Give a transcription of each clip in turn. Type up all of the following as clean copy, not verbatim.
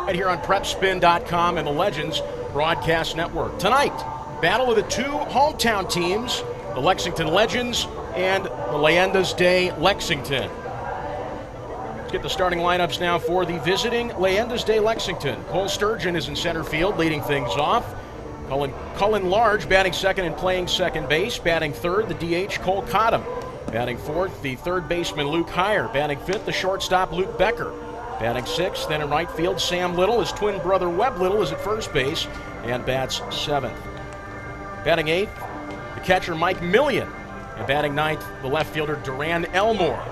right here on PrepSpin.com and the Legends Broadcast Network. Tonight, battle of the two hometown teams, the Lexington Legends and the Leyendas Day Lexington. Let's get the starting lineups now for the visiting Leyendas Day Lexington. Cole Sturgeon is in center field, leading things off. Cullen Large batting second and playing second base. Batting third, the DH Cole Cottom. Batting fourth, the third baseman Luke Heyer. Batting fifth, the shortstop Luke Becker. Batting sixth, then in right field, Sam Little. His twin brother Webb Little is at first base and bats seventh. Batting eighth, the catcher Mike Millian. And batting ninth, the left fielder Duran Elmore.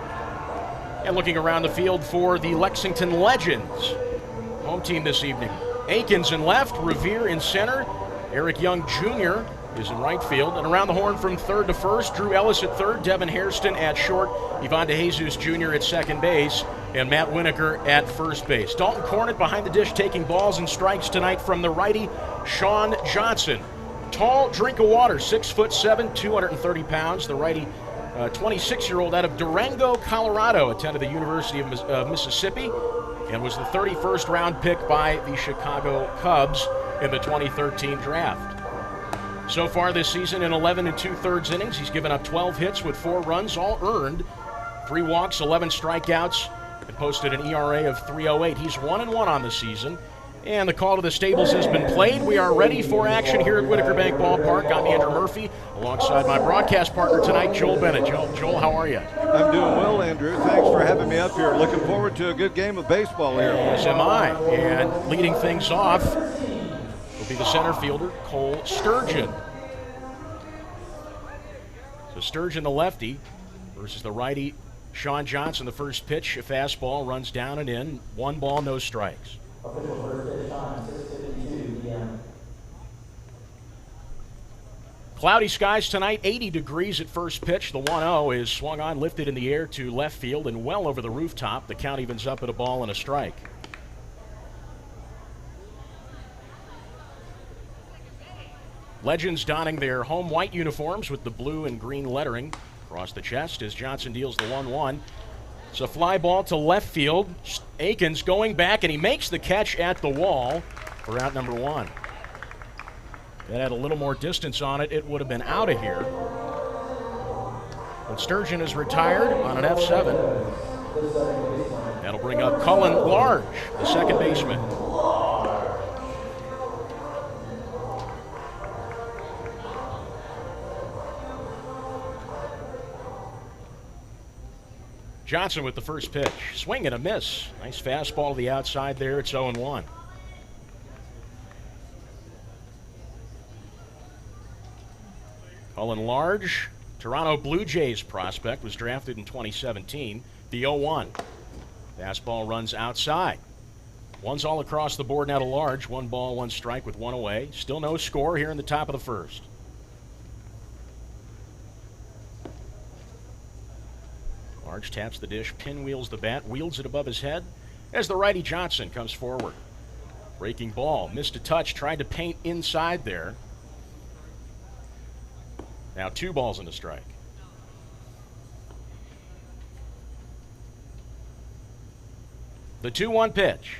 And looking around the field for the Lexington Legends. Home team this evening. Akins in left, Revere in center. Eric Young Jr. is in right field. And around the horn from third to first, Drew Ellis at third, Devin Hairston at short, Ivan DeJesus Jr. at second base, and Matt Winokur at first base. Dalton Cornett behind the dish taking balls and strikes tonight from the righty, Sean Johnson. Tall drink of water, 6'7", 230 pounds. The righty, 26-year-old out of Durango, Colorado, attended the University of Mississippi and was the 31st round pick by the Chicago Cubs in the 2013 draft. So far this season in 11 2/3 innings, he's given up 12 hits with 4 runs, all earned, 3 walks, 11 strikeouts, and posted an ERA of 3.08. He's 1-1 on the season. And the call to the stables has been played. We are ready for action here at Whitaker Bank Ballpark. I'm Andrew Murphy, alongside my broadcast partner tonight, Joel Bennett. Joel, how are you? I'm doing well, Andrew. Thanks for having me up here. Looking forward to a good game of baseball here. As am I. And leading things off will be the center fielder, Cole Sturgeon. So Sturgeon, the lefty, versus the righty, Sean Johnson. The first pitch, a fastball, runs down and in. 1 ball, no strikes. Cloudy skies tonight, 80 degrees at first pitch. The 1-0 is swung on, lifted in the air to left field and well over the rooftop. The count evens up at a ball and a strike. Legends donning their home white uniforms with the blue and green lettering across the chest as Johnson deals the 1-1. It's a fly ball to left field. Akins going back, and he makes the catch at the wall for out number 1. That had a little more distance on it. It would have been out of here. But Sturgeon is retired on an F7. That'll bring up Cullen Large, the second baseman. Johnson with the first pitch. Swing and a miss. Nice fastball to the outside there. It's 0-1. Cullen Large, Toronto Blue Jays prospect, was drafted in 2017. The 0-1. Fastball runs outside. One's all across the board now to Large. 1 ball, 1 strike with 1 away. Still no score here in the top of the first. Large taps the dish, pinwheels the bat, wields it above his head as the righty Johnson comes forward. Breaking ball, missed a touch, tried to paint inside there. Now 2 balls and a strike. The 2-1 pitch.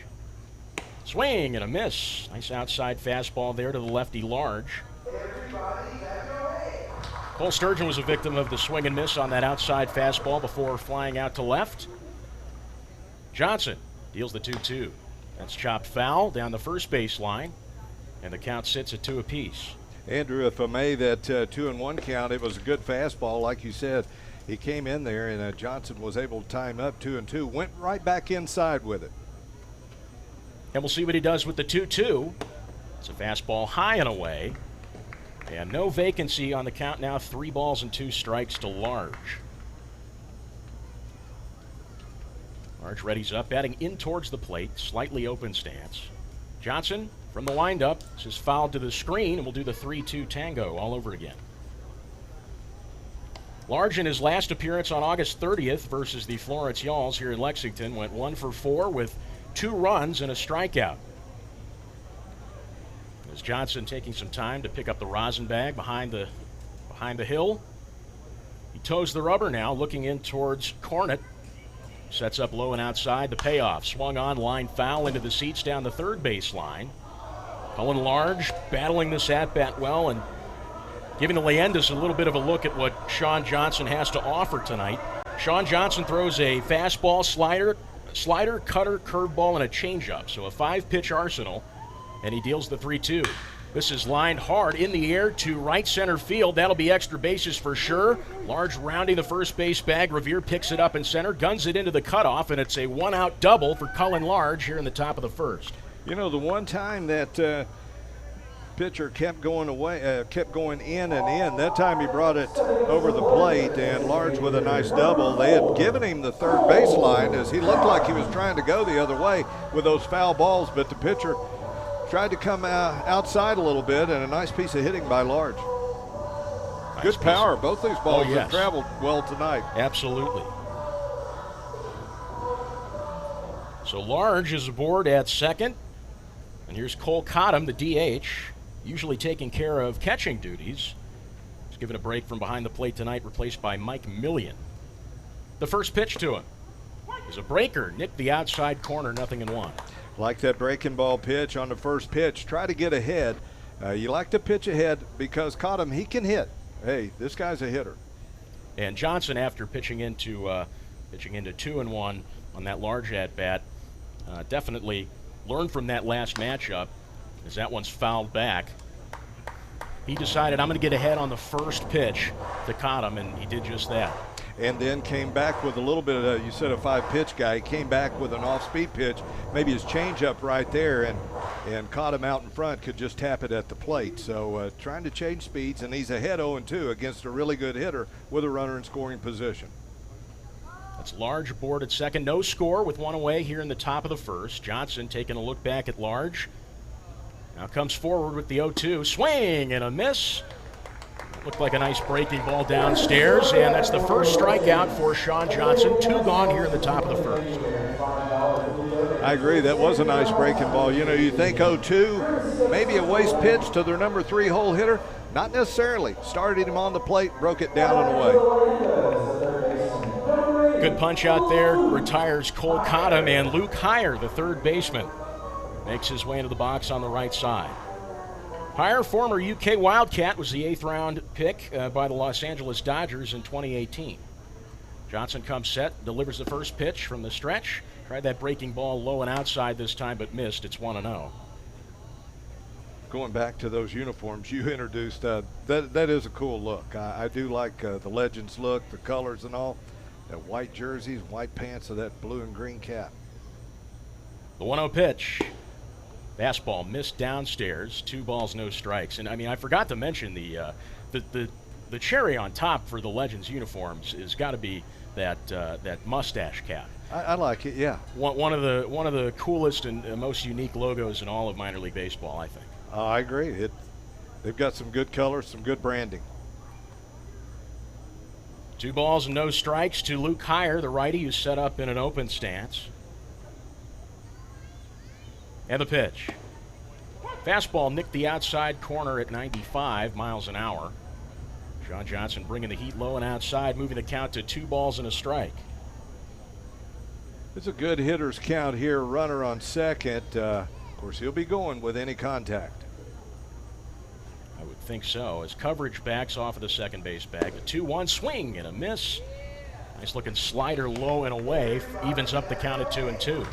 Swing and a miss. Nice outside fastball there to the lefty Large. Cole Sturgeon was a victim of the swing and miss on that outside fastball before flying out to left. Johnson deals the 2-2. That's chopped foul down the first base line, and the count sits at 2 apiece. Andrew, if I may, that 2-1 count, it was a good fastball. Like you said, he came in there, and Johnson was able to time up 2-2, went right back inside with it. And we'll see what he does with the 2-2. It's a fastball high and away. And no vacancy on the count now. 3 balls and 2 strikes to Large. Large readies up, batting in towards the plate, slightly open stance. Johnson from the windup. This is fouled to the screen, and we'll do the 3-2 tango all over again. Large in his last appearance on August 30th versus the Florence Yalls here in Lexington went 1 for 4 with 2 runs and a strikeout. As Johnson taking some time to pick up the rosin bag behind the hill. He toes the rubber now, looking in towards Cornett. Sets up low and outside. The payoff. Swung on, line foul into the seats down the third base line. Cullen Large battling this at-bat well and giving the Leyendas a little bit of a look at what Sean Johnson has to offer tonight. Sean Johnson throws a fastball, slider, cutter, curveball, and a changeup. So a 5-pitch arsenal, and he deals the 3-2. This is lined hard in the air to right center field. That'll be extra bases for sure. Large rounding the first base bag. Revere picks it up in center, guns it into the cutoff, and it's a 1-out double for Cullen Large here in the top of the first. You know, the one time that pitcher kept going in and in, that time he brought it over the plate, and Large with a nice double. They had given him the third baseline as he looked like he was trying to go the other way with those foul balls, but the pitcher tried to come outside a little bit, and a nice piece of hitting by Large. Good power. Both these balls have traveled well tonight. Absolutely. So Large is aboard at second. And here's Cole Cottom, the DH, usually taking care of catching duties. He's given a break from behind the plate tonight, replaced by Mike Millian. The first pitch to him is a breaker. Nicked the outside corner, 0-1. Like that breaking ball pitch on the first pitch. Try to get ahead. You like to pitch ahead because Cottom, he can hit. Hey, this guy's a hitter. And Johnson, after pitching into 2-1 on that Large at bat, definitely learned from that last matchup as that one's fouled back. He decided, I'm going to get ahead on the first pitch to Cottom, and he did just that. And then came back with a little bit of, you said a 5-pitch guy, he came back with an off-speed pitch, maybe his changeup right there, and caught him out in front, could just tap it at the plate. So trying to change speeds, and he's ahead 0-2 against a really good hitter with a runner in scoring position. That's Large aboard at second. No score with one away here in the top of the first. Johnson taking a look back at Large. Now comes forward with the 0-2. Swing and a miss. Looked like a nice breaking ball downstairs, and that's the first strikeout for Sean Johnson. 2 gone here in the top of the first. I agree. That was a nice breaking ball. You know, you think 0-2, maybe a waste pitch to their number 3 hole hitter. Not necessarily. Started him on the plate, broke it down and away. Good punch out there. Retires Cole Cottom, and Luke Heyer, the third baseman, makes his way into the box on the right side. Heyer, former UK Wildcat, was the 8th round pick by the Los Angeles Dodgers in 2018. Johnson comes set, delivers the first pitch from the stretch. Tried that breaking ball low and outside this time, but missed. It's 1-0. Going back to those uniforms you introduced, that is a cool look. I do like the Legends look, the colors and all. That white jerseys, white pants of that blue and green cap. The 1-0 pitch. Fastball missed downstairs. 2 balls, no strikes. And I mean, I forgot to mention the cherry on top for the Legends uniforms has got to be that mustache cap. I like it, yeah. One of the coolest and most unique logos in all of minor league baseball, I think. I agree. They've got some good colors, some good branding. 2 balls and no strikes to Luke Heyer, the righty, who's set up in an open stance. And the pitch. Fastball nicked the outside corner at 95 miles an hour. Sean Johnson bringing the heat low and outside, moving the count to 2 balls and a strike. It's a good hitter's count here. Runner on second. Of course, he'll be going with any contact. I would think so. As coverage backs off of the second base bag. The 2-1 swing and a miss. Nice looking slider low and away. Evens up the count at 2-2.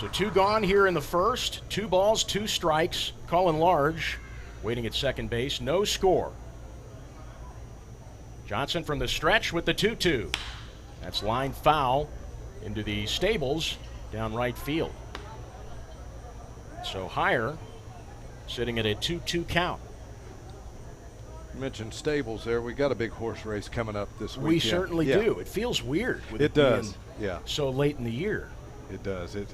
So 2 gone here in the first. 2 balls, 2 strikes. Cullen Large waiting at second base. No score. Johnson from the stretch with the 2-2. That's line foul into the stables down right field. So Heyer sitting at a 2-2 count. You mentioned stables there. We got a big horse race coming up this weekend. We certainly do. It feels weird with it does. Yeah. So late in the year. It does. It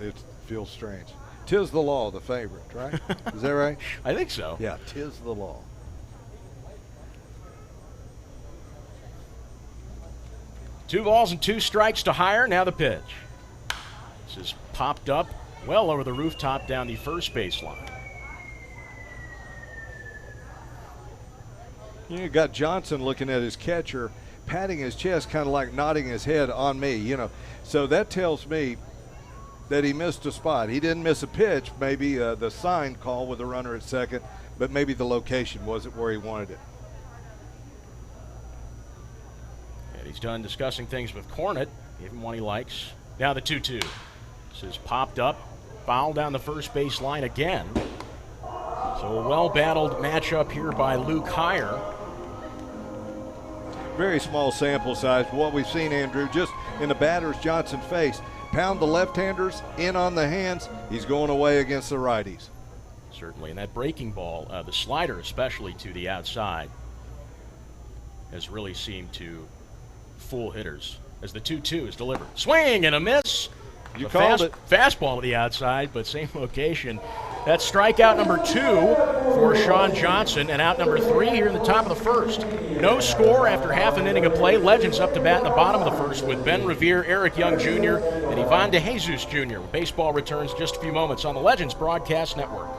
feels strange. 'Tis the law, the favorite, right? Is that right? I think so. Yeah, 'tis the law. Two balls and 2 strikes to Heyer. Now the pitch. This is popped up well over the rooftop down the first baseline. You got Johnson looking at his catcher, patting his chest, kind of like nodding his head on me, So that tells me that he missed a spot. He didn't miss a pitch, maybe the sign call with the runner at second, but maybe the location wasn't where he wanted it. And he's done discussing things with Cornett. Gave him one he likes. Now the 2-2. This is popped up, foul down the first base line again. So a well-battled matchup here by Luke Heyer. Very small sample size. What we've seen, Andrew, just in the batter's Johnson face, pound the left-handers in on the hands. He's going away against the righties. Certainly, and that breaking ball, the slider especially to the outside, has really seemed to fool hitters as the 2-2 is delivered. Swing and a miss. You called it. Fastball to the outside, but same location. That's strikeout number 2 for Sean Johnson, and out number 3 here in the top of the first. No score after half an inning of play. Legends up to bat in the bottom of the first with Ben Revere, Eric Young Jr., and Ivan DeJesus Jr. Baseball returns just a few moments on the Legends Broadcast Network.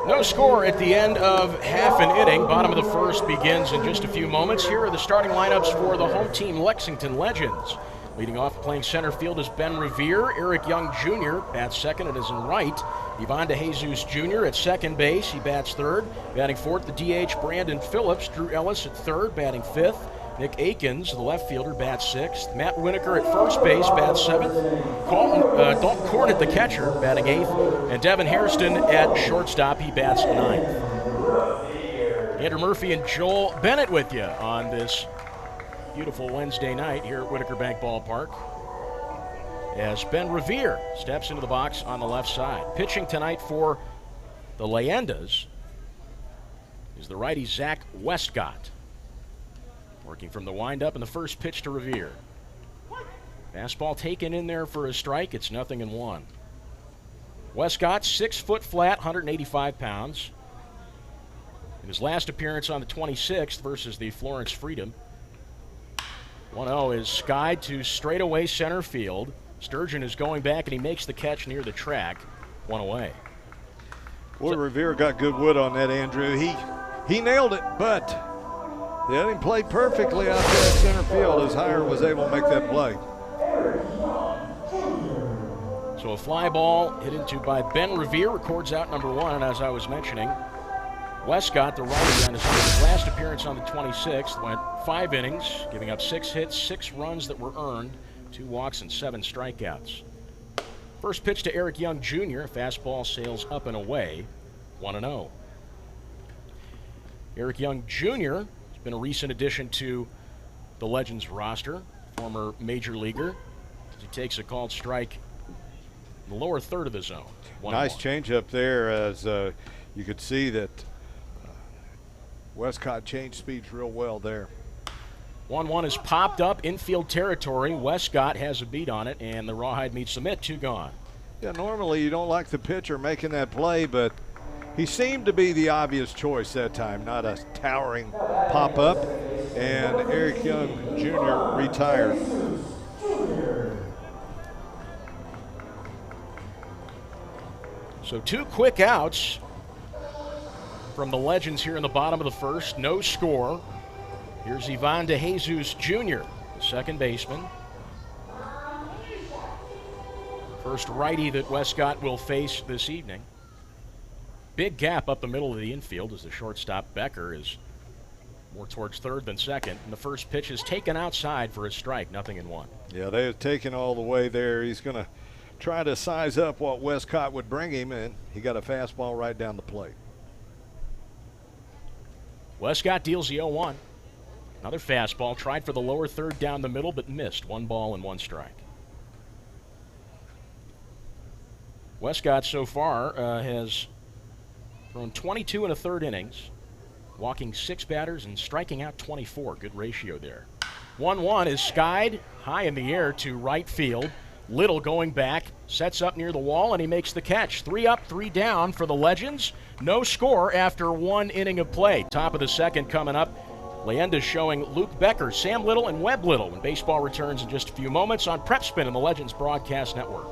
No score at the end of half an inning. Bottom of the first begins in just a few moments. Here are the starting lineups for the home team Lexington Legends. Leading off playing center field is Ben Revere. Eric Young Jr. bats second and is in right. Ivan DeJesus Jr. at second base. He bats third. Batting fourth, the DH Brandon Phillips. Drew Ellis at third, batting fifth. Nick Akins, the left fielder, bats sixth. Matt Winokur at first base, bats seventh. Dalton Cornett, the catcher, batting eighth. And Devin Hairston at shortstop, he bats ninth. Andrew Murphy and Joel Bennett with you on this beautiful Wednesday night here at Whitaker Bank Ballpark, as Ben Revere steps into the box on the left side. Pitching tonight for the Leyendas is the righty Zach Westcott. Working from the windup, and the first pitch to Revere. Fastball taken in there for a strike. It's 0-1. Westcott, 6 foot flat, 185 pounds. In his last appearance on the 26th versus the Florence Freedom. 1-0 is skied to straightaway center field. Sturgeon is going back, and he makes the catch near the track. 1 away. Boy, Revere got good wood on that, Andrew. He nailed it, but the other played perfectly out there at center field as Heyer was able to make that play. So a fly ball hit into by Ben Revere records out number 1, and as I was mentioning, Westcott, the righty, on his last appearance on the 26th, went 5 innings, giving up 6 hits, 6 runs that were earned, 2 walks, and 7 strikeouts. First pitch to Eric Young Jr., fastball sails up and away, 1-0. Eric Young Jr. has been a recent addition to the Legends roster, former major leaguer, as he takes a called strike in the lower third of the zone. Nice changeup there, as you could see that Westcott changed speeds real well there. 1-1 is popped up, infield territory. Westcott has a beat on it, and the Rawhide meets the mitt, 2 gone. Yeah, normally you don't like the pitcher making that play, but he seemed to be the obvious choice that time, not a towering pop-up. And Eric Young Jr. retired. So 2 quick outs from the Legends here in the bottom of the first. No score. Here's Ivan DeJesus Jr., the second baseman. First righty that Westcott will face this evening. Big gap up the middle of the infield as the shortstop Becker is more towards third than second. And the first pitch is taken outside for a strike, 0-1. Yeah, they have taken all the way there. He's going to try to size up what Westcott would bring him, and he got a fastball right down the plate. Westcott deals the 0-1. Another fastball, tried for the lower third down the middle, but missed. 1 ball and 1 strike. Westcott so far has thrown 22 1/3 innings, walking 6 batters and striking out 24. Good ratio there. 1-1 is skied high in the air to right field. Little going back, sets up near the wall, and he makes the catch. 3 up, 3 down for the Legends. No score after 1 inning of play. Top of the second coming up. Leyendas showing Luke Becker, Sam Little, and Webb Little when baseball returns in just a few moments on Prep Spin and the Legends Broadcast Network.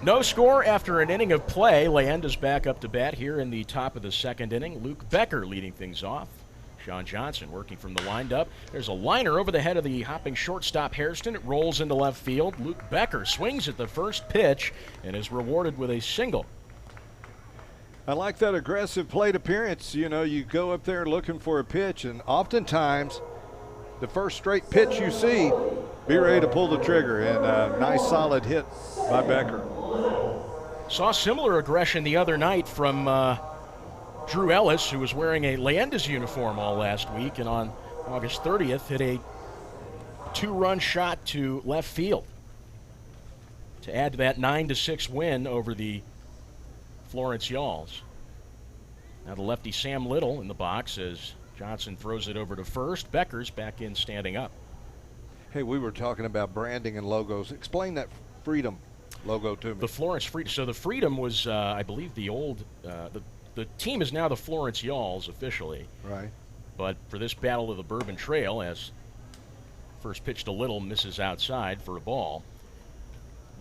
No score after an inning of play. Leyendas back up to bat here in the top of the second inning. Luke Becker leading things off. Sean Johnson working from the windup. There's a liner over the head of the hopping shortstop Hairston. It rolls into left field. Luke Becker swings at the first pitch and is rewarded with a single. I like that aggressive plate appearance. You know, you go up there looking for a pitch, and oftentimes the first straight pitch you see, be ready to pull the trigger, and a nice solid hit by Becker. Saw similar aggression the other night from Drew Ellis, who was wearing a Leyendas uniform all last week, and on August 30th hit a 2-run shot to left field to add to that 9-6 win over the Florence Yalls. Now the lefty Sam Little in the box as Johnson throws it over to first. Becker's back in standing up. Hey, we were talking about branding and logos. Explain that Freedom logo to me. The Florence Freedom. So the Freedom was, I believe, the old. The team is now the Florence Yalls officially. Right. But for this Battle of the Bourbon Trail, as first pitch to Little misses outside for a ball.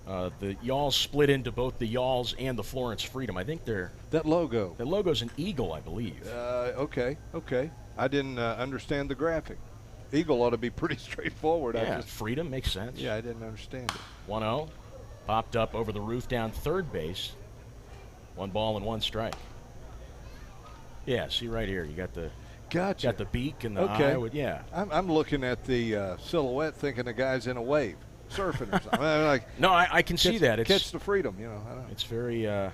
The Yalls split into both the Yalls and the Florence Freedom. I think they're that logo. The logo's an eagle, I believe. Okay. I didn't understand the graphic. Eagle ought to be pretty straightforward. Yeah, freedom makes sense. Yeah, I didn't understand it. 1-0. Popped up over the roof down third base. 1 ball and 1 strike. Yeah, see right here. You got the Gotcha. got the beak and the Okay. eye. Yeah. I'm looking at the silhouette thinking the guy's in a wave, surfing or something. Like, No, I can see that. Catch the freedom, you know. I don't know. It's very. There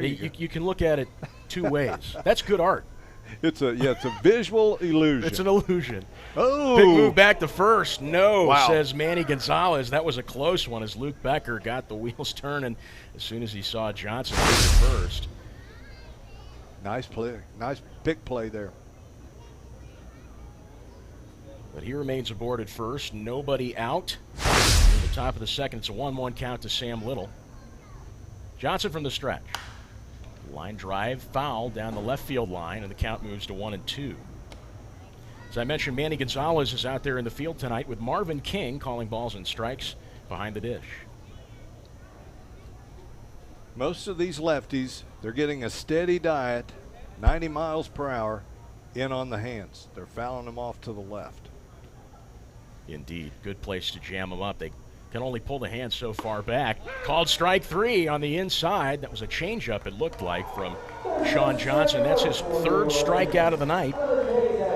you go. You can look at it 2 ways. That's good art. It's a visual illusion. It's an illusion. Oh, Big move back to first. No, Wow. says Manny Gonzalez. That was a close one as Luke Becker got the wheels turning as soon as he saw Johnson move to first. Nice play. Nice pick play there. But he remains aboard at first. Nobody out. In the top of the second, it's a 1-1 count to Sam Little. Johnson from the stretch. Line drive, foul down the left field line, and the count moves to 1-2. As I mentioned, Manny Gonzalez is out there in the field tonight with Marvin King calling balls and strikes behind the dish. Most of these lefties, they're getting a steady diet, 90 miles per hour, in on the hands. They're fouling them off to the left. Indeed, good place to jam them up. They can only pull the hand so far back. Called strike 3 on the inside. That was a changeup, it looked like, from Sean Johnson. That's his 3rd strikeout of the night.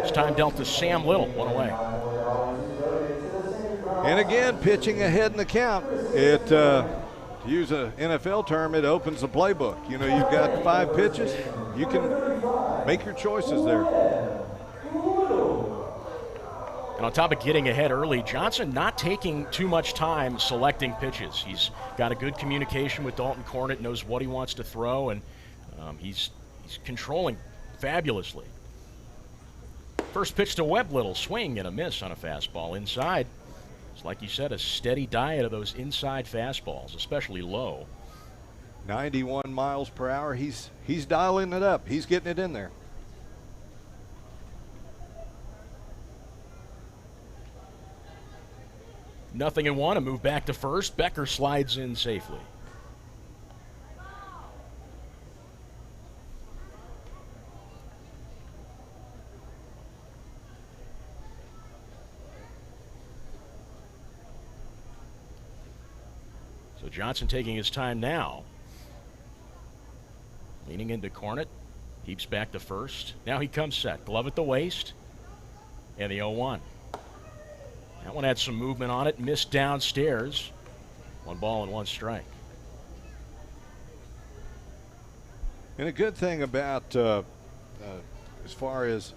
This time dealt to Sam Little, 1 away. And again, pitching ahead in the count. It, to use an NFL term, it opens the playbook. You know, you've got 5 pitches. You can make your choices there. And on top of getting ahead early, Johnson not taking too much time selecting pitches. He's got a good communication with Dalton Cornett, knows what he wants to throw, and he's controlling fabulously. First pitch to Webb, Little swing and a miss on a fastball inside. It's like you said, a steady diet of those inside fastballs, especially low. 91 miles per hour. He's dialing it up. He's getting it in there. Nothing in 1, a move back to first. Becker slides in safely. So Johnson taking his time now. Leaning into Cornett. Heaps back to first. Now he comes set. Glove at the waist. And the 0-1. That one had some movement on it. Missed downstairs. 1 ball and 1 strike. And a good thing about as far as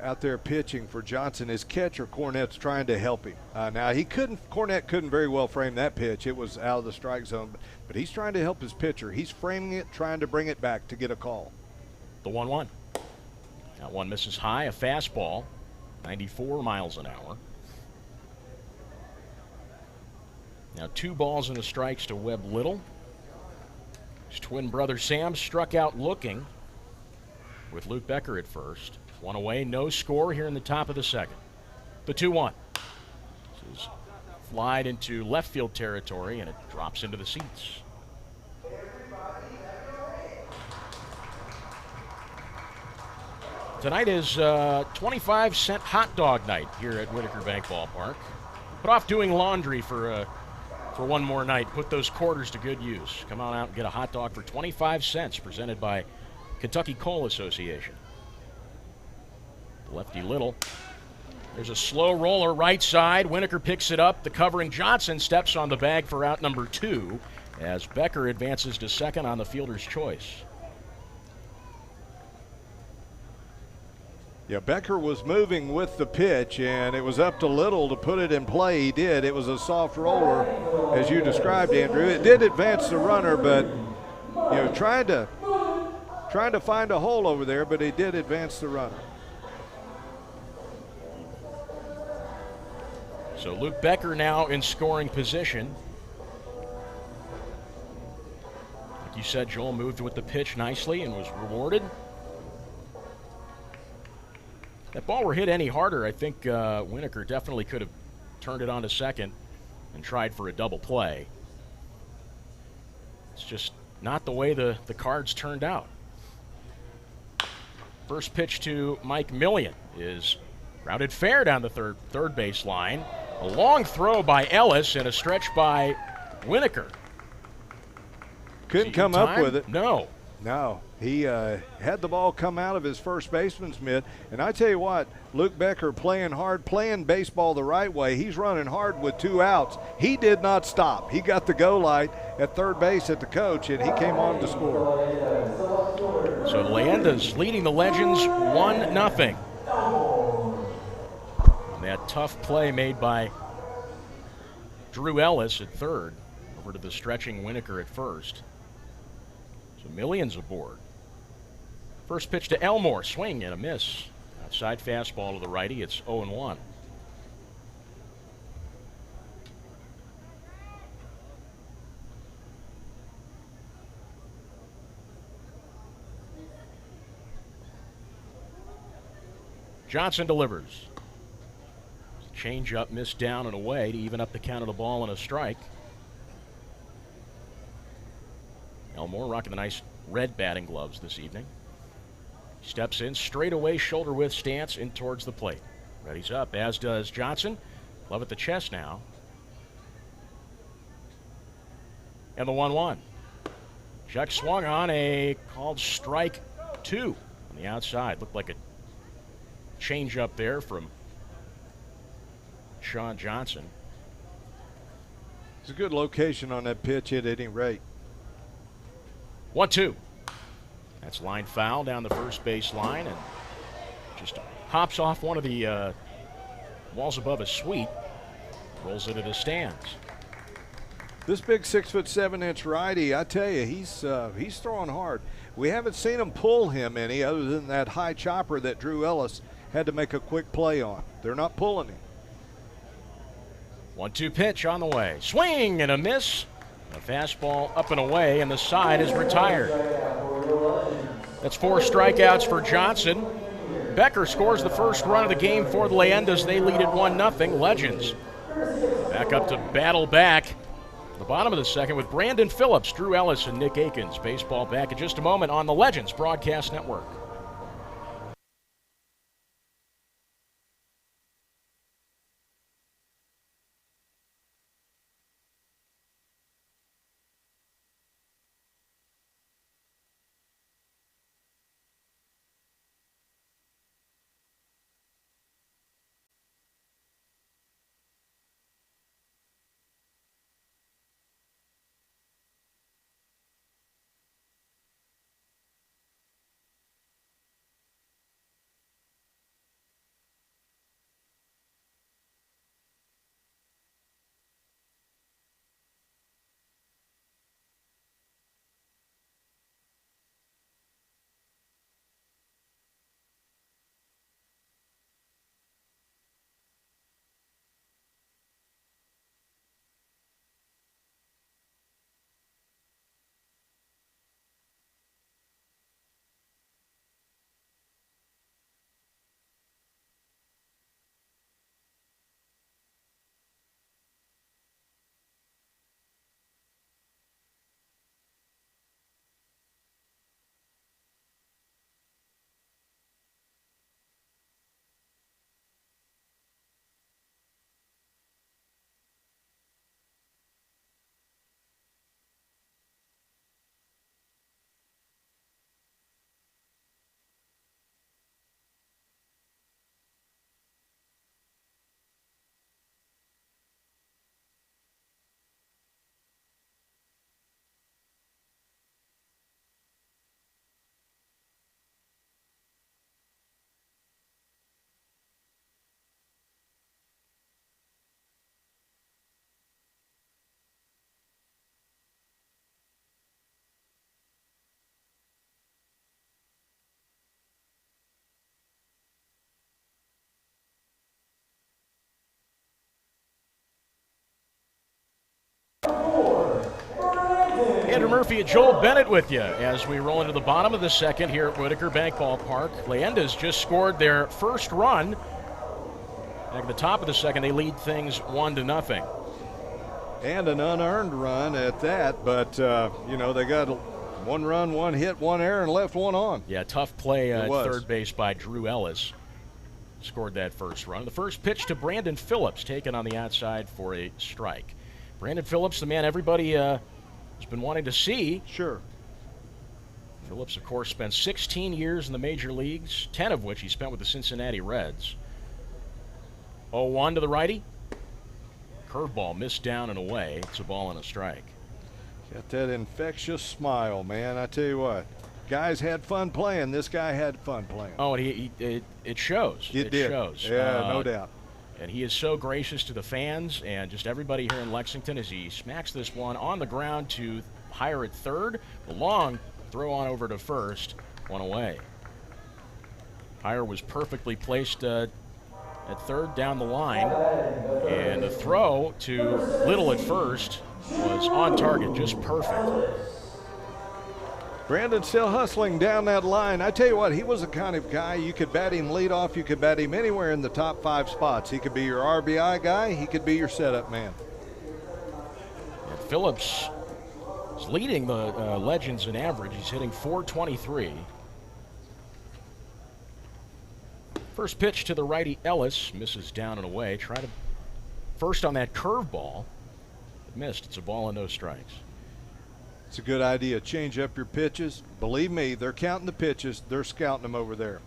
out there pitching for Johnson is catcher Cornett's trying to help him. Now Cornett couldn't very well frame that pitch. It was out of the strike zone, but he's trying to help his pitcher. He's framing it, trying to bring it back to get a call. The 1-1. That one misses high, a fastball, 94 miles an hour. Now 2 balls and a strikes to Webb Little. His twin brother Sam struck out looking with Luke Becker at first. 1 away, no score here in the top of the second. The 2-1. This is flied into left field territory, and it drops into the seats. Tonight is 25-cent hot dog night here at Whitaker Bank Ballpark. Put off doing laundry for 1 more night. Put those quarters to good use. Come on out and get a hot dog for 25 cents, presented by Kentucky Coal Association. Lefty Little. There's a slow roller right side. Winokur picks it up. The covering Johnson steps on the bag for out number 2 as Becker advances to second on the fielder's choice. Yeah, Becker was moving with the pitch, and it was up to Little to put it in play. He did. It was a soft roller, as you described, Andrew. It did advance the runner, but you know, trying to find a hole over there, but he did advance the runner. So Luke Becker now in scoring position. Like you said, Joel moved with the pitch nicely and was rewarded. That ball were hit any harder, I think Winokur definitely could have turned it on to second and tried for a double play. It's just not the way the cards turned out. First pitch to Mike Millian is grounded fair down the third base line. A long throw by Ellis and a stretch by Winokur. Couldn't come up with it. No. No, he had the ball come out of his first baseman's mitt. And I tell you what, Luke Becker playing hard, playing baseball the right way. He's running hard with 2 outs. He did not stop. He got the go light at third base at the coach, and he came on to score. So Leyendas leading the Legends 1-0. And that tough play made by Drew Ellis at third, over to the stretching Winokur at first. So Millions aboard. First pitch to Elmore, swing and a miss. Outside fastball to the righty, it's 0-1. Johnson delivers. Change up, missed down and away to even up the count of the ball and a strike. Elmore rocking the nice red batting gloves this evening. Steps in, straight away, shoulder width stance in towards the plate. Ready's up, as does Johnson. Glove at the chest now. And the 1-1. Chuck swung on a called strike 2 on the outside. Looked like a change up there from Sean Johnson. It's a good location on that pitch at any rate. 1-2. That's line foul down the first base line and just hops off one of the walls above a suite, rolls into the stands. This big 6'7" righty, I tell you, he's throwing hard. We haven't seen him pull him any other than that high chopper that Drew Ellis had to make a quick play on. They're not pulling him. 1-2 pitch on the way. Swing and a miss. A fastball up and away, and the side is retired. That's 4 strikeouts for Johnson. Becker scores the first run of the game for the Leyendas. They lead it 1-0. Legends back up to battle back. The bottom of the second with Brandon Phillips, Drew Ellis, and Nick Akins. Baseball back in just a moment on the Legends Broadcast Network. Andrew Murphy and Joel Bennett with you as we roll into the bottom of the second here at Whitaker Bank Ballpark. Leyendas just scored their first run. Back at the top of the second, they lead things 1-0. And an unearned run at that, but, you know, they got 1 run, 1 hit, 1 error, and left 1 on. Yeah, tough play at third base by Drew Ellis. Scored that first run. The first pitch to Brandon Phillips, taken on the outside for a strike. Brandon Phillips, the man everybody has been wanting to see. Sure. Phillips, of course, spent 16 years in the major leagues, 10 of which he spent with the Cincinnati Reds. 0-1 to the righty. Curveball missed down and away. It's a ball and a strike. Got that infectious smile, man. I tell you what. Guys had fun playing. This guy had fun playing. Oh, and it shows. It did. Shows. Yeah, no doubt. And he is so gracious to the fans and just everybody here in Lexington as he smacks this one on the ground to higher at third. The long throw on over to first. 1 away. Higher was perfectly placed at third down the line. And the throw to Little at first was on target, just perfect. Brandon still hustling down that line. I tell you what, he was the kind of guy you could bat him leadoff. You could bat him anywhere in the top 5 spots. He could be your RBI guy. He could be your setup man. And Phillips is leading the Legends in average. He's hitting .423. First pitch to the righty Ellis. Misses down and away. Try to first on that curveball. Missed. It's a ball and no strikes. It's a good idea. Change up your pitches. Believe me, they're counting the pitches. They're scouting them over there.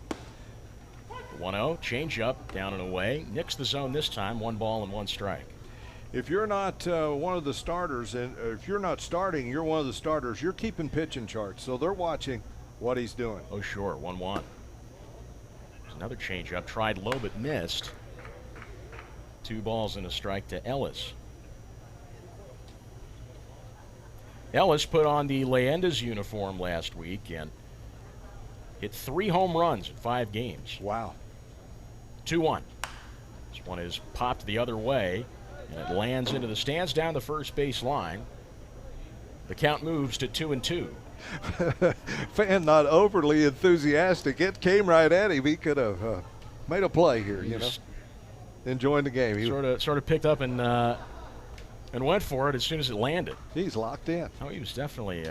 1-0, change up, down and away. Nicks the zone this time, 1 ball and 1 strike. If you're not one of the starters, and if you're not starting, you're one of the starters, you're keeping pitching charts. So they're watching what he's doing. Oh, sure, 1-1. Another change up, tried low but missed. 2 balls and a strike to Ellis. Ellis put on the Leyendas uniform last week and hit 3 home runs in 5 games. Wow. 2-1. This one is popped the other way, and it lands into the stands down the first base line. The count moves to 2-2. Fan not overly enthusiastic. It came right at him. He could have made a play here, you know. Enjoying the game. He sort of picked up and went for it as soon as it landed. He's locked in. Oh, he was definitely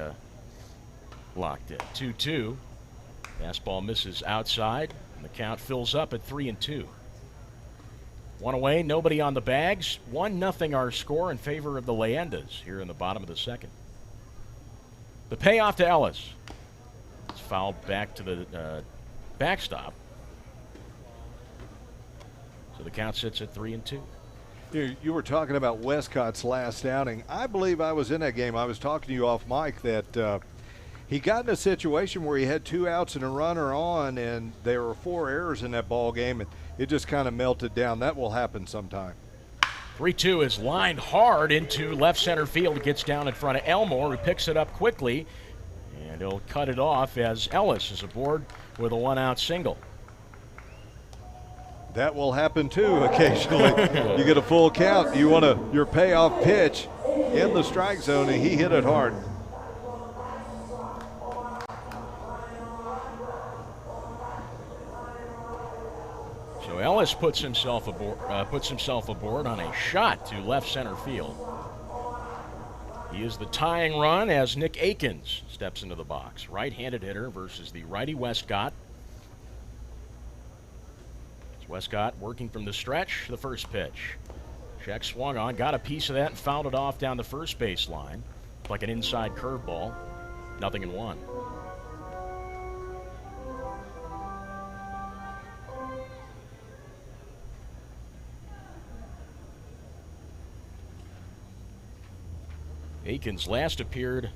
locked in. 2-2. Fastball misses outside, and the count fills up at 3-2. 1 away, nobody on the bags. 1-0 our score in favor of the Leyendas here in the bottom of the second. The payoff to Ellis. It's fouled back to the backstop. So the count sits at 3-2. You were talking about Westcott's last outing. I believe I was in that game. I was talking to you off mic that he got in a situation where he had 2 outs and a runner on, and there were 4 errors in that ball game, and it just kind of melted down. That will happen sometime. 3-2 is lined hard into left center field. It gets down in front of Elmore, who picks it up quickly, and he'll cut it off as Ellis is aboard with a 1-out single. That will happen too occasionally. You get a full count. You want your payoff pitch in the strike zone, and he hit it hard. So Ellis puts himself aboard on a shot to left center field. He is the tying run as Nick Akins steps into the box. Right-handed hitter versus the righty Westcott. Westcott working from the stretch, the first pitch. Check swung on, got a piece of that and fouled it off down the first base line. Like an inside curveball. 0-1. Akins last appeared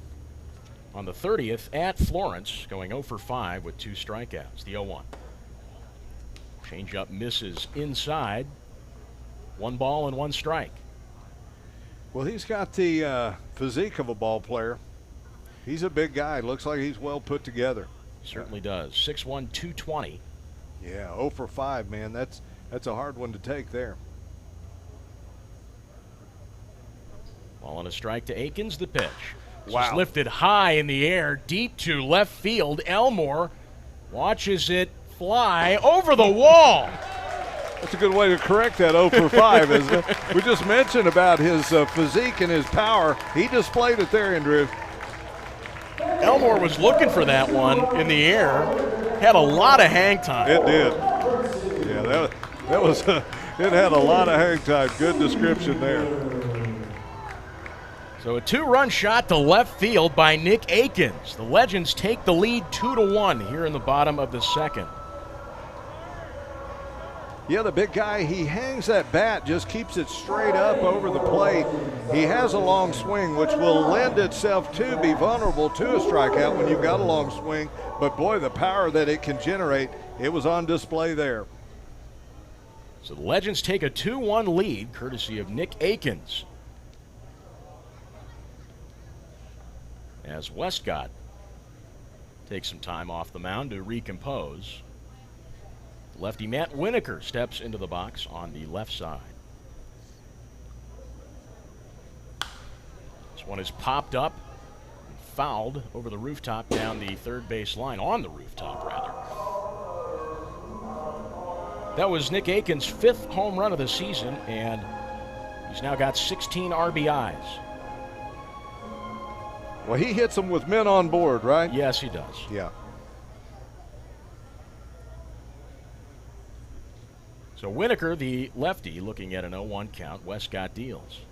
on the 30th at Florence, going 0 for 5 with 2 strikeouts. The 0-1. Changeup misses inside. 1 ball and 1 strike. Well, he's got the physique of a ball player. He's a big guy. Looks like he's well put together. Certainly does. 6'1", 220. Yeah, 0 for 5, man. That's a hard one to take there. Ball and a strike to Akins. The pitch. Wow. It's lifted high in the air, deep to left field. Elmore watches it fly over the wall. That's a good way to correct that 0 for 5, isn't it? We just mentioned about his physique and his power. He displayed it there, Andrew. Elmore was looking for that one in the air. Had a lot of hang time. It did. Yeah, that was it had a lot of hang time. Good description there. So a 2-run shot to left field by Nick Akins. The Legends take the lead 2-1 here in the bottom of the second. Yeah, the big guy, he hangs that bat, just keeps it straight up over the plate. He has a long swing, which will lend itself to be vulnerable to a strikeout when you've got a long swing. But boy, the power that it can generate, it was on display there. So the Legends take a 2-1 lead, courtesy of Nick Akins. As Westcott takes some time off the mound to recompose. Lefty Matt Winokur steps into the box on the left side. This one is popped up and fouled over the rooftop down the third base line, on the rooftop rather. That was Nick Akins' 5th home run of the season, and he's now got 16 RBIs. Well, he hits them with men on board, right? Yes, he does. Yeah. So Winokur, the lefty, looking at an 0-1 count. Westcott deals.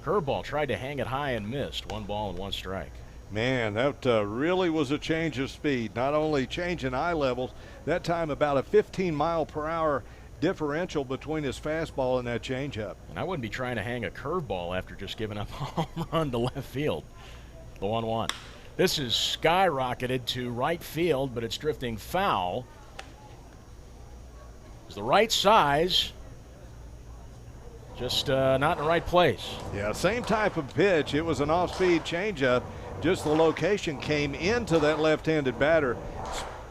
Curveball, tried to hang it high and missed. 1 ball and 1 strike. Man, that really was a change of speed. Not only change in eye levels, that time about a 15-mile-per-hour differential between his fastball and that changeup. And I wouldn't be trying to hang a curveball after just giving up a home run to left field. The 1-1. This is skyrocketed to right field, but it's drifting foul. It's the right size, just not in the right place. Yeah, same type of pitch. It was an off-speed changeup. Just the location came into that left-handed batter.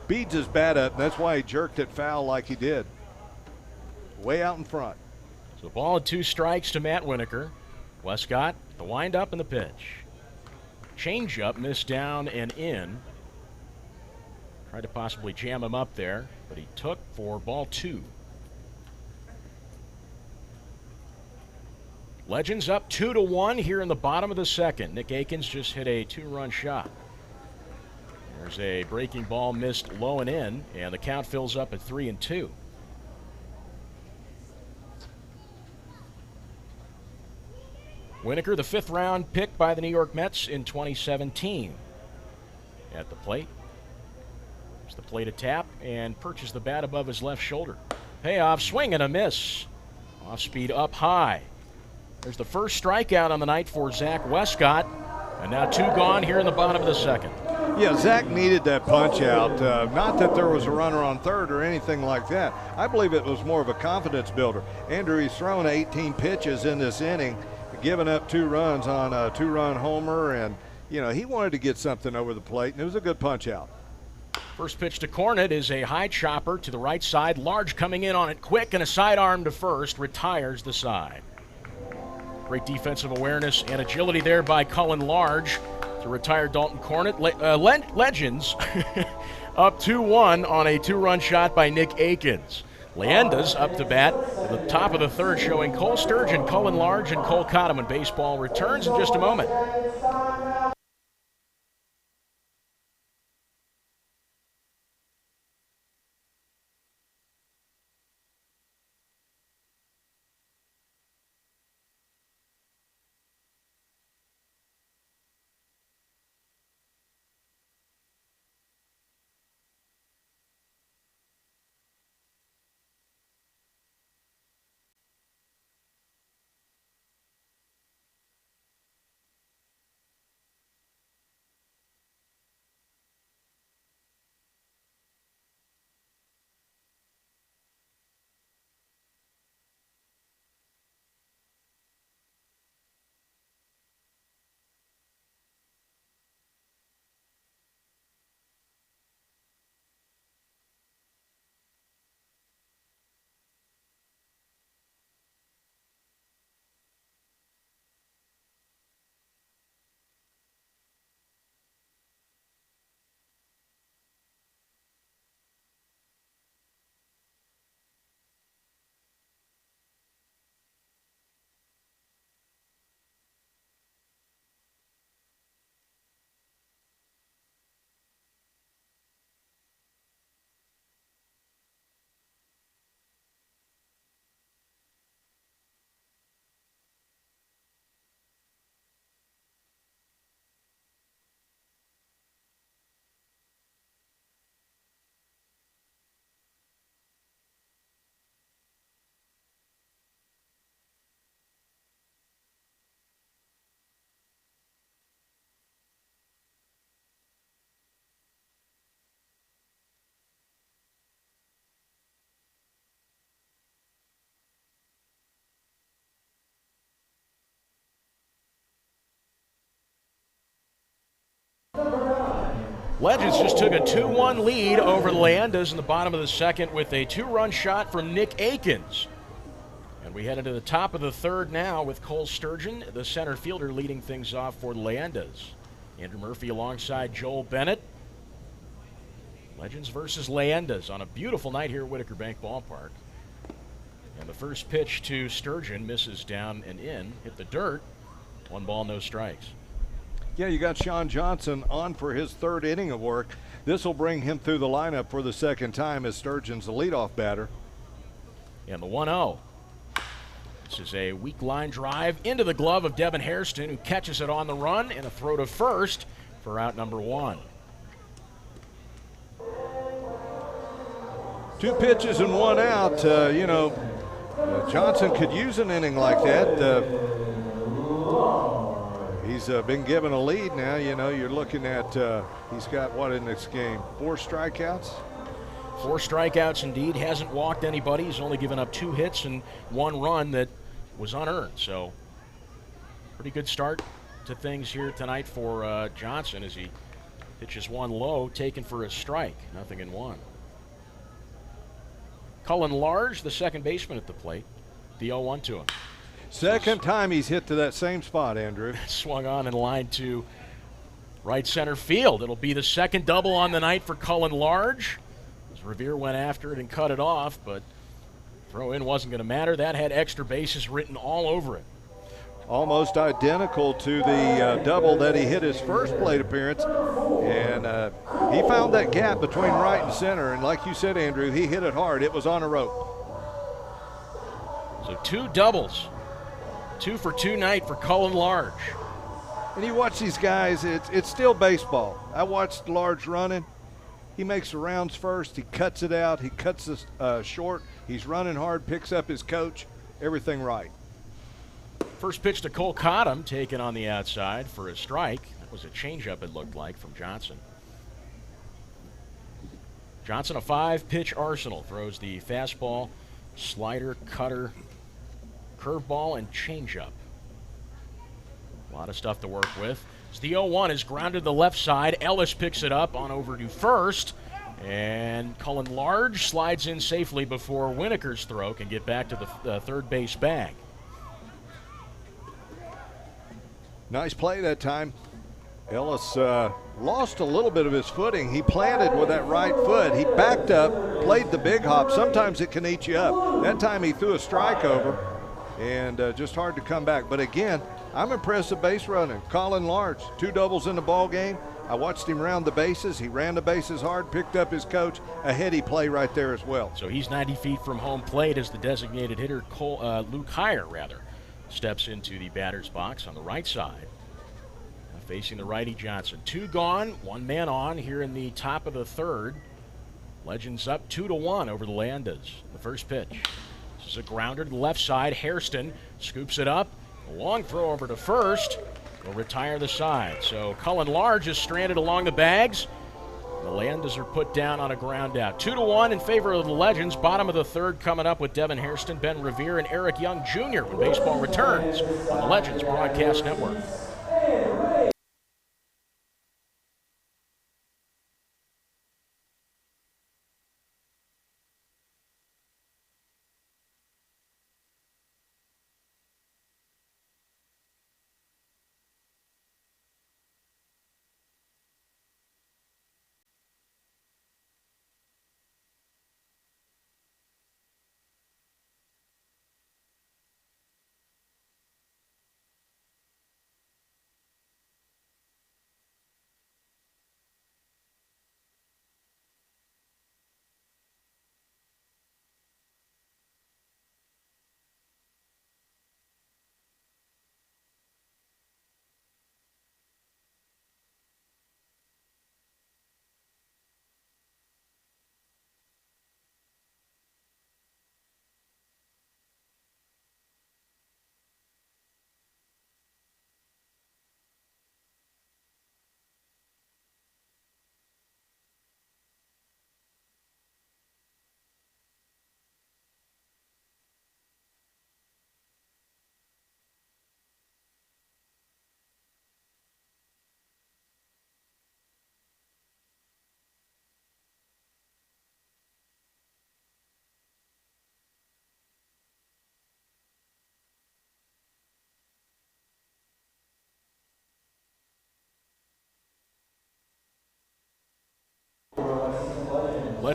Speeds his bat up, and that's why he jerked it foul like he did. Way out in front. So ball and 2 strikes to Matt Winokur. Westcott, the windup and the pitch. Changeup missed down and in. Tried to possibly jam him up there, but he took for ball 2. Legends up 2-1 here in the bottom of the second. Nick Akins just hit a 2-run shot. There's a breaking ball missed low and in, and the count fills up at 3-2. Winokur, the 5th round pick by the New York Mets in 2017. At the plate. There's the plate a tap and perches the bat above his left shoulder. Payoff, swing and a miss. Off speed up high. There's the first strikeout on the night for Zach Westcott. And now 2 gone here in the bottom of the second. Yeah, Zach needed that punch out. Not that there was a runner on third or anything like that. I believe it was more of a confidence builder. Andrew, he's thrown 18 pitches in this inning, giving up 2 runs on a 2-run homer, and you know he wanted to get something over the plate, and it was a good punch out. First pitch to Cornett is a high chopper to the right side. Large coming in on it quick, and a sidearm to first retires the side. Great defensive awareness and agility there by Cullen Large to retire Dalton Cornett. Legends up 2-1 on a 2-run shot by Nick Akins. Leyendas up to bat at the top of the third, showing Cole Sturgeon, Cullen Large, and Cole Cottom when baseball returns in just a moment. Legends just took a 2-1 lead over the Leyendas in the bottom of the second with a 2-run shot from Nick Akins. And we head into the top of the third now with Cole Sturgeon, the center fielder, leading things off for the Leyendas. Andrew Murphy alongside Joel Bennett. Legends versus Leyendas on a beautiful night here at Whitaker Bank Ballpark. And the first pitch to Sturgeon misses down and in, hit the dirt. 1 ball, no strikes. Yeah, you got Sean Johnson on for his third inning of work. This will bring him through the lineup for the second time as Sturgeon's the leadoff batter. And the 1-0. This is a weak line drive into the glove of Devin Hairston, who catches it on the run, and a throw to first for out number 1. 2 pitches and 1 out. Johnson could use an inning like that. He's been given a lead now. You're looking at, he's got what in this game? 4 strikeouts? 4 strikeouts indeed. Hasn't walked anybody. He's only given up 2 hits and 1 run that was unearned. So pretty good start to things here tonight for Johnson as he pitches 1 low, taken for a strike. 0-1. Cullen Large, the second baseman at the plate. The 0-1 to him. Second time he's hit to that same spot, Andrew. Swung on in line to right center field. It'll be the second double on the night for Cullen Large. As Revere went after it and cut it off, but throw in wasn't going to matter. That had extra bases written all over it. Almost identical to the double that he hit his first plate appearance. And he found that gap between right and center. And like you said, Andrew, he hit it hard. It was on a rope. So 2 doubles. 2 for 2 night for Cullen Large. And you watch these guys, it's still baseball. I watched Large running. He makes the rounds first. He cuts it out. He cuts this short. He's running hard, picks up his coach. Everything right. First pitch to Cole Cottom, taken on the outside for a strike. That was a changeup, it looked like, from Johnson. Johnson, a 5-pitch arsenal. Throws the fastball, slider, cutter, curveball, and changeup. A lot of stuff to work with. As the 0-1 is grounded to the left side. Ellis picks it up on over to first. And Cullen Large slides in safely before Winokur's throw can get back to the third base bag. Nice play that time. Ellis lost a little bit of his footing. He planted with that right foot. He backed up, played the big hop. Sometimes it can eat you up. That time he threw a strike over, and just hard to come back. But again, I'm impressed with base running. Cullen Large, 2 doubles in the ball game. I watched him round the bases. He ran the bases hard, picked up his coach. A heady play right there as well. So he's 90 feet from home plate as the designated hitter, Luke Heyer, steps into the batter's box on the right side. Facing the righty Johnson. 2 gone, 1 man on here in the top of the third. Legends up 2-1 over the Leyendas. The first pitch. This is a grounder to the left side. Hairston scoops it up. A long throw over to first. Will retire the side. So Cullen Large is stranded along the bags. The Leyendas are put down on a ground out. 2-1 in favor of the Legends. Bottom of the third coming up with Devin Hairston, Ben Revere, and Eric Young Jr. when baseball returns on the Legends Broadcast Network.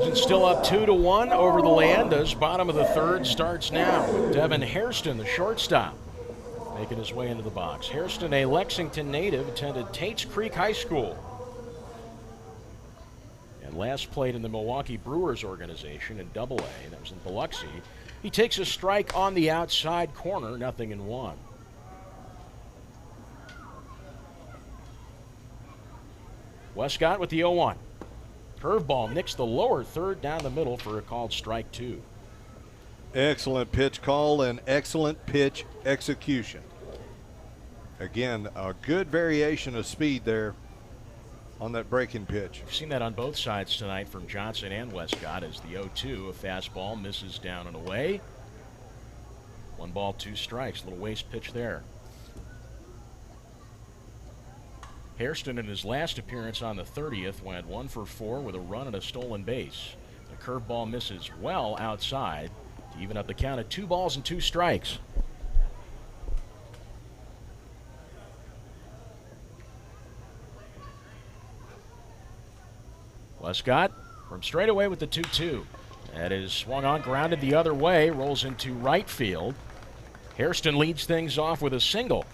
Legends still up 2-1 over the Leyendas. Bottom of the third starts now with Devin Hairston, the shortstop, making his way into the box. Hairston, a Lexington native, attended Tates Creek High School and last played in the Milwaukee Brewers organization in AA. That was in Biloxi. He takes a strike on the outside corner, 0-1. Westcott with the 0-1. Curveball nicks the lower third down the middle for a called strike 2. Excellent pitch call and excellent pitch execution. Again, a good variation of speed there on that breaking pitch. We've seen that on both sides tonight from Johnson and Westcott as the 0-2, a fastball misses down and away. 1 ball, 2 strikes, little waste pitch there. Hairston in his last appearance on the 30th went 1 for 4 with a run and a stolen base. The curveball misses well outside to even up the count at 2 balls and 2 strikes. Westcott from straightaway with the 2-2. That is swung on, grounded the other way, rolls into right field. Hairston leads things off with a single.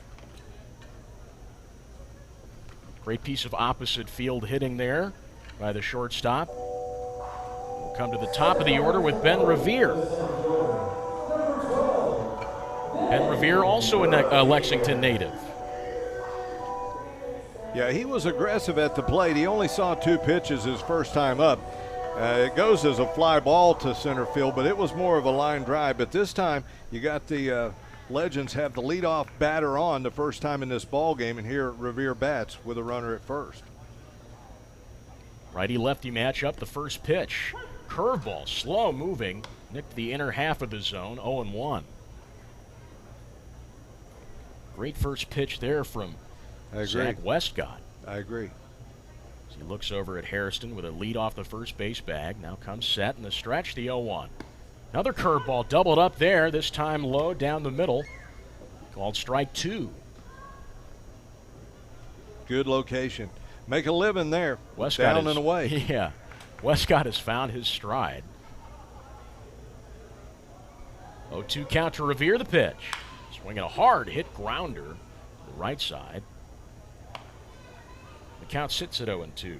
Great piece of opposite field hitting there by the shortstop. We'll come to the top of the order with Ben Revere. Ben Revere, also a Lexington native. Yeah, he was aggressive at the plate. He only saw 2 pitches his first time up. It goes as a fly ball to center field, but it was more of a line drive. But this time, you got the Legends have the leadoff batter on the first time in this ball game, and here Revere bats with a runner at first. Righty-lefty matchup, the first pitch. Curveball, slow moving, nicked the inner half of the zone, 0-1. Great first pitch there from Zach Westcott. I agree. As he looks over at Hairston with a lead off the first base bag. Now comes set in the stretch, the 0-1. Another curveball doubled up there, this time low down the middle. Called strike 2. Good location. Make a living there. Westcott down and away. Yeah. Westcott has found his stride. 0-2 count to Revere, the pitch. Swinging a hard hit grounder to the right side. The count sits at 0-2.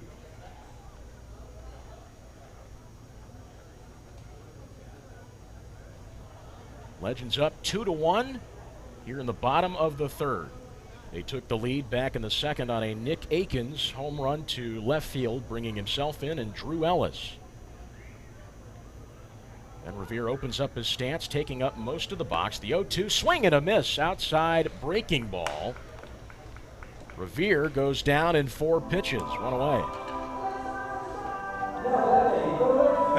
Legends up 2-1 here in the bottom of the third. They took the lead back in the second on a Nick Akins home run to left field, bringing himself in and Drew Ellis. And Revere opens up his stance, taking up most of the box. The 0-2 swing and a miss, outside breaking ball. Revere goes down in 4 pitches, 1 away.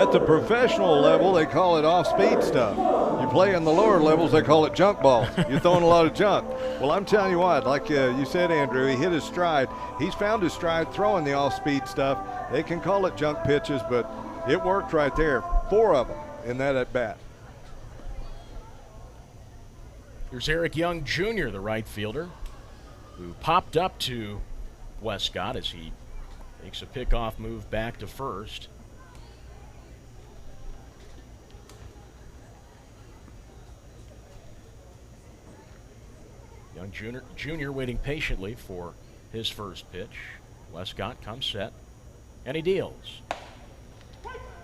At the professional level, they call it off-speed stuff. You play in the lower levels, they call it junk ball. You're throwing a lot of junk. Well, I'm telling you what, like you said, Andrew, he hit his stride. He's found his stride throwing the off-speed stuff. They can call it junk pitches, but it worked right there. 4 of them in that at-bat. Here's Eric Young Jr., the right fielder, who popped up to Westcott as he makes a pickoff move back to first. Young Jr. waiting patiently for his first pitch. Westcott comes set, and he deals.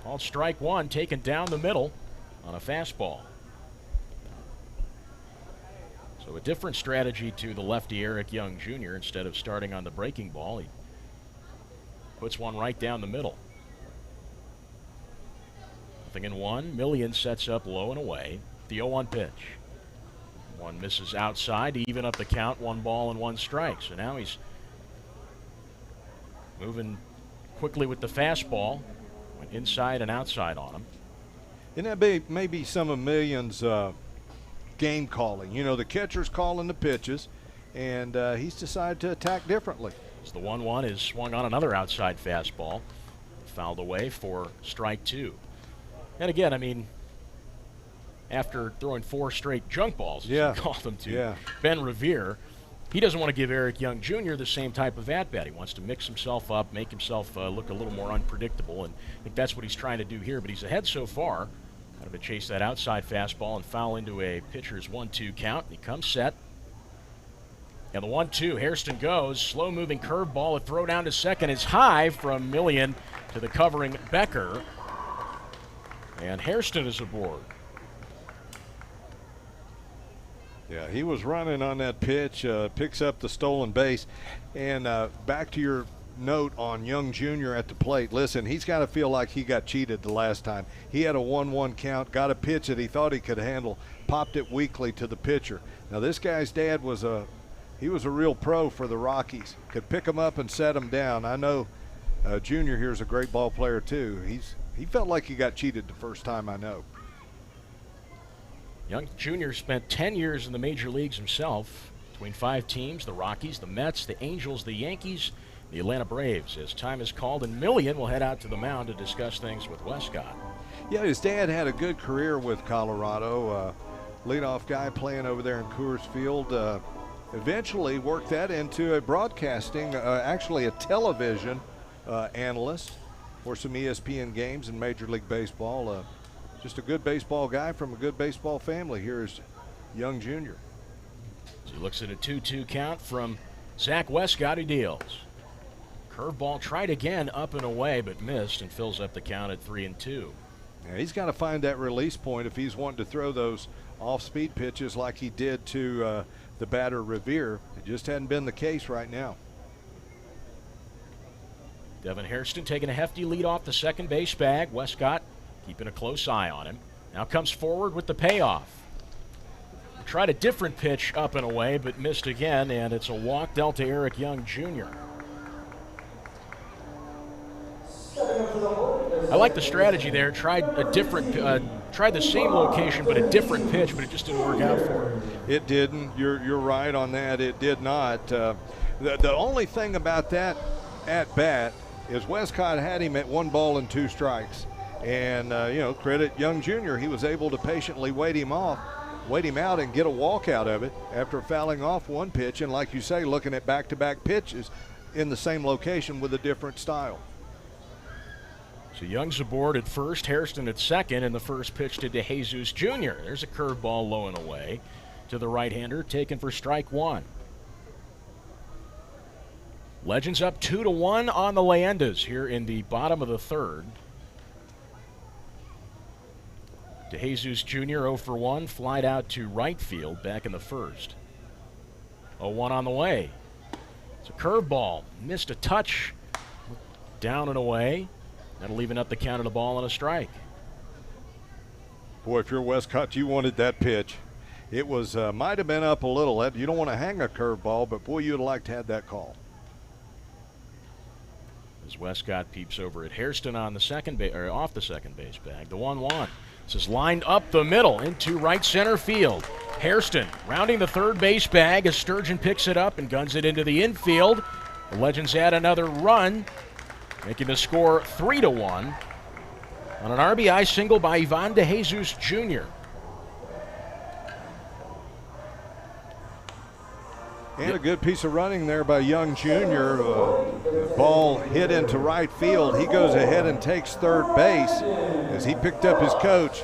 Called strike 1, taken down the middle on a fastball. So a different strategy to the lefty Eric Young Jr. Instead of starting on the breaking ball, he puts one right down the middle. 0-1. Millian sets up low and away. The 0-1 pitch. One misses outside to even up the count, 1 ball and 1 strike. So now he's moving quickly with the fastball, went inside and outside on him. And that may be some of Millian's game calling. You know, the catcher's calling the pitches, and he's decided to attack differently. As the 1-1 is swung on another outside fastball, fouled away for strike 2. And again, I mean, after throwing 4 straight junk balls, as you call them to Ben Revere, he doesn't want to give Eric Young Jr. the same type of at-bat. He wants to mix himself up, make himself look a little more unpredictable, and I think that's what he's trying to do here. But he's ahead so far. Kind of to chase that outside fastball and foul into a pitcher's 1-2 count. He comes set. And the 1-2, Hairston goes. Slow-moving curveball. A throw down to second is high from Millian to the covering Becker. And Hairston is aboard. Yeah, he was running on that pitch, picks up the stolen base. And back to your note on Young Jr. at the plate. Listen, he's got to feel like he got cheated the last time. He had a 1-1 count, got a pitch that he thought he could handle, popped it weakly to the pitcher. Now this guy's dad was a real pro for the Rockies. Could pick him up and set him down. I know Junior here is a great ball player too. He felt like he got cheated the first time, I know. Young Jr. spent 10 years in the major leagues himself, between 5 teams: the Rockies, the Mets, the Angels, the Yankees, the Atlanta Braves. As time is called, and Millian will head out to the mound to discuss things with Westcott. Yeah, his dad had a good career with Colorado. Leadoff guy playing over there in Coors Field. Eventually worked that into a broadcasting, actually a television analyst for some ESPN games in Major League Baseball. Just a good baseball guy from a good baseball family. Here is Young Jr. So he looks at a 2-2 count from Zach Westcott, who deals. Curveball tried again, up and away, but missed, and fills up the count at 3-2. Yeah, he's got to find that release point if he's wanting to throw those off-speed pitches like he did to the batter Revere. It just hadn't been the case right now. Devin Hairston taking a hefty lead off the second base bag. Westcott keeping a close eye on him. Now comes forward with the payoff. Tried a different pitch up and away, but missed again, and it's a walk dealt to Eric Young Jr. I like the strategy there. Tried a different, tried the same location, but a different pitch, but it just didn't work out for him. It didn't. You're right on that. It did not. The only thing about that at bat is Westcott had him at 1 ball and 2 strikes, and credit Young Jr. He was able to patiently wait him out and get a walk out of it after fouling off one pitch, and like you say, looking at back-to-back pitches in the same location with a different style. So Young's aboard at first, Hairston at second, and the first pitch to DeJesus Jr. There's a curveball low and away to the right-hander, taken for strike 1. Legends up 2-1 on the Leyendas here in the bottom of the third. DeJesus Jr. 0 for 1, flied out to right field back in the first. 0-1 on the way. It's a curveball, missed a touch, down and away. That'll even up the count of the ball and a strike. Boy, if you're Westcott, you wanted that pitch. It was might have been up a little. You don't want to hang a curveball, but boy, you'd have liked to have that call. As Westcott peeps over at Hairston on the second or off the second base bag. The 1-1. This is lined up the middle into right center field. Hairston rounding the third base bag as Sturgeon picks it up and guns it into the infield. The Legends add another run, making the score 3-1 on an RBI single by Ivan DeJesus Jr. And a good piece of running there by Young Jr. Ball hit into right field. He goes ahead and takes third base as he picked up his coach.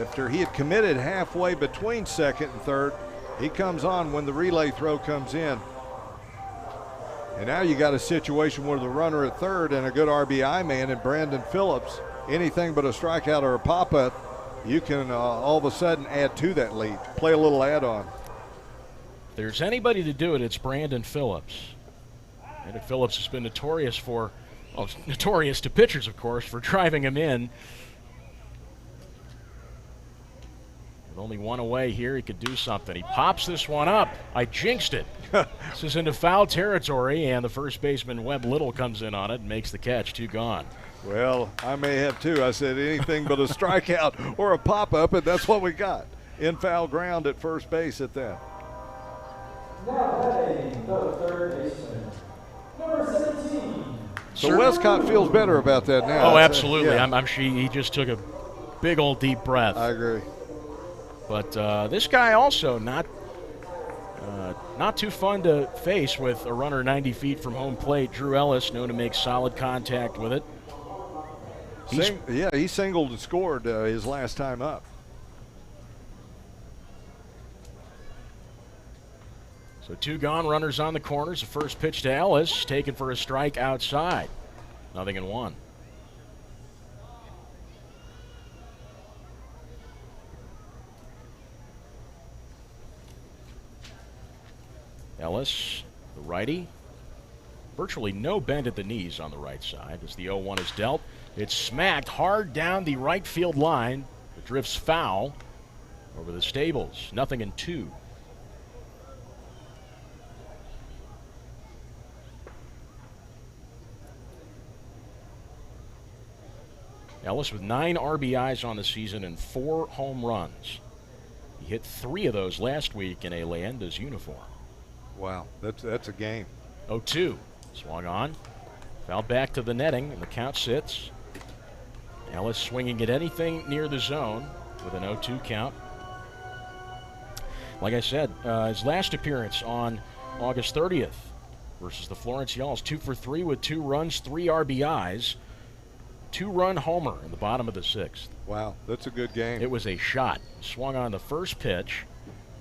After he had committed halfway between second and third, he comes on when the relay throw comes in. And now you got a situation where the runner at third and a good RBI man in Brandon Phillips, anything but a strikeout or a pop-up, you can all of a sudden add to that lead. Play a little add-on. If there's anybody to do it, it's Brandon Phillips. Brandon Phillips has been notorious to pitchers, of course, for driving him in. With only one away here, he could do something. He pops this one up. I jinxed it. This is into foul territory, and the first baseman, Webb Little, comes in on it and makes the catch. 2 gone. Well, I may have too. I said anything but a strikeout or a pop-up, and that's what we got. In foul ground at first base at that. Now batting the third baseman, number 17. So Westcott feels better about that now. Oh, absolutely. Yeah. I'm sure he just took a big old deep breath. I agree. But this guy also not Not too fun to face with a runner 90 feet from home plate. Drew Ellis, known to make solid contact with it. He singled and scored his last time up. So 2 gone, runners on the corners. The first pitch to Ellis, taken for a strike outside. 0-1. Ellis, the righty. Virtually no bend at the knees on the right side as the 0-1 is dealt. It's smacked hard down the right field line. It drifts foul over the stables. 0-2. Ellis with 9 RBIs on the season and 4 home runs. He hit 3 of those last week in a Leyendas uniform. Wow, that's a game. 0-2. Swung on. Fouled back to the netting, and the count sits. Ellis swinging at anything near the zone with an 0-2 count. Like I said, his last appearance on August 30th versus the Florence Yalls, 2 for 3 with 2 runs, 3 RBIs. 2-run homer in the bottom of the 6th. Wow, that's a good game. It was a shot. Swung on the first pitch,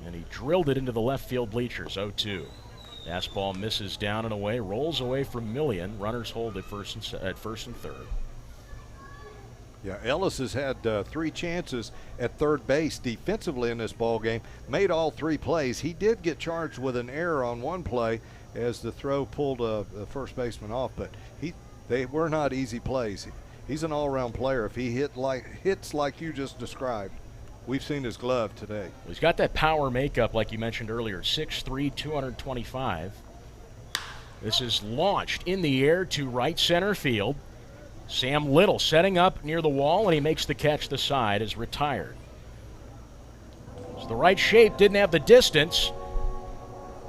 and he drilled it into the left field bleachers. 0-2. Fastball misses down and away, rolls away from Million. Runners hold at first and third. Yeah, Ellis has had 3 chances at third base defensively in this ball game. Made all 3 plays. He did get charged with an error on one play as the throw pulled the first baseman off, but they were not easy plays. He's an all-around player. If he hits like you just described, we've seen his glove today. He's got that power makeup like you mentioned earlier, 6'3", 225. This is launched in the air to right center field. Sam Little setting up near the wall, and he makes the catch. The side is retired. So the right shape didn't have the distance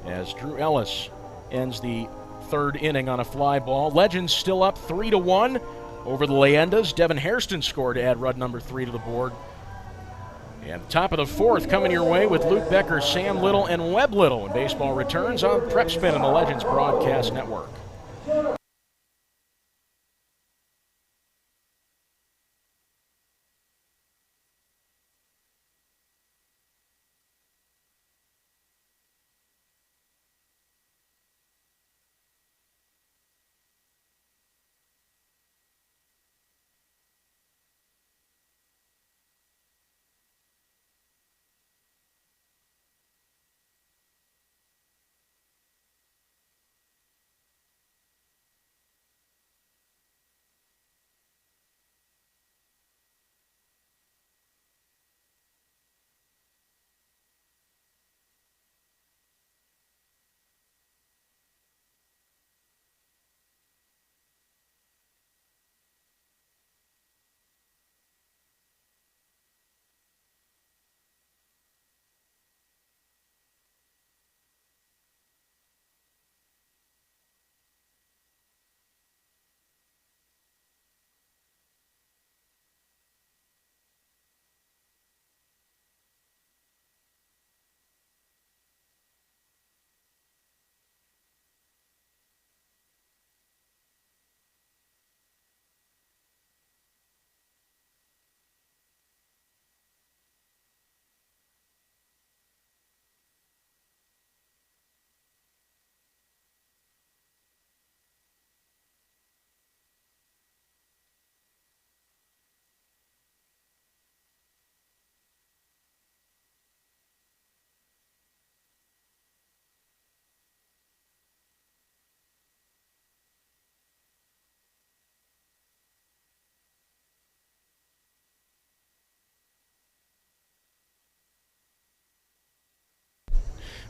as Drew Ellis ends the 3rd inning on a fly ball. Legends still up 3-1 over the Leyendas. Devin Hairston scored to add run number 3 to the board. And top of the 4th coming your way with Luke Becker, Sam Little, and Webb Little when baseball returns on Prep Spin and the Legends Broadcast Network.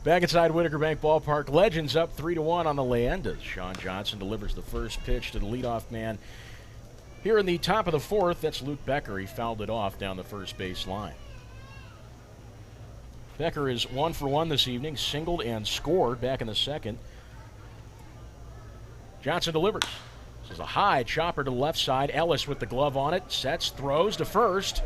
Back inside Whitaker Bank Ballpark, Legends up 3-1 on the Leyendas. Sean Johnson delivers the first pitch to the leadoff man. Here in the top of the 4th, that's Luke Becker. He fouled it off down the first base line. Becker is 1 for 1 this evening, singled and scored back in the 2nd. Johnson delivers. This is a high chopper to the left side. Ellis with the glove on it, sets, throws to first.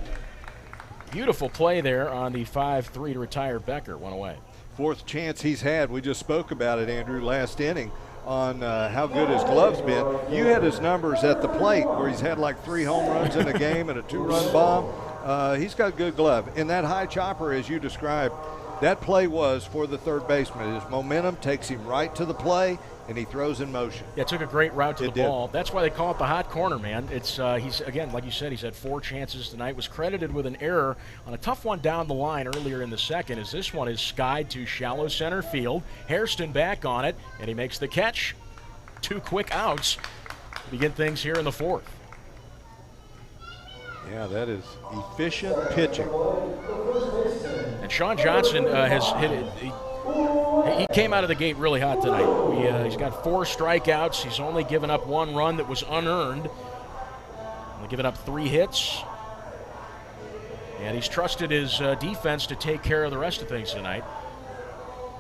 Beautiful play there on the 5-3 to retire Becker. One away. fourth chance he's had. We just spoke about it, Andrew, last inning on how good his glove's been. You had his numbers at the plate where he's had like 3 home runs in a game and a 2-run bomb. He's got a good glove. And that high chopper, as you described, that play was for the third baseman. His momentum takes him right to the play, and he throws in motion. Yeah, it took a great route to the ball. That's why they call it the hot corner, man. It's he's, again, like you said, he's had 4 chances tonight. Was credited with an error on a tough one down the line earlier in the second, as this one is skied to shallow center field. Hairston back on it, and he makes the catch. 2 quick outs to begin things here in the 4th. Yeah, that is efficient pitching. And Sean Johnson has hit it. He came out of the gate really hot tonight. He's got 4 strikeouts. He's only given up 1 run that was unearned. Only given up 3 hits. And he's trusted his defense to take care of the rest of things tonight.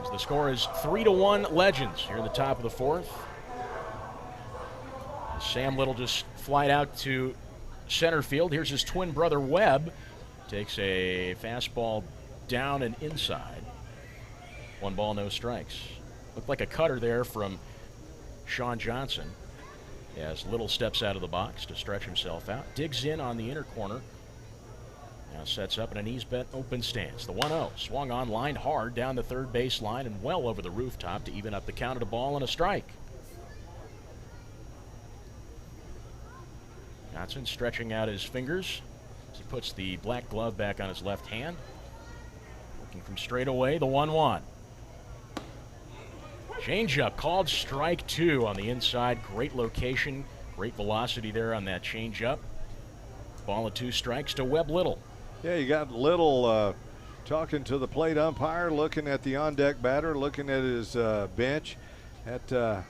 As the score is 3-1 Legends here in the top of the 4th. Sam Little just flied out to center field. Here's his twin brother Webb. Takes a fastball down and inside. 1 ball, no strikes. Looked like a cutter there from Sean Johnson as Little steps out of the box to stretch himself out. Digs in on the inner corner. Now sets up in a knees bent open stance. The 1-0 swung on, lined hard down the third base line and well over the rooftop to even up the count at a ball and a strike. Johnson stretching out his fingers as he puts the black glove back on his left hand. Looking from straight away, the 1-1. Changeup called strike 2 on the inside. Great location, great velocity there on that changeup. Ball and 2 strikes to Webb Little. Yeah, you got Little talking to the plate umpire, looking at the on-deck batter, looking at his bench. At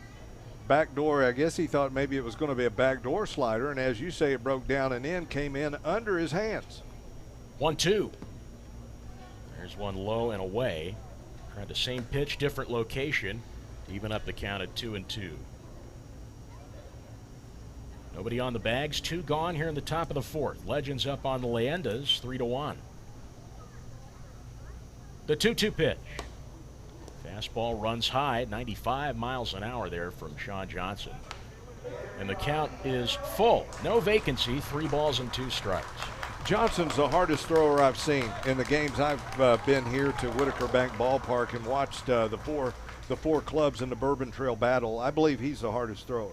backdoor, I guess he thought maybe it was going to be a backdoor slider, and as you say, it broke down and in, came in under his hands. 1-2. There's one low and away. Tried the same pitch, different location. Even up the count at 2-2. Nobody on the bags. 2 gone here in the top of the 4th. Legends up on the Leyendas, 3-1. The 2-2 pitch. Fastball runs high, 95 miles an hour there from Sean Johnson. And the count is full. No vacancy, 3 balls and 2 strikes. Johnson's the hardest thrower I've seen in the games I've been here to Whitaker Bank Ballpark and watched the four clubs in the Bourbon Trail battle. I believe he's the hardest thrower.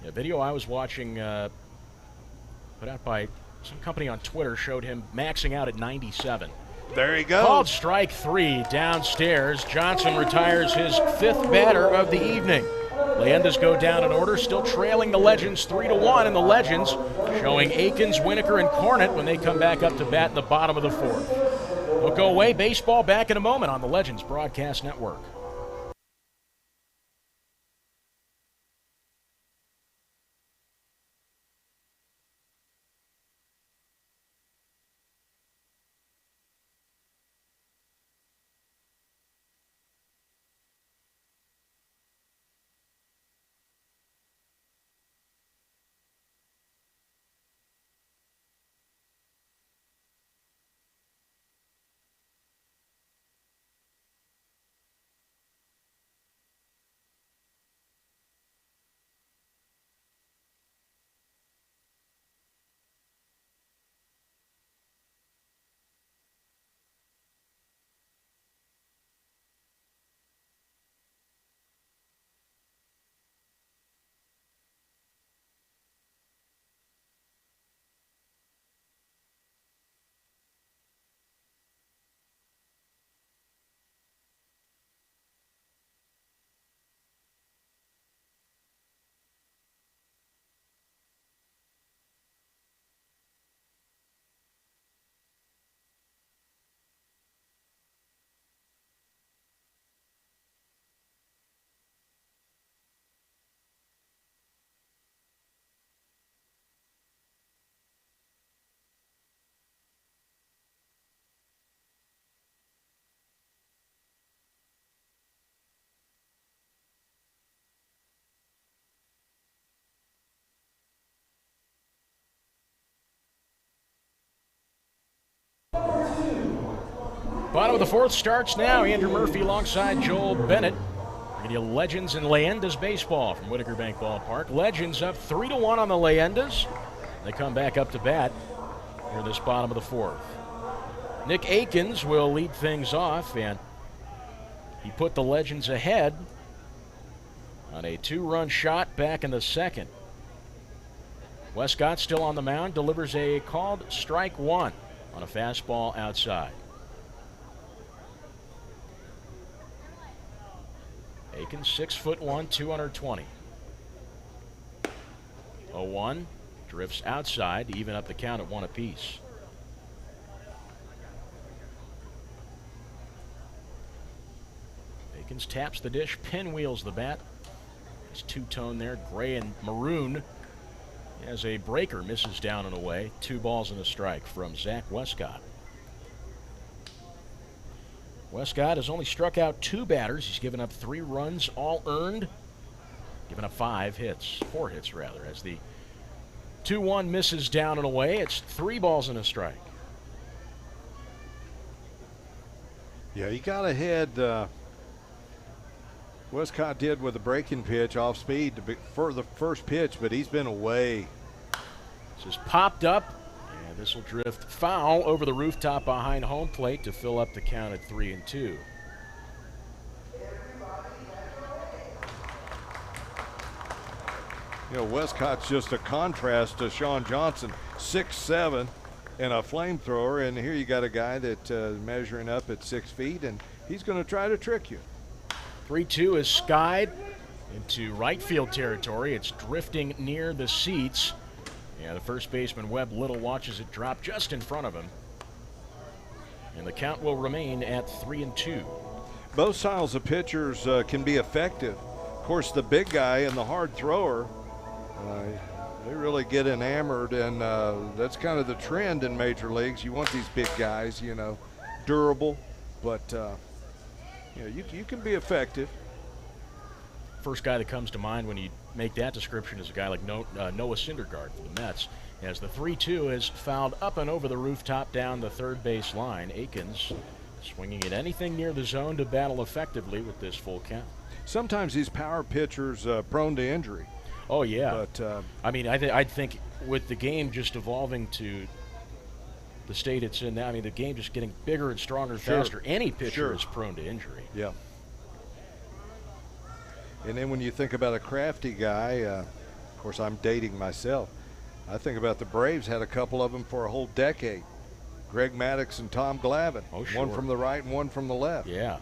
Yeah, video I was watching put out by some company on Twitter showed him maxing out at 97. There he goes. Called strike 3 downstairs. Johnson retires his 5th batter of the evening. Leyendas go down in order, still trailing the Legends 3-1, and the Legends showing Akins, Winokur, and Cornett when they come back up to bat in the bottom of the 4th. We'll go away. Baseball back in a moment on the Legends Broadcast Network. Bottom of the fourth starts now. Andrew Murphy alongside Joel Bennett. Bringing you Legends and Leyendas baseball from Whitaker Bank Ballpark. Legends up 3-1 on the Leyendas. They come back up to bat here in this bottom of the fourth. Nick Akins will lead things off, and he put the Legends ahead on a 2-run shot back in the second. Westcott still on the mound, delivers a called strike one on a fastball outside. Akins 6'1", 220. 0-1, drifts outside to even up the count at 1 apiece. Akins taps the dish, pinwheels the bat. It's two-tone there, gray and maroon. As a breaker misses down and away. 2 balls and a strike from Zach Westcott. Westcott has only struck out 2 batters. He's given up 3 runs, all earned. Given up 4 hits rather, as the 2-1 misses down and away. It's 3 balls and a strike. Yeah, he got ahead. Westcott did with a breaking pitch off speed for the first pitch, but he's been away. This is popped up, and this will drift foul over the rooftop behind home plate to fill up the count at 3-2. You know, Westcott's just a contrast to Sean Johnson, 6'7", and a flamethrower, and here you got a guy that measuring up at 6 feet, and he's going to try to trick you. 3-2 is skied into right field territory. It's drifting near the seats. Yeah, the first baseman, Webb Little, watches it drop just in front of him. And the count will remain at 3-2. Both styles of pitchers can be effective. Of course, the big guy and the hard thrower, they really get enamored, and that's kind of the trend in major leagues. You want these big guys, you know, durable, but you can be effective. First guy that comes to mind when you make that description is a guy like Noah Syndergaard for the Mets, as the 3-2 is fouled up and over the rooftop down the third base line. Akins swinging at anything near the zone to battle effectively with this full count. Sometimes these power pitchers prone to injury. Oh, yeah. But I mean, I think with the game just evolving to the state it's in now, I mean, the game just getting bigger and stronger and faster, any pitcher is prone to injury. Yeah. And then when you think about a crafty guy, of course, I'm dating myself. I think about the Braves had a couple of them for a whole decade. Greg Maddux and Tom Glavine. Oh, sure. One from the right and one from the left. Yeah.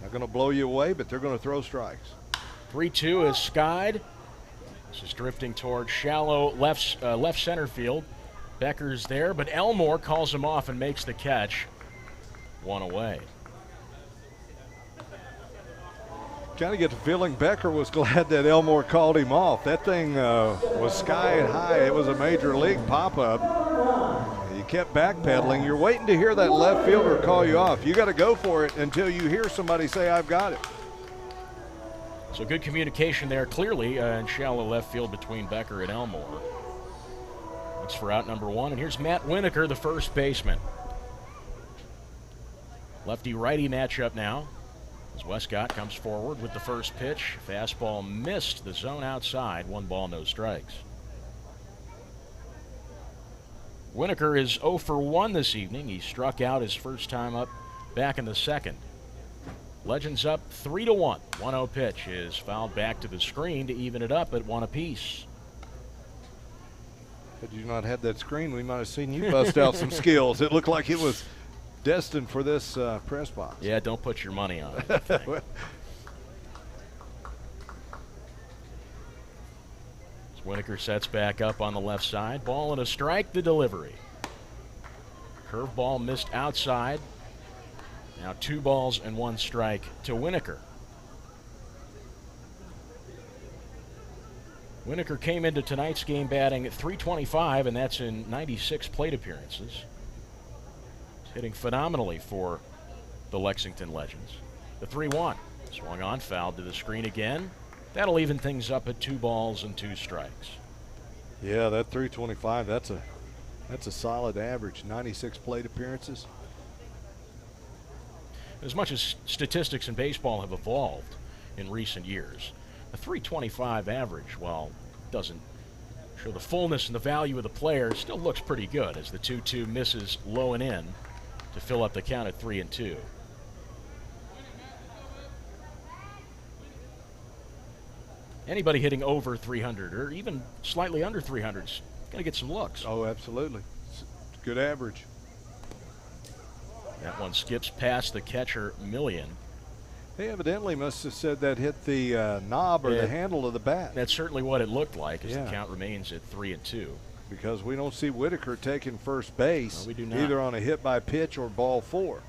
Not going to blow you away, but they're going to throw strikes. 3-2 is skied. This is drifting toward shallow left center field. Becker's there, but Elmore calls him off and makes the catch. 1 away. Kind of get the feeling Becker was glad that Elmore called him off. That thing was sky high. It was a major league pop-up. You kept backpedaling. You're waiting to hear that left fielder call you off. You got to go for it until you hear somebody say, "I've got it." So good communication there, clearly, in shallow left field between Becker and Elmore. Looks for out number 1, and here's Matt Winokur, the first baseman. Lefty-righty matchup now. As Westcott comes forward with the first pitch. Fastball missed the zone outside. 1 ball, no strikes. Winokur is 0 for 1 this evening. He struck out his first time up back in the second. Legends up 3-1. 1-0 pitch is fouled back to the screen to even it up at 1 apiece. Had you not had that screen, we might have seen you bust out some skills. It looked like it was destined for this press box. Yeah, don't put your money on it. Winokur sets back up on the left side. Ball and a strike, the delivery. Curveball missed outside. Now 2 balls and 1 strike to Winokur. Winokur came into tonight's game batting at .325, and that's in 96 plate appearances. He's hitting phenomenally for the Lexington Legends. The 3-1 swung on, fouled to the screen again. That'll even things up at 2 balls and 2 strikes. Yeah, that .325, that's a solid average. 96 plate appearances. as much as statistics in baseball have evolved in recent years, a 325 average, while doesn't show the fullness and the value of the player, still looks pretty good as the 2-2 misses low and in to fill up the count at 3-2. Anybody hitting over 300 or even slightly under 300 is going to get some looks. Oh, absolutely. It's good average. That one skips past the catcher, Million. They evidently must have said that hit the knob or the handle of the bat. That's certainly what it looked like as the count remains at 3-2. Because we don't see Whitaker taking first base, No, we do not. either on a hit by pitch or ball 4.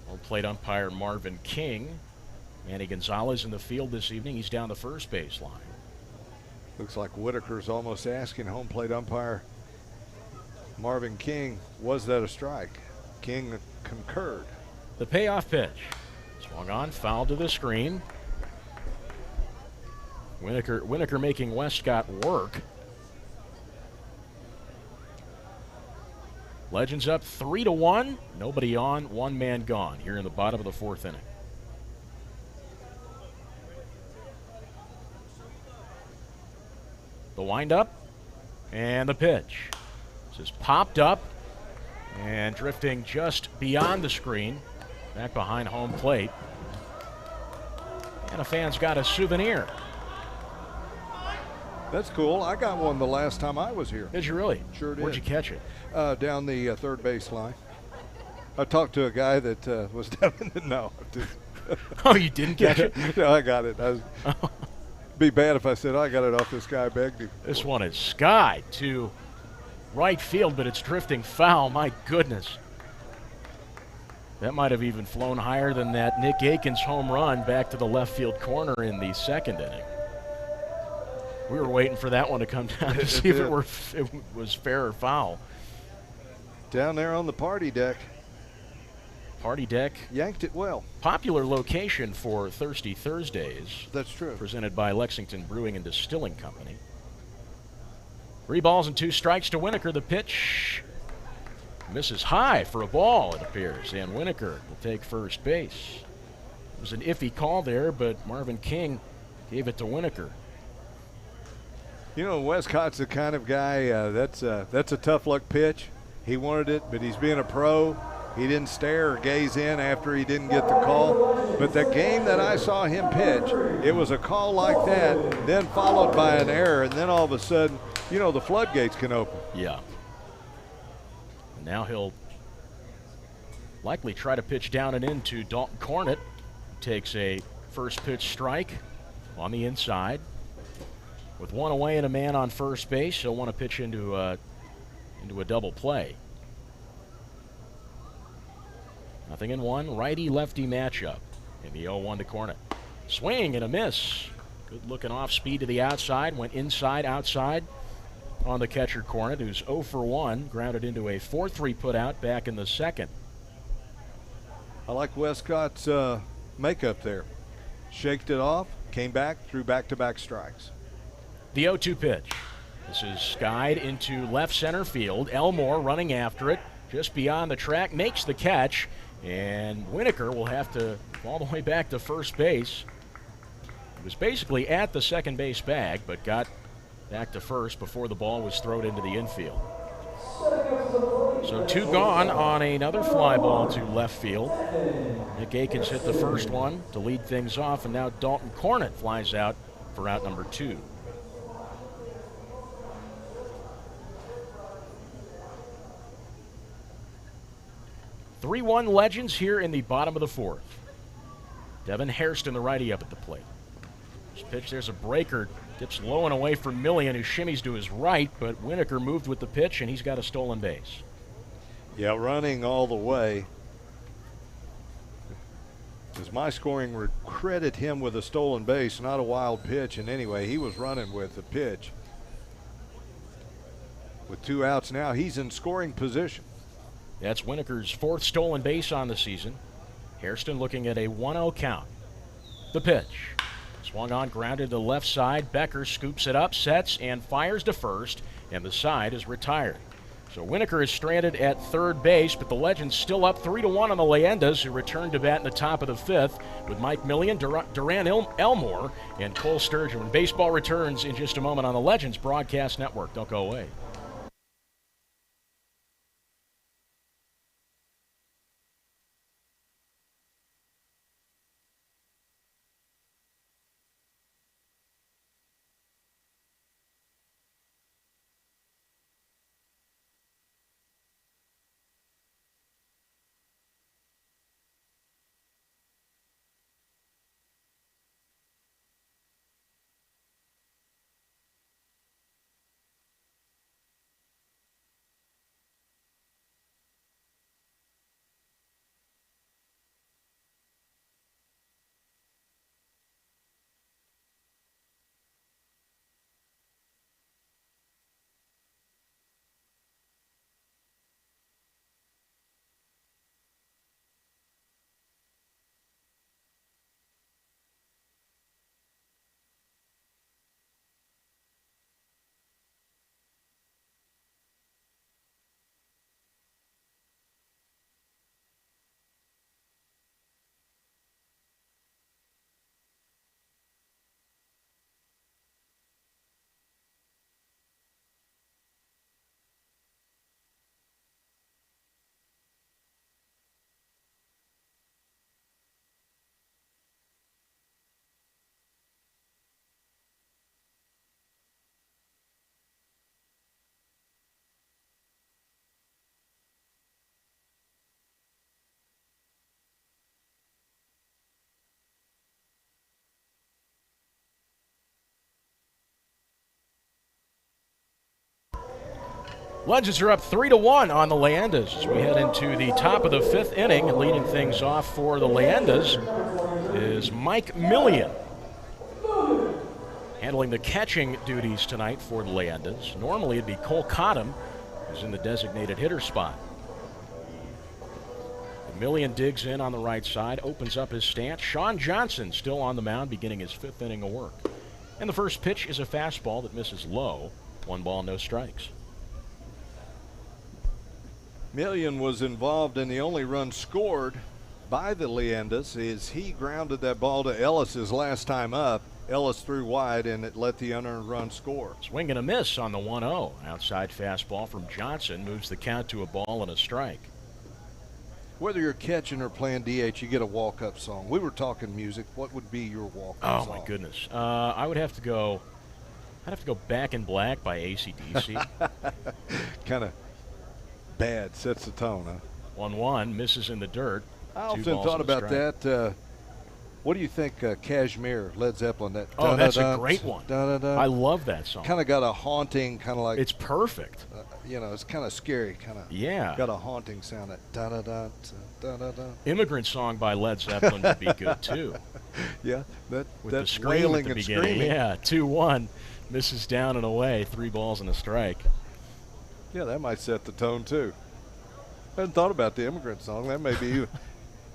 Old plate umpire Marvin King. Manny Gonzalez in the field this evening. He's down the first base line. Looks like Whitaker's almost asking home plate umpire Marvin King, was that a strike? King concurred. The payoff pitch. Swung on, foul to the screen. Winokur making Westcott work. Legends up 3-1. Nobody on, one man gone here in the bottom of the 4th inning. The windup and the pitch. This is popped up and drifting just beyond the screen, back behind home plate. And a fan's got a souvenir. That's cool. I got one the last time I was here. Did you really? Sure did. Where'd you catch it? Down the third base line. I talked to a guy that was down in the no. Oh, you didn't catch it? No, I got it. Be bad if I said I got it off this guy begged me. This one is skied to right field, but it's drifting foul. My goodness. That might have even flown higher than that Nick Aikens home run back to the left field corner in the 2nd inning. We were waiting for that one to come down to see if it was fair or foul. Down there on the party deck. Party deck. Yanked it well. Popular location for Thirsty Thursdays. That's true. Presented by Lexington Brewing and Distilling Company. 3 balls and 2 strikes to Winokur. The pitch misses high for a ball, it appears, and Winokur will take first base. It was an iffy call there, but Marvin King gave it to Winokur. You know, Westcott's the kind of guy that's a tough luck pitch. He wanted it, but he's being a pro. He didn't stare or gaze in after he didn't get the call. But the game that I saw him pitch, it was a call like that, then followed by an error, and then all of a sudden, you know, the floodgates can open. Yeah. And now he'll likely try to pitch down and into Dalton Cornett. Takes a first pitch strike on the inside. With 1 away and a man on first base, he'll want to pitch into a double play. 0-1, righty-lefty matchup in the 0-1 to Cornett. Swing and a miss. Good looking off speed to the outside. Went inside, outside on the catcher Cornett, who's 0 for 1. Grounded into a 4-3 put out back in the 2nd. I like Westcott's makeup there. Shaked it off, came back, threw back-to-back strikes. The 0-2 pitch. This is skied into left center field. Elmore running after it just beyond the track, makes the catch, and Winokur will have to all the way back to first base. He was basically at the 2nd base bag, but got back to first before the ball was thrown into the infield. So 2 gone on another fly ball to left field. Nick Aikens hit the first one to lead things off, and now Dalton Cornett flies out for out number 2. Three-1 Legends here in the bottom of the 4th. Devin Hairston, the righty, up at the plate. This pitch, there's a breaker. Dips low and away from Million, who shimmies to his right, but Winokur moved with the pitch, and he's got a stolen base. Yeah, running all the way. As my scoring would credit him with a stolen base, not a wild pitch. And anyway, he was running with the pitch. With 2 outs now, he's in scoring position. That's Winokur's 4th stolen base on the season. Hairston looking at a 1-0 count. The pitch. Swung on, grounded to the left side. Becker scoops it up, sets, and fires to first, and the side is retired. So Winokur is stranded at third base, but the Legends still up 3-1 on the Leyendas, who return to bat in the top of the fifth with Mike Millian, Duran Elmore, and Cole Sturgeon. When baseball returns in just a moment on the Legends Broadcast Network. Don't go away. Legends are up 3-1 on the Leyendas as we head into the top of the fifth inning. And leading things off for the Leyendas is Mike Millian, handling the catching duties tonight for the Leyendas. Normally it'd be Cole Cottom, who's in the designated hitter spot. Millian digs in on the right side, opens up his stance. Sean Johnson still on the mound, beginning his fifth inning of work. And the first pitch is a fastball that misses low. 1 ball, no strikes. Millian was involved in the only run scored by the Leyendas as he grounded that ball to Ellis his last time up. Ellis threw wide and it let the unearned run score. Swing and a miss on the 1-0. Outside fastball from Johnson moves the count to a ball and a strike. Whether you're catching or playing DH, you get a walk-up song. We were talking music. What would be your walk-up song? Oh my goodness. I would have to go. I'd have to go Back in Black by AC/DC. Kind of bad, sets the tone, huh? 1-1, misses in the dirt. I often thought about that. What do you think, Kashmir, Led Zeppelin? That oh, that's a great one. I love that song. Kind of got a haunting, kind of like. It's perfect. You know, it's kind of scary, kind of. Yeah. Got a haunting sound. That da-da-da, da-da-da. Immigrant Song by Led Zeppelin would be good too. Yeah, with that's the wailing at the and beginning. screaming. Yeah, 2-1, misses down and away, 3 balls and a strike. Yeah, that might set the tone too. I hadn't thought about the Immigrant Song. That may be you.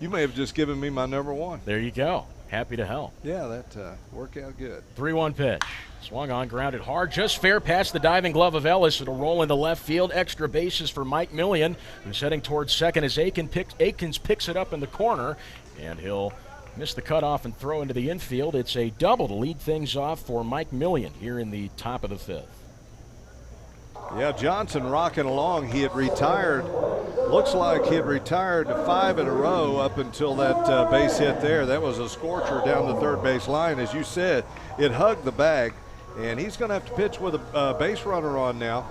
You may have just given me my number 1. There you go. Happy to help. Yeah, that worked out good. 3-1 pitch. Swung on, grounded hard, just fair past the diving glove of Ellis. It'll roll into left field. Extra bases for Mike Millian, who's heading towards second as Aikens picks it up in the corner, and he'll miss the cutoff and throw into the infield. It's a double to lead things off for Mike Millian here in the top of the fifth. Yeah, Johnson rocking along. He had retired. Looks like he had retired to 5 in a row up until that base hit there. That was a scorcher down the third base line. As you said, it hugged the bag, and he's going to have to pitch with a base runner on now.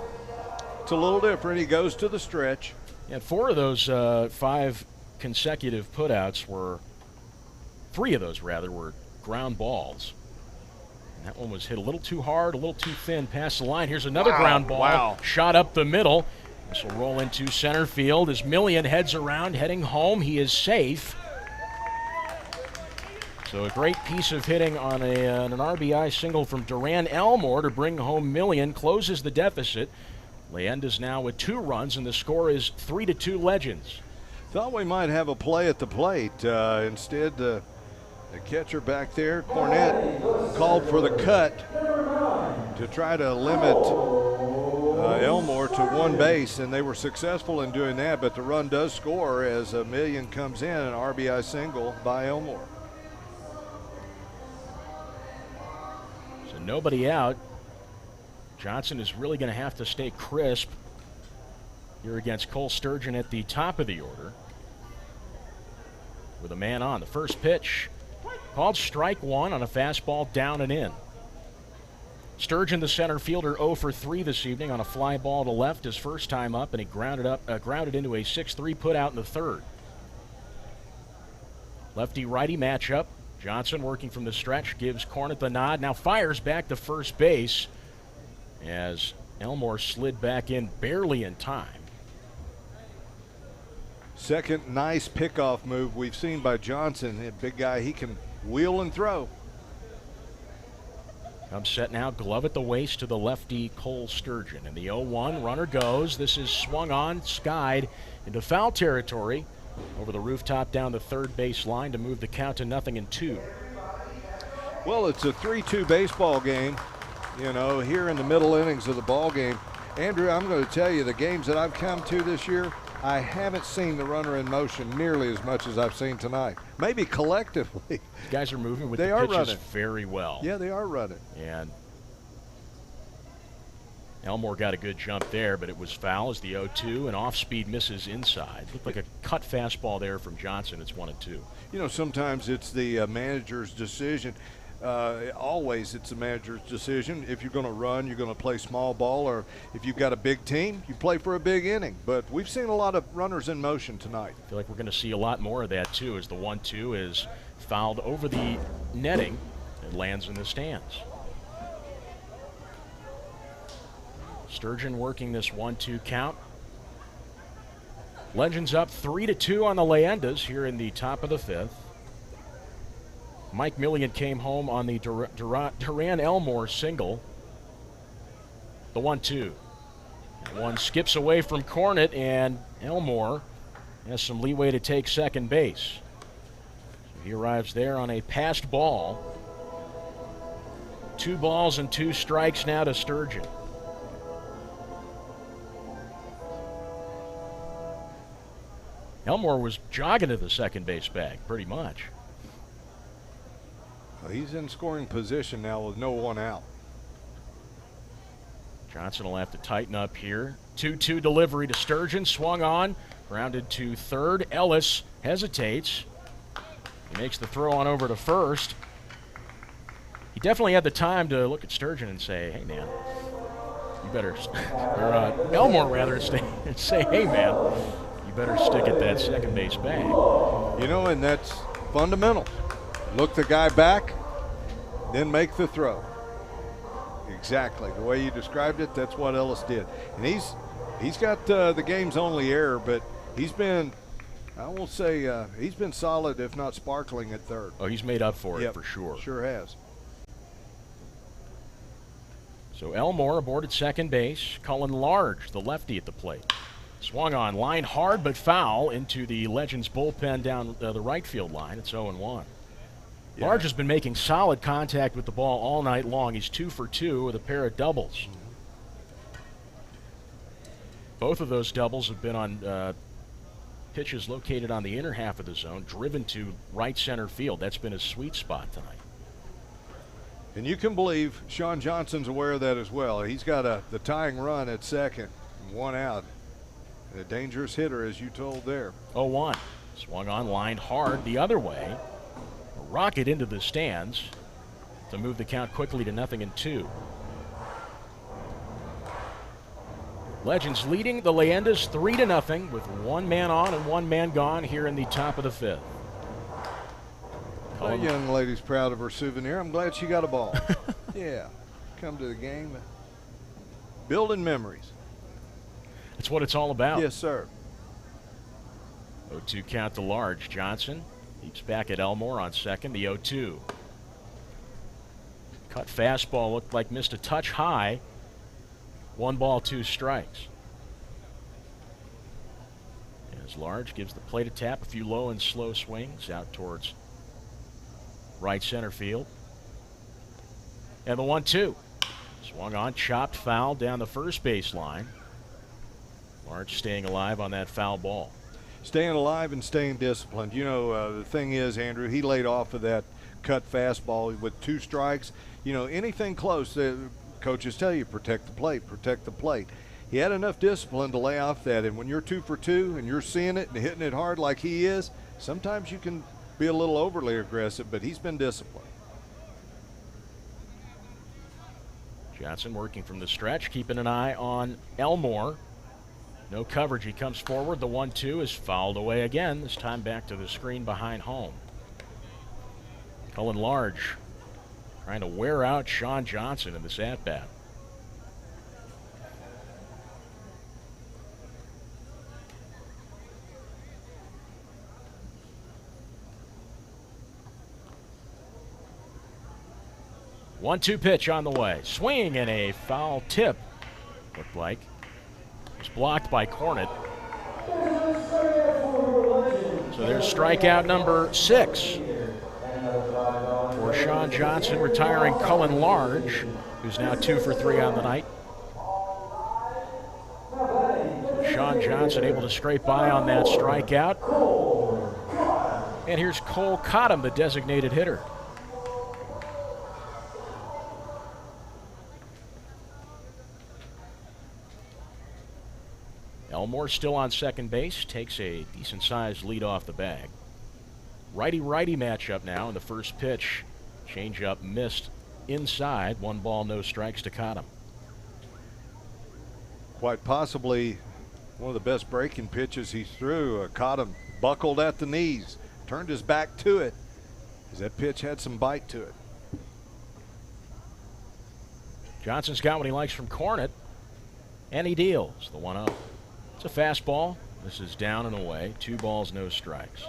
It's a little different. He goes to the stretch. And 4 of those 5 consecutive putouts were, 3 of those rather, were ground balls. That one was hit a little too hard, a little too thin past the line. Here's another ground ball, shot up the middle. This will roll into center field as Millian heads around, heading home. He is safe. So a great piece of hitting on an RBI single from Duran Elmore to bring home Millian, closes the deficit. Leyendas now with 2 runs, and the score is 3-2 Legends. Thought we might have a play at the plate. Instead, the catcher back there, Cornett, called for the cut to try to limit Elmore to one base, and they were successful in doing that, but the run does score as a million comes in, an RBI single by Elmore. So nobody out. Johnson is really going to have to stay crisp here against Cole Sturgeon at the top of the order. With a man on. The first pitch called strike one on a fastball down and in. Sturgeon, the center fielder, 0 for 3 this evening on a fly ball to left his first time up, and he grounded into a 6-3 put out in the third. Lefty-righty matchup. Johnson working from the stretch, gives Cornett the nod, now fires back to first base as Elmore slid back in barely in time. Second nice pickoff move we've seen by Johnson. A big guy, he can wheel and throw. Comes set now, glove at the waist to the lefty Cole Sturgeon. And the 0-1, runner goes. This is swung on, skied into foul territory over the rooftop down the third base line to move the count to 0-2. Well, it's a 3-2 baseball game, you know, here in the middle innings of the ball game. Andrew, I'm going to tell you, the games that I've come to this year, I haven't seen the runner in motion nearly as much as I've seen tonight. Maybe collectively. These guys are moving with the pitches running very well. Yeah, they are running. And Elmore got a good jump there, but it was foul as the 0-2, and off-speed misses inside. Looked like a cut fastball there from Johnson. It's 1-2. You know, sometimes it's the manager's decision. Always it's the manager's decision. If you're going to run, you're going to play small ball, or if you've got a big team, you play for a big inning. But we've seen a lot of runners in motion tonight. I feel like we're going to see a lot more of that, too, as the 1-2 is fouled over the netting and lands in the stands. Sturgeon working this 1-2 count. Legends up 3-2 on the Leyendas here in the top of the fifth. Mike Millian came home on the Duran Elmore single. The 1-2. One skips away from Cornett, and Elmore has some leeway to take second base. So he arrives there on a passed ball. 2 balls and 2 strikes now to Sturgeon. Elmore was jogging to the second base bag, pretty much. He's in scoring position now with no one out. Johnson will have to tighten up here. 2-2 delivery to Sturgeon, swung on, grounded to third. Ellis hesitates. He makes the throw on over to first. He definitely had the time to look at Sturgeon and say, hey, man, you better, or Elmore rather, say, hey, man, you better stick at that second base bag. You know, and that's fundamental. Look the guy back, then make the throw. Exactly. The way you described it, that's what Ellis did. And he's got the game's only error, but he's been, I will say, he's been solid, if not sparkling, at third. Oh, he's made up for it for sure. Sure has. So Elmore aboard at second base. Cullen Large, the lefty at the plate. Swung on, line hard but foul into the Legends bullpen down the right field line. It's 0-1. Yeah. Large has been making solid contact with the ball all night long. He's 2 for 2 with a pair of doubles. Both of those doubles have been on pitches located on the inner half of the zone, driven to right center field. That's been his sweet spot tonight. And you can believe Sean Johnson's aware of that as well. He's got the tying run at second, 1 out. A dangerous hitter, as you told there. 0-1. Swung on, lined hard the other way. Rocket into the stands to move the count quickly to 0-2. Legends leading the Leyendas 3-0 with 1 man on and 1 man gone here in the top of the fifth. That young lady's proud of her souvenir. I'm glad she got a ball. Yeah, come to the game, building memories. That's what it's all about. Yes, sir. 0-2 count to Large. Johnson keeps back at Elmore on second. The 0-2. Cut fastball looked like missed a touch high. 1 ball, 2 strikes. As Large gives the plate a tap, a few low and slow swings out towards right center field. And the 1-2. Swung on, chopped foul down the first baseline. Large staying alive on that foul ball. Staying alive and staying disciplined. You know, the thing is, Andrew, he laid off of that cut fastball with 2 strikes. You know, anything close, coaches tell you, protect the plate, protect the plate. He had enough discipline to lay off that, and when you're 2 for 2 and you're seeing it and hitting it hard like he is, sometimes you can be a little overly aggressive, but he's been disciplined. Johnson working from the stretch, keeping an eye on Elmore. No coverage. He comes forward. The 1-2 is fouled away again, this time back to the screen behind home. Cullen Large trying to wear out Sean Johnson in this at-bat. One-two pitch on the way. Swing and a foul tip, looked like. It was blocked by Cornett. So there's strikeout number 6 for Sean Johnson, retiring Cullen Large, who's now 2 for 3 on the night. So Sean Johnson able to scrape by on that strikeout. And here's Cole Cottom, the designated hitter. Elmore still on second base, takes a decent-sized lead off the bag. Righty-righty matchup now in the first pitch. Changeup missed inside. 1 ball, no strikes to Cottom. Quite possibly one of the best breaking pitches he threw. Cottom buckled at the knees, turned his back to it, as that pitch had some bite to it. Johnson's got what he likes from Cornett, and he deals the 1-0. It's a fastball. This is down and away. 2 balls, no strikes.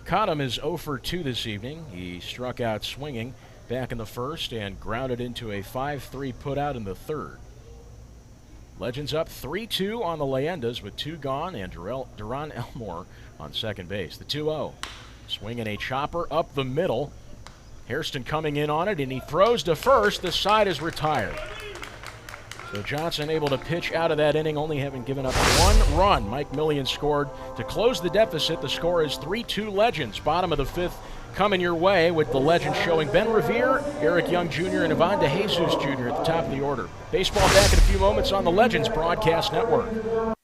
Cottom is 0 for 2 this evening. He struck out swinging back in the first and grounded into a 5-3 putout in the third. Legends up 3-2 on the Leyendas with 2 gone, and Duran Elmore on second base. The 2-0. Swinging a chopper up the middle. Hairston coming in on it, and he throws to first. The side is retired. So Johnson able to pitch out of that inning, only having given up 1 run. Mike Millian scored to close the deficit. The score is 3-2 Legends. Bottom of the 5th coming your way with the Legends showing Ben Revere, Eric Young Jr., and Ivan DeJesus Jr. at the top of the order. Baseball back in a few moments on the Legends Broadcast Network.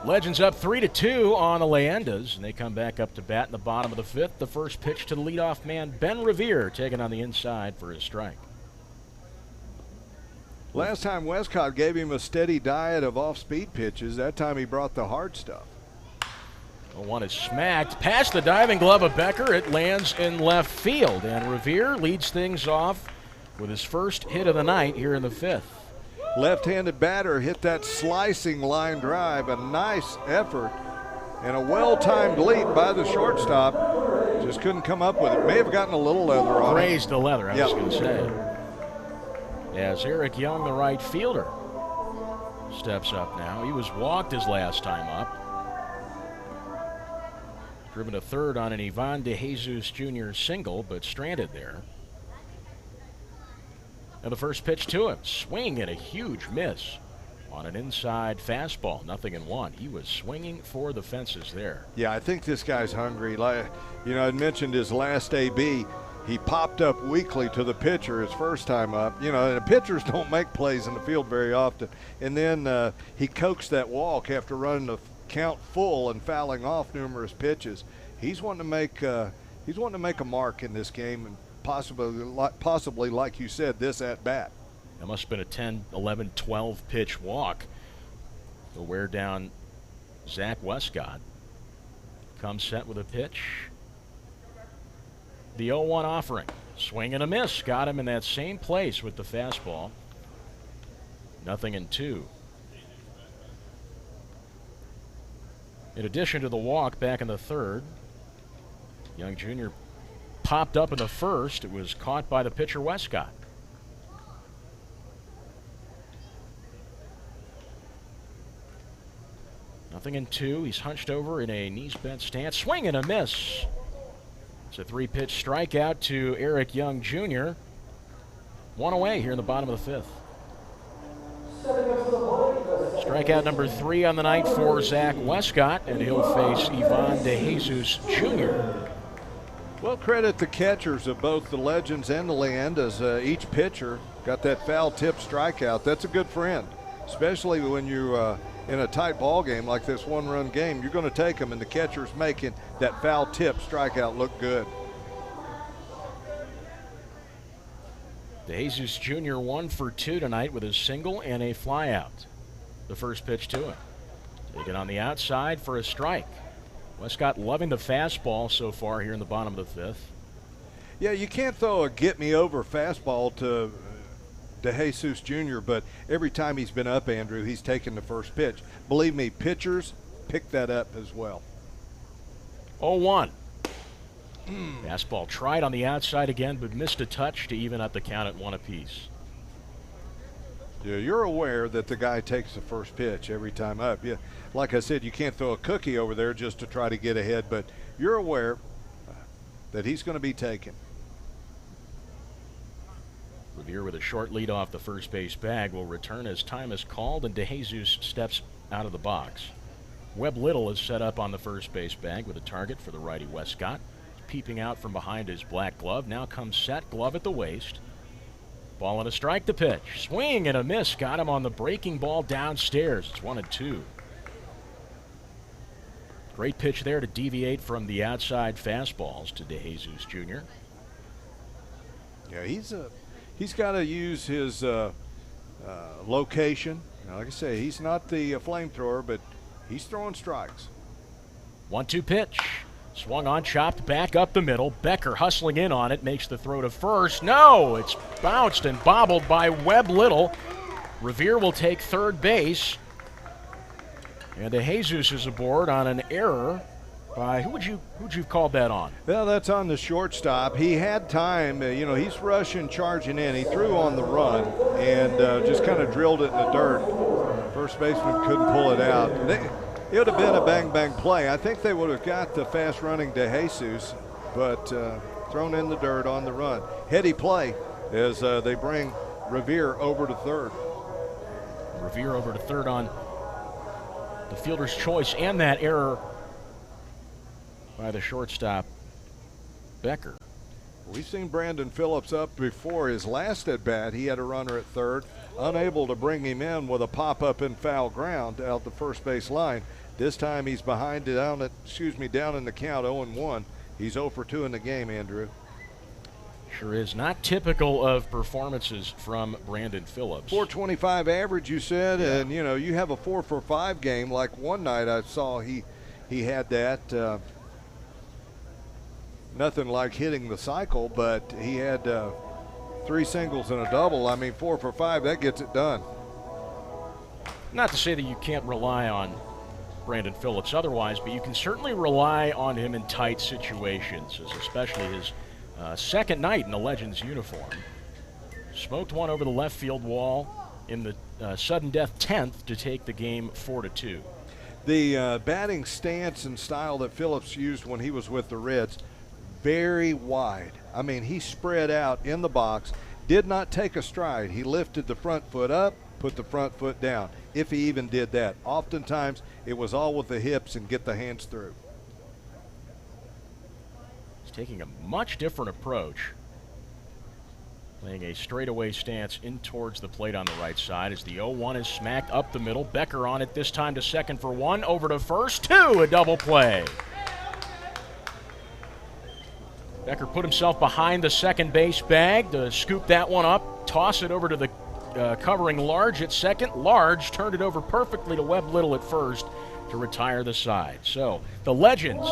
Legends up 3-2 on the Leyendas, and they come back up to bat in the bottom of the fifth. The first pitch to the leadoff man, Ben Revere, taken on the inside for his strike. Last time Westcott gave him a steady diet of off-speed pitches. That time he brought the hard stuff. 0-1 is smacked past the diving glove of Becker. It lands in left field, and Revere leads things off with his first hit of the night here in the fifth. Left-handed batter hit that slicing line drive. A nice effort and a well-timed leap by the shortstop. Just couldn't come up with it. May have gotten a little leather on it. Grazed the leather, I was going to say. As Eric Young, the right fielder, steps up now. He was walked his last time up. Driven to third on an Ivan DeJesus Jr. single, but stranded there. And the first pitch to him, swinging at a huge miss on an inside fastball, 0-1. He was swinging for the fences there. Yeah, I think this guy's hungry. Like, you know, I mentioned his last AB. He popped up weakly to the pitcher his first time up. You know, and the pitchers don't make plays in the field very often. And then he coaxed that walk after running the count full and fouling off numerous pitches. He's wanting to make a mark in this game, and possibly, like you said, this at bat. That must have been a 10, 11, 12 pitch walk to wear down Zach Westcott. Comes set with a pitch. The 0-1 offering. Swing and a miss. Got him in that same place with the fastball. 0-2. In addition to the walk back in the third, Young Jr. popped up in the first. It was caught by the pitcher Westcott. Nothing in two. He's hunched over in a knees bent stance. Swing and a miss. It's a three-pitch strikeout to Eric Young Jr. One away here in the bottom of the fifth. Strikeout number 3 on the night for Zach Westcott, and he'll face Ivan DeJesus Jr. Well, credit the catchers of both the Legends and the Leyendas. Each pitcher got that foul tip strikeout. That's a good friend, especially when you're in a tight ball game like this one-run game. You're going to take them, and the catcher's making that foul tip strikeout look good. DeJesus Jr. 1 for 2 tonight with a single and a flyout. The first pitch to him. Taken on the outside for a strike. Westcott loving the fastball so far here in the bottom of the fifth. Yeah, you can't throw a get-me-over fastball to DeJesus Jr., but every time he's been up, Andrew, he's taken the first pitch. Believe me, pitchers pick that up as well. 0-1. Fastball tried on the outside again, but missed a touch to even up the count at 1 apiece. Yeah, you're aware that the guy takes the first pitch every time up. Yeah, like I said, you can't throw a cookie over there just to try to get ahead, but you're aware that he's going to be taken. Revere with a short lead off the first base bag will return as time is called, and DeJesus steps out of the box. Webb Little is set up on the first base bag with a target for the righty Westcott. Peeping out from behind his black glove. Now comes set, glove at the waist. Ball and a strike to pitch. Swing and a miss. Got him on the breaking ball downstairs. It's 1-2. Great pitch there to deviate from the outside fastballs to DeJesus Jr. Yeah, he's got to use his location. Now, like I say, he's not the flamethrower, but he's throwing strikes. 1-2 pitch. Swung on, chopped back up the middle. Becker hustling in on it, makes the throw to first. No, it's bounced and bobbled by Webb Little. Revere will take third base. And DeJesus is aboard on an error by, who'd you have called that on? Well, that's on the shortstop. He had time, you know, he's rushing, charging in. He threw on the run and just kind of drilled it in the dirt. First baseman couldn't pull it out. It would have been a bang-bang play. I think they would have got the fast-running DeJesus, but thrown in the dirt on the run. Heady play as they bring Revere over to third. Revere over to third on the fielder's choice and that error by the shortstop, Becker. We've seen Brandon Phillips up before his last at-bat. He had a runner at third. unable to bring him in with a pop-up in foul ground out the first base line. This time he's behind down in the count 0-1. He's 0 for 2 in the game, Andrew. Sure is. Not typical of performances from Brandon Phillips. 425 average, you said, yeah. And you have a 4 for 5 game. Like one night I saw he had that. Nothing like hitting the cycle, but he had 3 singles and a double. I mean, 4 for 5, that gets it done. Not to say that you can't rely on Brandon Phillips otherwise, but you can certainly rely on him in tight situations, especially his second night in the Legends uniform. Smoked one over the left field wall in the sudden death 10th to take the game 4-2. The batting stance and style that Phillips used when he was with the Reds, very wide. I mean, he spread out in the box, did not take a stride. He lifted the front foot up, put the front foot down, if he even did that. Oftentimes, it was all with the hips and get the hands through. He's taking a much different approach, playing a straightaway stance in towards the plate on the right side as the 0-1 is smacked up the middle. Becker on it this time to second for 1, over to first, 2, a double play. Becker put himself behind the second base bag to scoop that one up, toss it over to the covering Large at second. Large turned it over perfectly to Webb Little at first to retire the side. So the Legends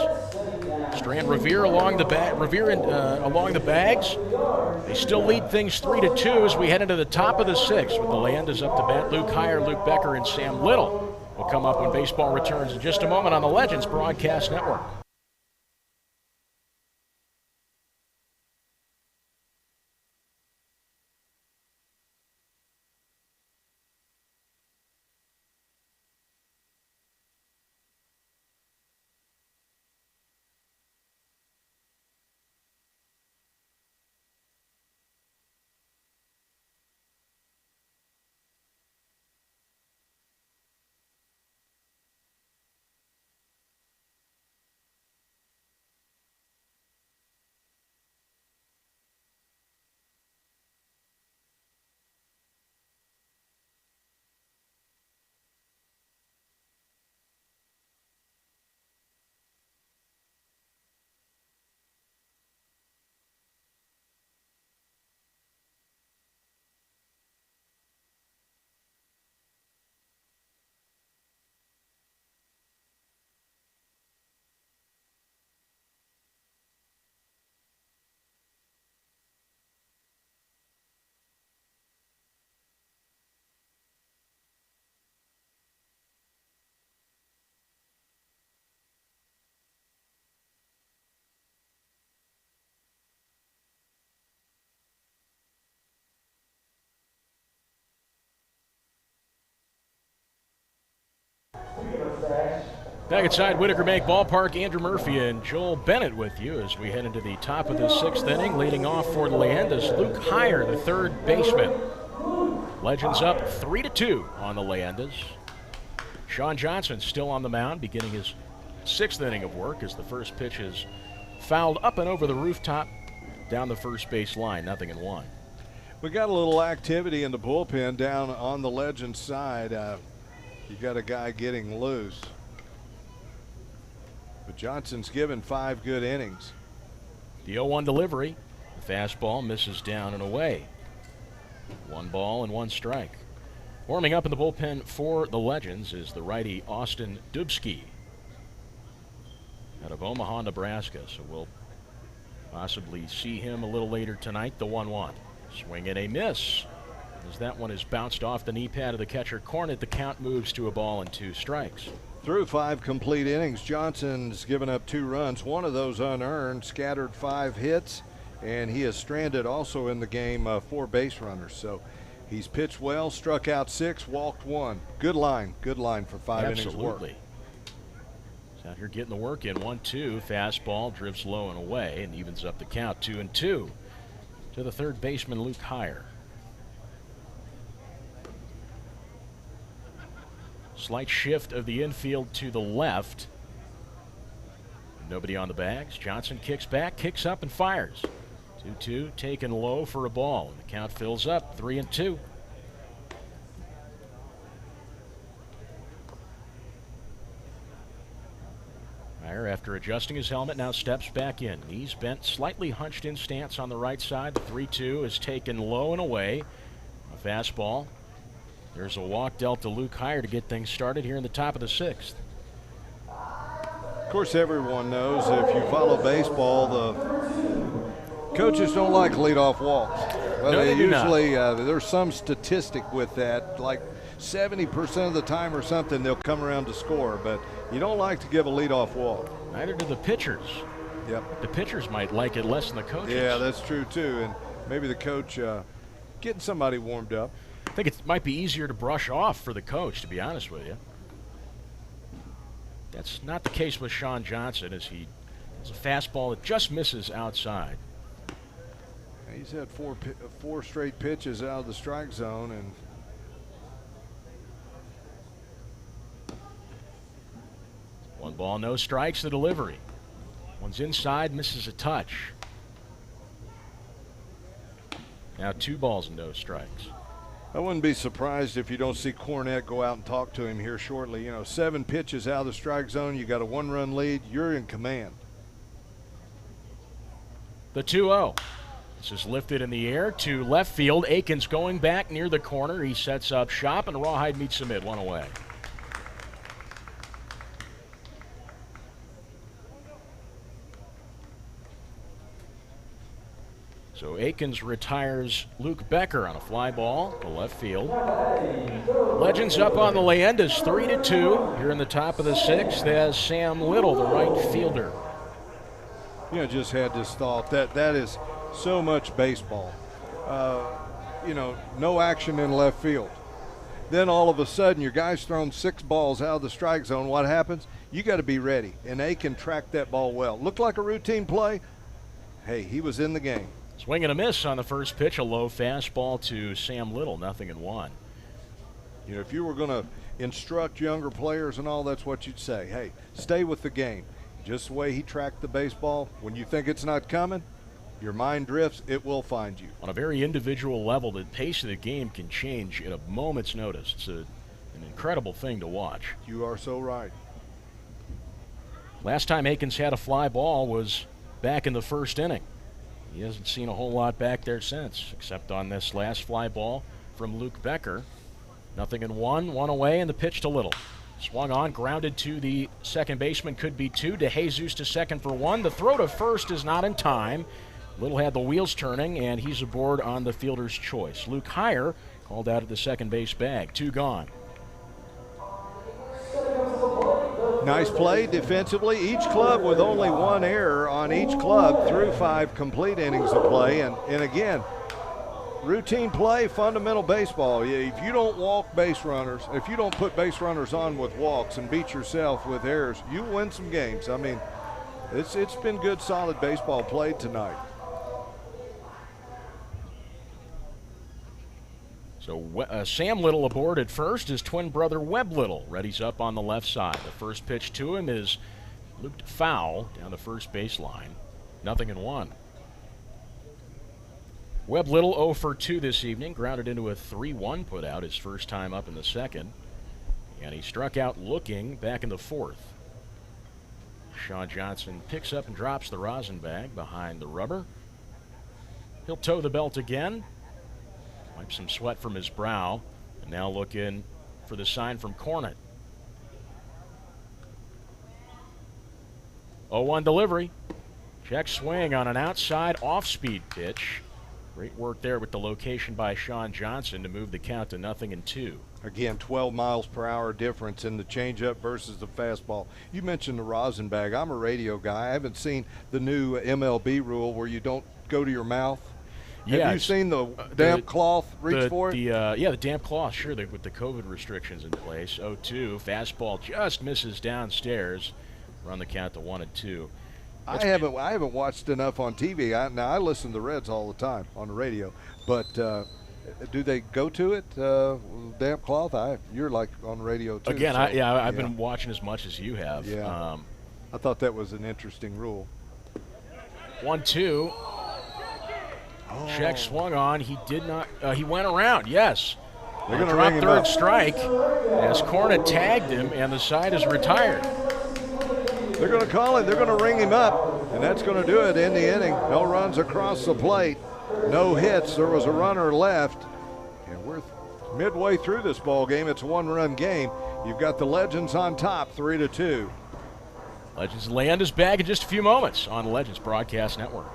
strand Revere along the along the bags. They still lead things 3-2 as we head into the top of the 6th with the Leyendas up to bat. Luke Heyer, Luke Becker, and Sam Little will come up when baseball returns in just a moment on the Legends Broadcast Network. Back inside Whitaker Bank Ballpark, Andrew Murphy and Joel Bennett with you as we head into the top of the 6th inning. Leading off for the Leyendas, Luke Heyer, the third baseman. Legends up 3-2 on the Leyendas. Sean Johnson still on the mound, beginning his 6th inning of work as the first pitch is fouled up and over the rooftop down the first base line, 0-1. We got a little activity in the bullpen down on the Legends side. You got a guy getting loose. But Johnson's given 5 good innings. The 0-1 delivery. The fastball misses down and away. 1 ball and 1 strike. Warming up in the bullpen for the Legends is the righty Austin Dubsky out of Omaha, Nebraska. So we'll possibly see him a little later tonight. The 1-1. Swing and a miss. As that one is bounced off the knee pad of the catcher Cornett, the count moves to a ball and 2 strikes. Through 5 complete innings, Johnson's given up 2 runs, 1 of those unearned, scattered 5 hits, and he has stranded also in the game 4 base runners. So he's pitched well, struck out 6, walked 1. Good line for 5 innings work. Absolutely. He's out here getting the work in. 1-2, fastball drifts low and away and evens up the count 2-2 to the third baseman Luke Heyer. Slight shift of the infield to the left. Nobody on the bags. Johnson kicks back, kicks up, and fires. 2-2, taken low for a ball. And the count fills up, 3-2. Lukhire, after adjusting his helmet, now steps back in. Knees bent, slightly hunched in stance on the right side. The 3-2 is taken low and away. A fastball. There's a walk dealt to Lukhire to get things started here in the top of the 6th. Of course, everyone knows if you follow baseball, the coaches don't like leadoff walks. Well, No, they do not. usually, there's some statistic with that, like 70% of the time or something, they'll come around to score, but you don't like to give a leadoff walk. Neither do the pitchers. Yep. The pitchers might like it less than the coaches. Yeah, that's true too, and maybe the coach getting somebody warmed up. I think it might be easier to brush off for the coach, to be honest with you. That's not the case with Sean Johnson, as he has a fastball that just misses outside. He's had four straight pitches out of the strike zone, and one ball, no strikes, the delivery. One's inside, misses a touch. Now 2 balls and no strikes. I wouldn't be surprised if you don't see Cornette go out and talk to him here shortly. You know, 7 pitches out of the strike zone, you got a 1-run lead, you're in command. The 2-0. This is lifted in the air to left field. Aikens going back near the corner. He sets up shop, and Rawhide meets the mid, 1 away. So Aikens retires Luke Becker on a fly ball to left field. Legends up on the Leyendas, 3-2 here in the top of the 6th as Sam Little, the right fielder. You know, just had this thought that is so much baseball. You know, no action in left field. Then all of a sudden, your guy's thrown 6 balls out of the strike zone. What happens? You got to be ready, and Aiken tracked that ball well. Looked like a routine play. Hey, he was in the game. Swing and a miss on the first pitch, a low fastball to Sam Little, 0-1. You know, if you were going to instruct younger players and all, that's what you'd say. Hey, stay with the game. Just the way he tracked the baseball, when you think it's not coming, your mind drifts, it will find you. On a very individual level, the pace of the game can change at a moment's notice. It's an incredible thing to watch. You are so right. Last time Aikens had a fly ball was back in the first inning. He hasn't seen a whole lot back there since, except on this last fly ball from Luke Becker. 0-1, 1 away, and the pitch to Little. Swung on, grounded to the second baseman, could be 2. DeJesus to second for 1. The throw to first is not in time. Little had the wheels turning, and he's aboard on the fielder's choice. Lukhire called out at the second base bag. 2 gone. Nice play defensively. Each club with only 1 error on each club through 5 complete innings of play. And again, routine play, fundamental baseball. If you don't walk base runners, if you don't put base runners on with walks and beat yourself with errors, you win some games. I mean, it's been good, solid baseball played tonight. So Sam Little aboard at first. His twin brother Webb Little readies up on the left side. The first pitch to him is looped foul down the first baseline. 0-1. Webb Little 0 for 2 this evening. Grounded into a 3-1 put out his first time up in the second. And he struck out looking back in the 4th. Sean Johnson picks up and drops the rosin bag behind the rubber. He'll toe the belt again. Wipe some sweat from his brow, and now looking for the sign from Cornette. 0-1 delivery. Check swing on an outside off-speed pitch. Great work there with the location by Sean Johnson to move the count to 0-2. Again, 12 miles per hour difference in the changeup versus the fastball. You mentioned the rosin bag. I'm a radio guy. I haven't seen the new MLB rule where you don't go to your mouth. Have you seen the damp cloth reach for it? The damp cloth, sure, with the COVID restrictions in place. 0-2, fastball just misses downstairs. Run the count to 1-2. I haven't watched enough on TV. Now, I listen to the Reds all the time on the radio, but do they go to it, damp cloth? You're like on the radio too. Again, I've been watching as much as you have. Yeah. I thought that was an interesting rule. 1-2. Check swung on. He did not. He went around. Yes. They're going to drop ring him third up. strike as Cornette tagged him, and the side is retired. They're going to call it. They're going to ring him up, and that's going to do it in the inning. No runs across the plate, no hits. There was a runner left, and we're midway through this ball game. It's a one-run game. You've got the Legends on top, 3-2. Legends and Leyendas back in just a few moments on the Legends Broadcast Network.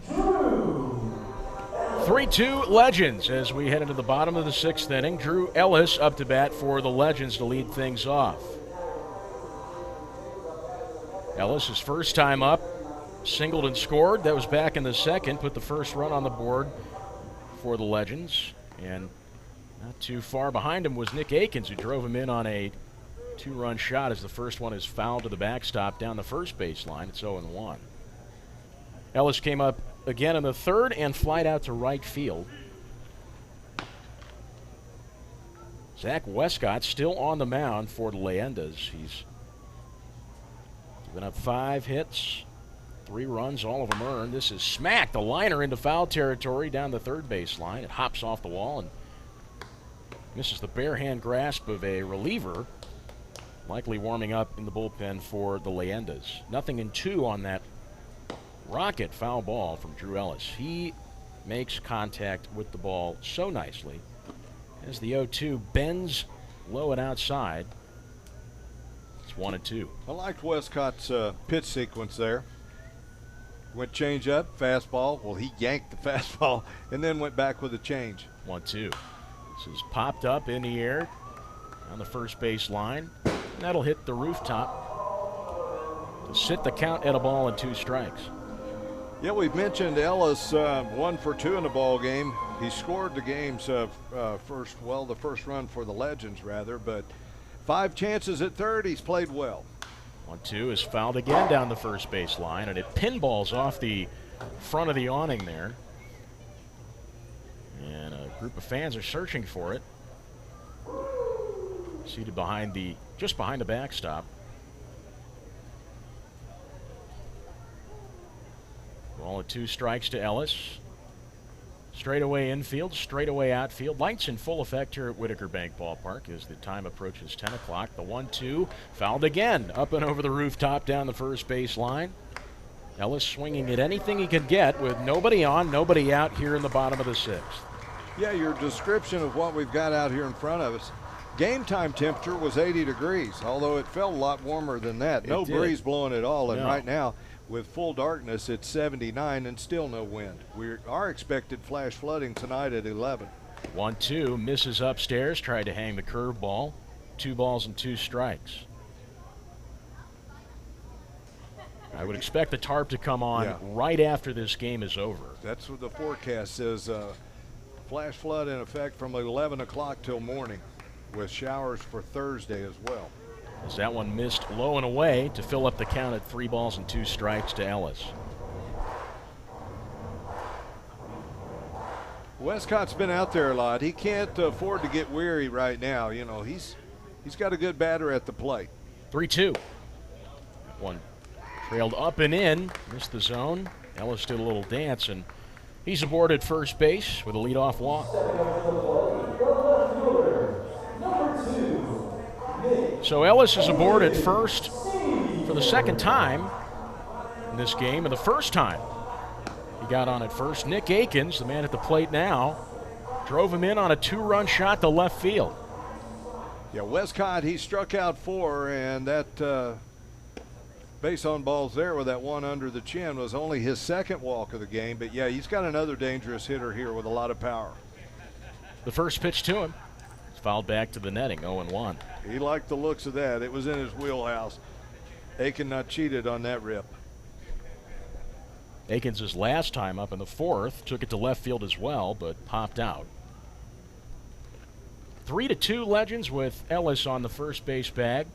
Drew. 3-2 Legends as we head into the bottom of the sixth inning. Drew Ellis up to bat for the Legends to lead things off. Ellis, his first time up, singled and scored. That was back in the second, put the first run on the board for the Legends. And not too far behind him was Nick Akins, who drove him in on a two-run shot as the first one is fouled to the backstop down the first baseline. It's 0-1. Ellis came up again in the third and flied out to right field. Zach Westcott still on the mound for the Leyendas. He's given up 5 hits, 3 runs, all of them earned. This is smacked, the liner into foul territory down the third baseline. It hops off the wall and misses the bare hand grasp of a reliever, likely warming up in the bullpen for the Leyendas. 0-2 on that rocket foul ball from Drew Ellis. He makes contact with the ball so nicely as the 0-2 bends low and outside. It's 1-2. I liked Westcott's pitch sequence there. Went change up, fastball. Well, he yanked the fastball and then went back with a change. 1-2. This is popped up in the air on the first base line. And that'll hit the rooftop to sit the count at a ball and 2 strikes. Yeah, we've mentioned Ellis 1 for 2 in the ball game. He scored the game's the first run for the Legends rather, but 5 chances at third. He's played well. 1-2 is fouled again down the first base line, and it pinballs off the front of the awning there. And a group of fans are searching for it. Seated just behind the backstop. Ball at 2 strikes to Ellis. Straightaway infield, straightaway outfield. Lights in full effect here at Whitaker Bank Ballpark as the time approaches 10 o'clock. The 1-2 fouled again, up and over the rooftop down the first base line. Ellis swinging at anything he could get with nobody on, nobody out here in the bottom of the 6th. Yeah, your description of what we've got out here in front of us. Game time temperature was 80 degrees, although it felt a lot warmer than that. No breeze blowing at all, and right now, with full darkness, it's 79 and still no wind. We are expected flash flooding tonight at 11. 1-2 misses upstairs, tried to hang the curveball. 2 balls and 2 strikes. I would expect the tarp to come on right after this game is over. That's what the forecast says. Flash flood in effect from 11 o'clock till morning, with showers for Thursday as well. As that one missed low and away to fill up the count at 3 balls and 2 strikes to Ellis. Westcott's been out there a lot. He can't afford to get weary right now. You know, he's got a good batter at the plate. 3-2. One trailed up and in, missed the zone. Ellis did a little dance, and he's aboard at first base with a leadoff walk. So Ellis is aboard at first for the second time in this game, and the first time he got on at first. Nick Akins, the man at the plate now, drove him in on a 2-run shot to left field. Yeah, Westcott, he struck out 4, and that base on balls there with that one under the chin was only his second walk of the game. But yeah, he's got another dangerous hitter here with a lot of power. The first pitch to him, it's fouled back to the netting, 0-1. He liked the looks of that. It was in his wheelhouse. Aiken not cheated on that rip. Akins' last time up in the 4th, took it to left field as well, but popped out. 3-2 Legends with Ellis on the first base bag.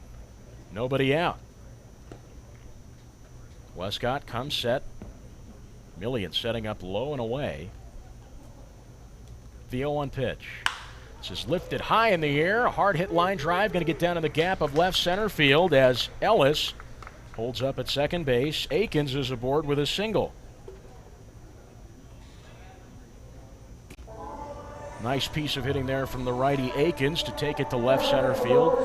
Nobody out. Westcott comes set. Millian setting up low and away. The 0-1 pitch. This is lifted high in the air. A hard hit line drive, going to get down in the gap of left center field as Ellis holds up at second base. Akins is aboard with a single. Nice piece of hitting there from the righty Akins to take it to left center field.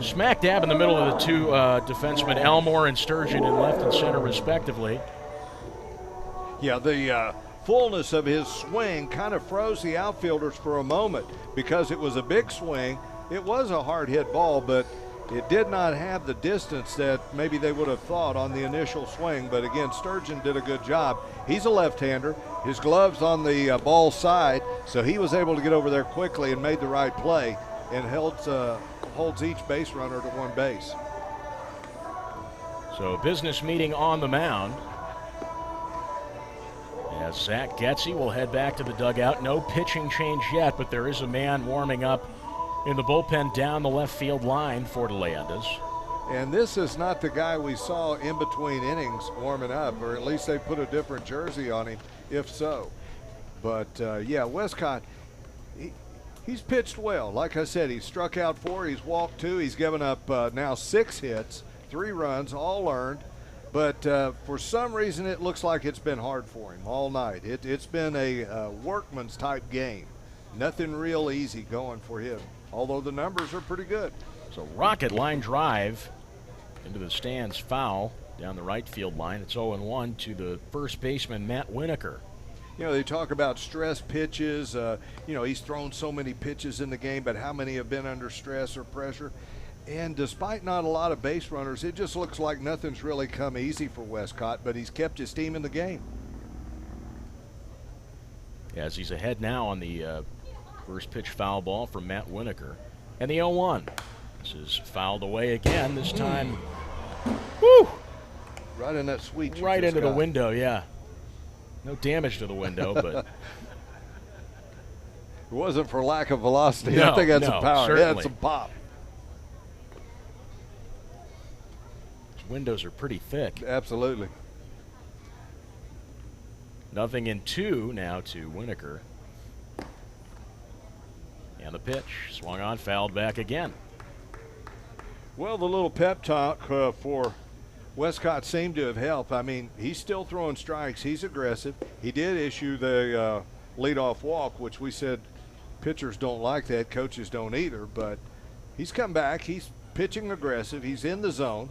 Smack dab in the middle of the two defensemen, Elmore and Sturgeon, in left and center respectively. Yeah, the fullness of his swing kind of froze the outfielders for a moment because it was a big swing. It was a hard hit ball, but it did not have the distance that maybe they would have thought on the initial swing. But again, Sturgeon did a good job. He's a left-hander. His glove's on the ball side, so he was able to get over there quickly and made the right play and holds each base runner to one base. So business meeting on the mound. As Zach Getze will head back to the dugout. No pitching change yet, but there is a man warming up in the bullpen down the left field line for the Leyendas. And this is not the guy we saw in between innings warming up, or at least they put a different jersey on him, if so. But yeah, Westcott, he's pitched well. Like I said, he's struck out 4, he's walked 2, he's given up now 6 hits, 3 runs, all earned. But for some reason, it looks like it's been hard for him all night. It's been a workman's type game. Nothing real easy going for him, although the numbers are pretty good. So rocket line drive into the stands, foul down the right field line. It's 0-1 to the first baseman, Matt Winokur. You know, they talk about stress pitches. You know, he's thrown so many pitches in the game, but how many have been under stress or pressure? And despite not a lot of base runners, it just looks like nothing's really come easy for Westcott, but he's kept his team in the game. As he's ahead now on the first pitch foul ball from Matt Winokur. And the 0-1. This is fouled away again, this time. Woo! Right in that sweet. Right into the window, yeah. No damage to the window, but. It wasn't for lack of velocity. No, I think that's some power. Certainly. Yeah, it's some pop. Windows are pretty thick. Absolutely. 0-2 now to Winokur. And the pitch swung on, fouled back again. Well, the little pep talk for Westcott seemed to have helped. I mean, he's still throwing strikes. He's aggressive. He did issue the leadoff walk, which we said pitchers don't like that. Coaches don't either. But he's come back. He's pitching aggressive. He's in the zone,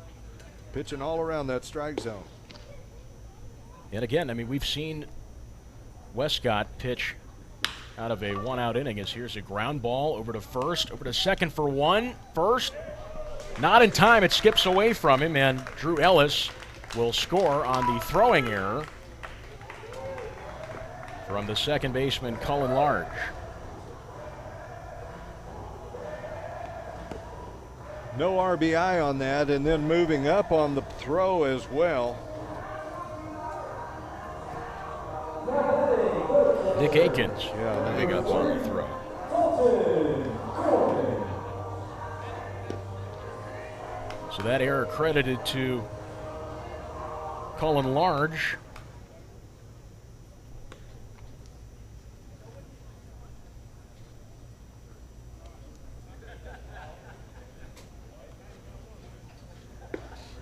pitching all around that strike zone. And again, I mean, we've seen Westcott pitch out of a one-out inning. As here's a ground ball over to first, over to second for one. First, not in time. It skips away from him, and Drew Ellis will score on the throwing error from the second baseman, Cullen Large. No RBI on that, and then moving up on the throw as well. Nick Akins. Yeah, Big up on the throw. So that error credited to Cullen Large.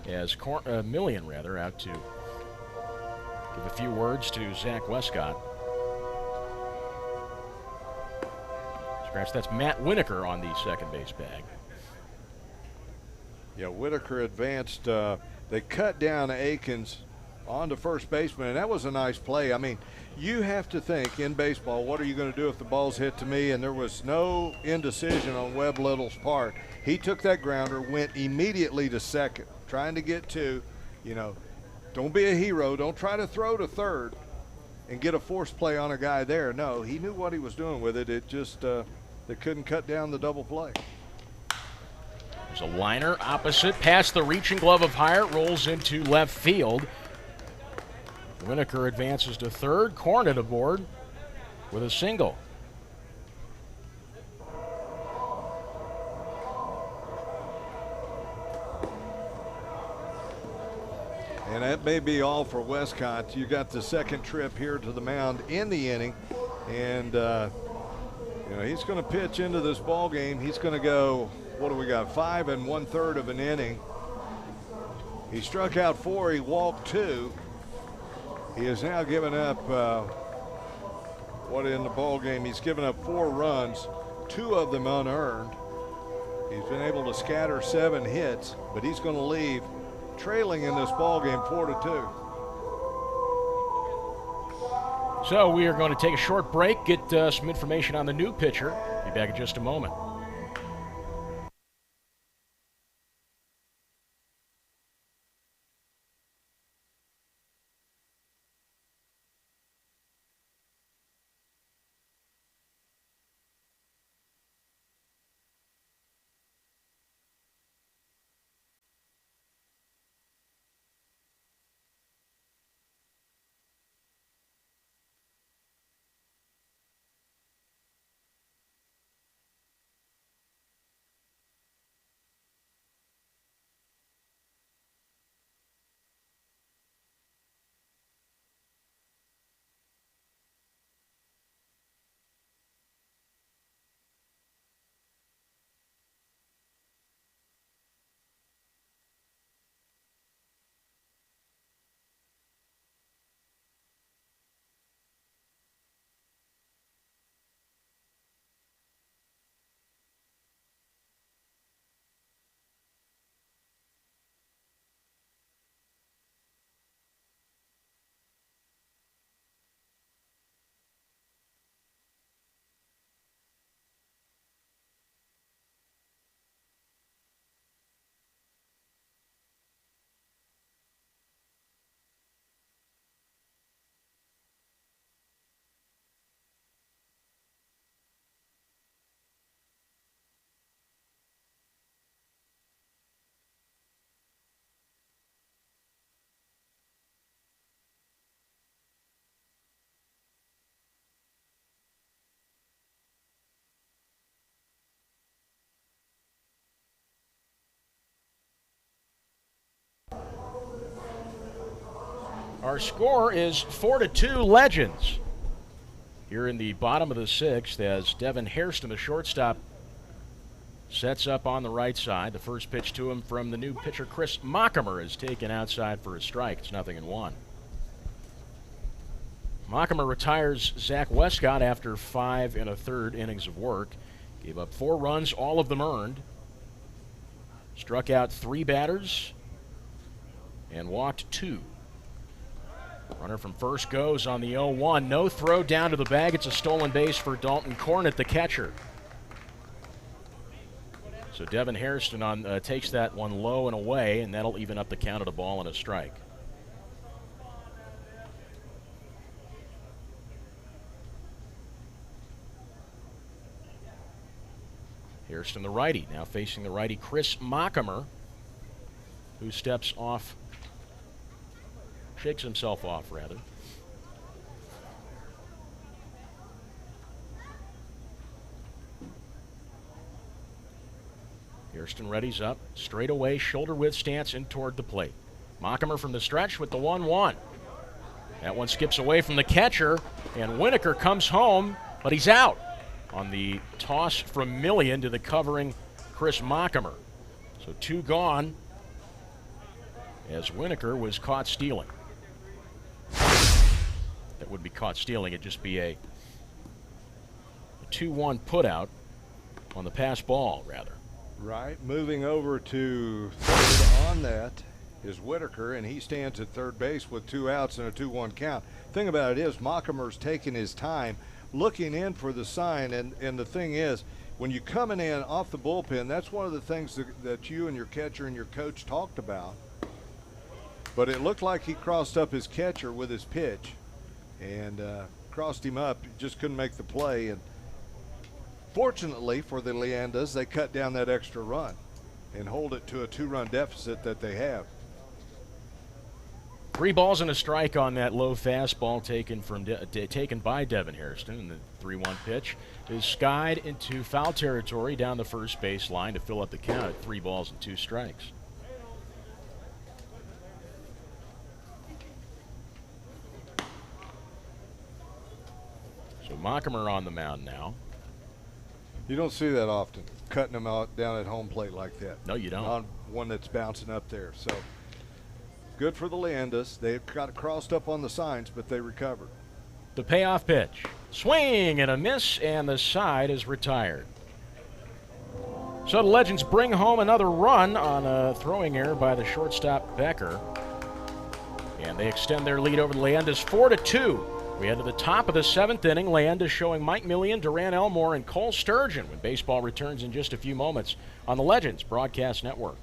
As Million out to give a few words to Zach Westcott. Scratch, that's Matt Winokur on the second base bag. Yeah, Whitaker advanced. They cut down Akins onto first baseman, and that was a nice play. I mean, you have to think in baseball, what are you going to do if the ball's hit to me? And there was no indecision on Webb Little's part. He took that grounder, went immediately to second, trying to get to, don't be a hero. Don't try to throw to third and get a force play on a guy there. No, he knew what he was doing with it. It just, they couldn't cut down the double play. There's a liner opposite, past the reaching glove of Hyatt, rolls into left field. Winokur advances to third, Cornet aboard with a single. And that may be all for Westcott. You got the second trip here to the mound in the inning, and he's going to pitch into this ball game. He's going to go, what do we got, 5 1/3 of an inning. He struck out 4, he walked 2. He has now given up in the ball game? He's given up 4 runs, 2 of them unearned. He's been able to scatter 7 hits, but he's going to leave trailing in this ball game 4-2. So we are going to take a short break, get some information on the new pitcher. Be back in just a moment. Our score is 4-2 Legends. Here in the bottom of the 6th, as Devin Hairston, the shortstop, sets up on the right side. The first pitch to him from the new pitcher Chris Mockemer is taken outside for a strike. It's 0-1. Mockemer retires Zach Westcott after 5 1/3 innings of work. Gave up 4 runs, all of them earned. Struck out 3 batters and walked 2. Runner from first goes on the 0-1. No throw down to the bag. It's a stolen base for Dalton Cornet, the catcher. So Devin Hairston takes that one low and away, and that'll even up the count at a ball and a strike. Hairston, the righty, now facing the righty Chris Mockemer, who steps off, shakes himself off rather. Hairston readies up, straight away, shoulder width stance in toward the plate. Mockemer from the stretch with the 1-1. That one skips away from the catcher, and Winokur comes home, but he's out on the toss from Millian to the covering Chris Mockemer. So 2 gone as Winokur was caught stealing. That would be caught stealing. It'd just be a 2-1 put out on the pass ball, rather. Right. Moving over to third on that is Whitaker, and he stands at third base with 2 outs and a 2-1 count. Thing about it is Mockemer's taking his time, looking in for the sign, and the thing is, when you're coming in off the bullpen, that's one of the things that you and your catcher and your coach talked about. But it looked like he crossed up his catcher with his pitch and crossed him up, just couldn't make the play. And fortunately for the Leyendas, they cut down that extra run and hold it to a 2-run deficit that they have. 3 balls and a strike on that low fastball taken by Devin Hairston, and the 3-1 pitch is skied into foul territory down the first base line to fill up the count at 3 balls and 2 strikes. So Mockemer on the mound now. You don't see that often, cutting them out down at home plate like that. No, you don't. On one that's bouncing up there. So good for the Leyendas. They got crossed up on the signs, but they recovered. The payoff pitch. Swing and a miss, and the side is retired. So the Legends bring home another run on a throwing error by the shortstop Becker. And they extend their lead over the Leyendas 4-2. We head to the top of the 7th inning. Leyendas showing Mike Millian, Duran Elmore, and Cole Sturgeon when baseball returns in just a few moments on the Legends Broadcast Network.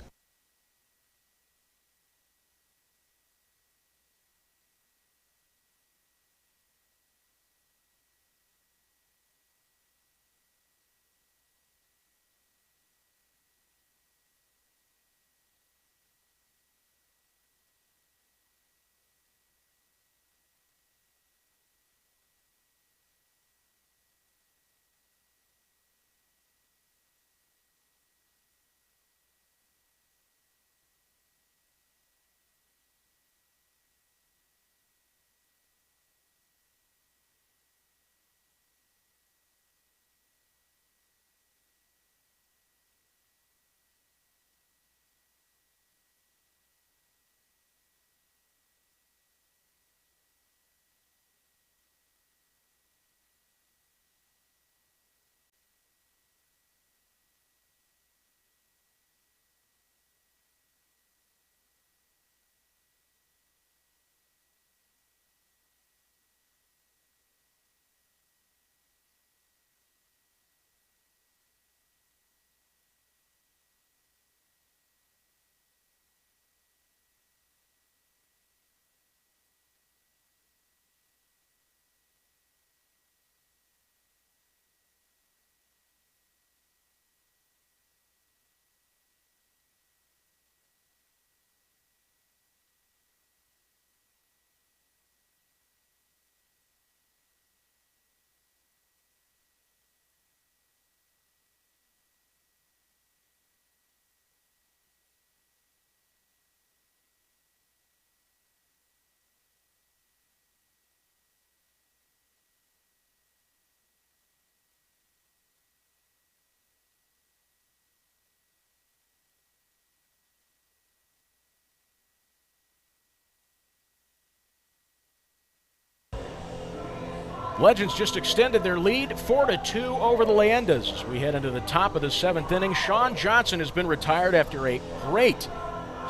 Legends just extended their lead 4-2 over the Leyendas. As we head into the top of the 7th inning, Sean Johnson has been retired after a great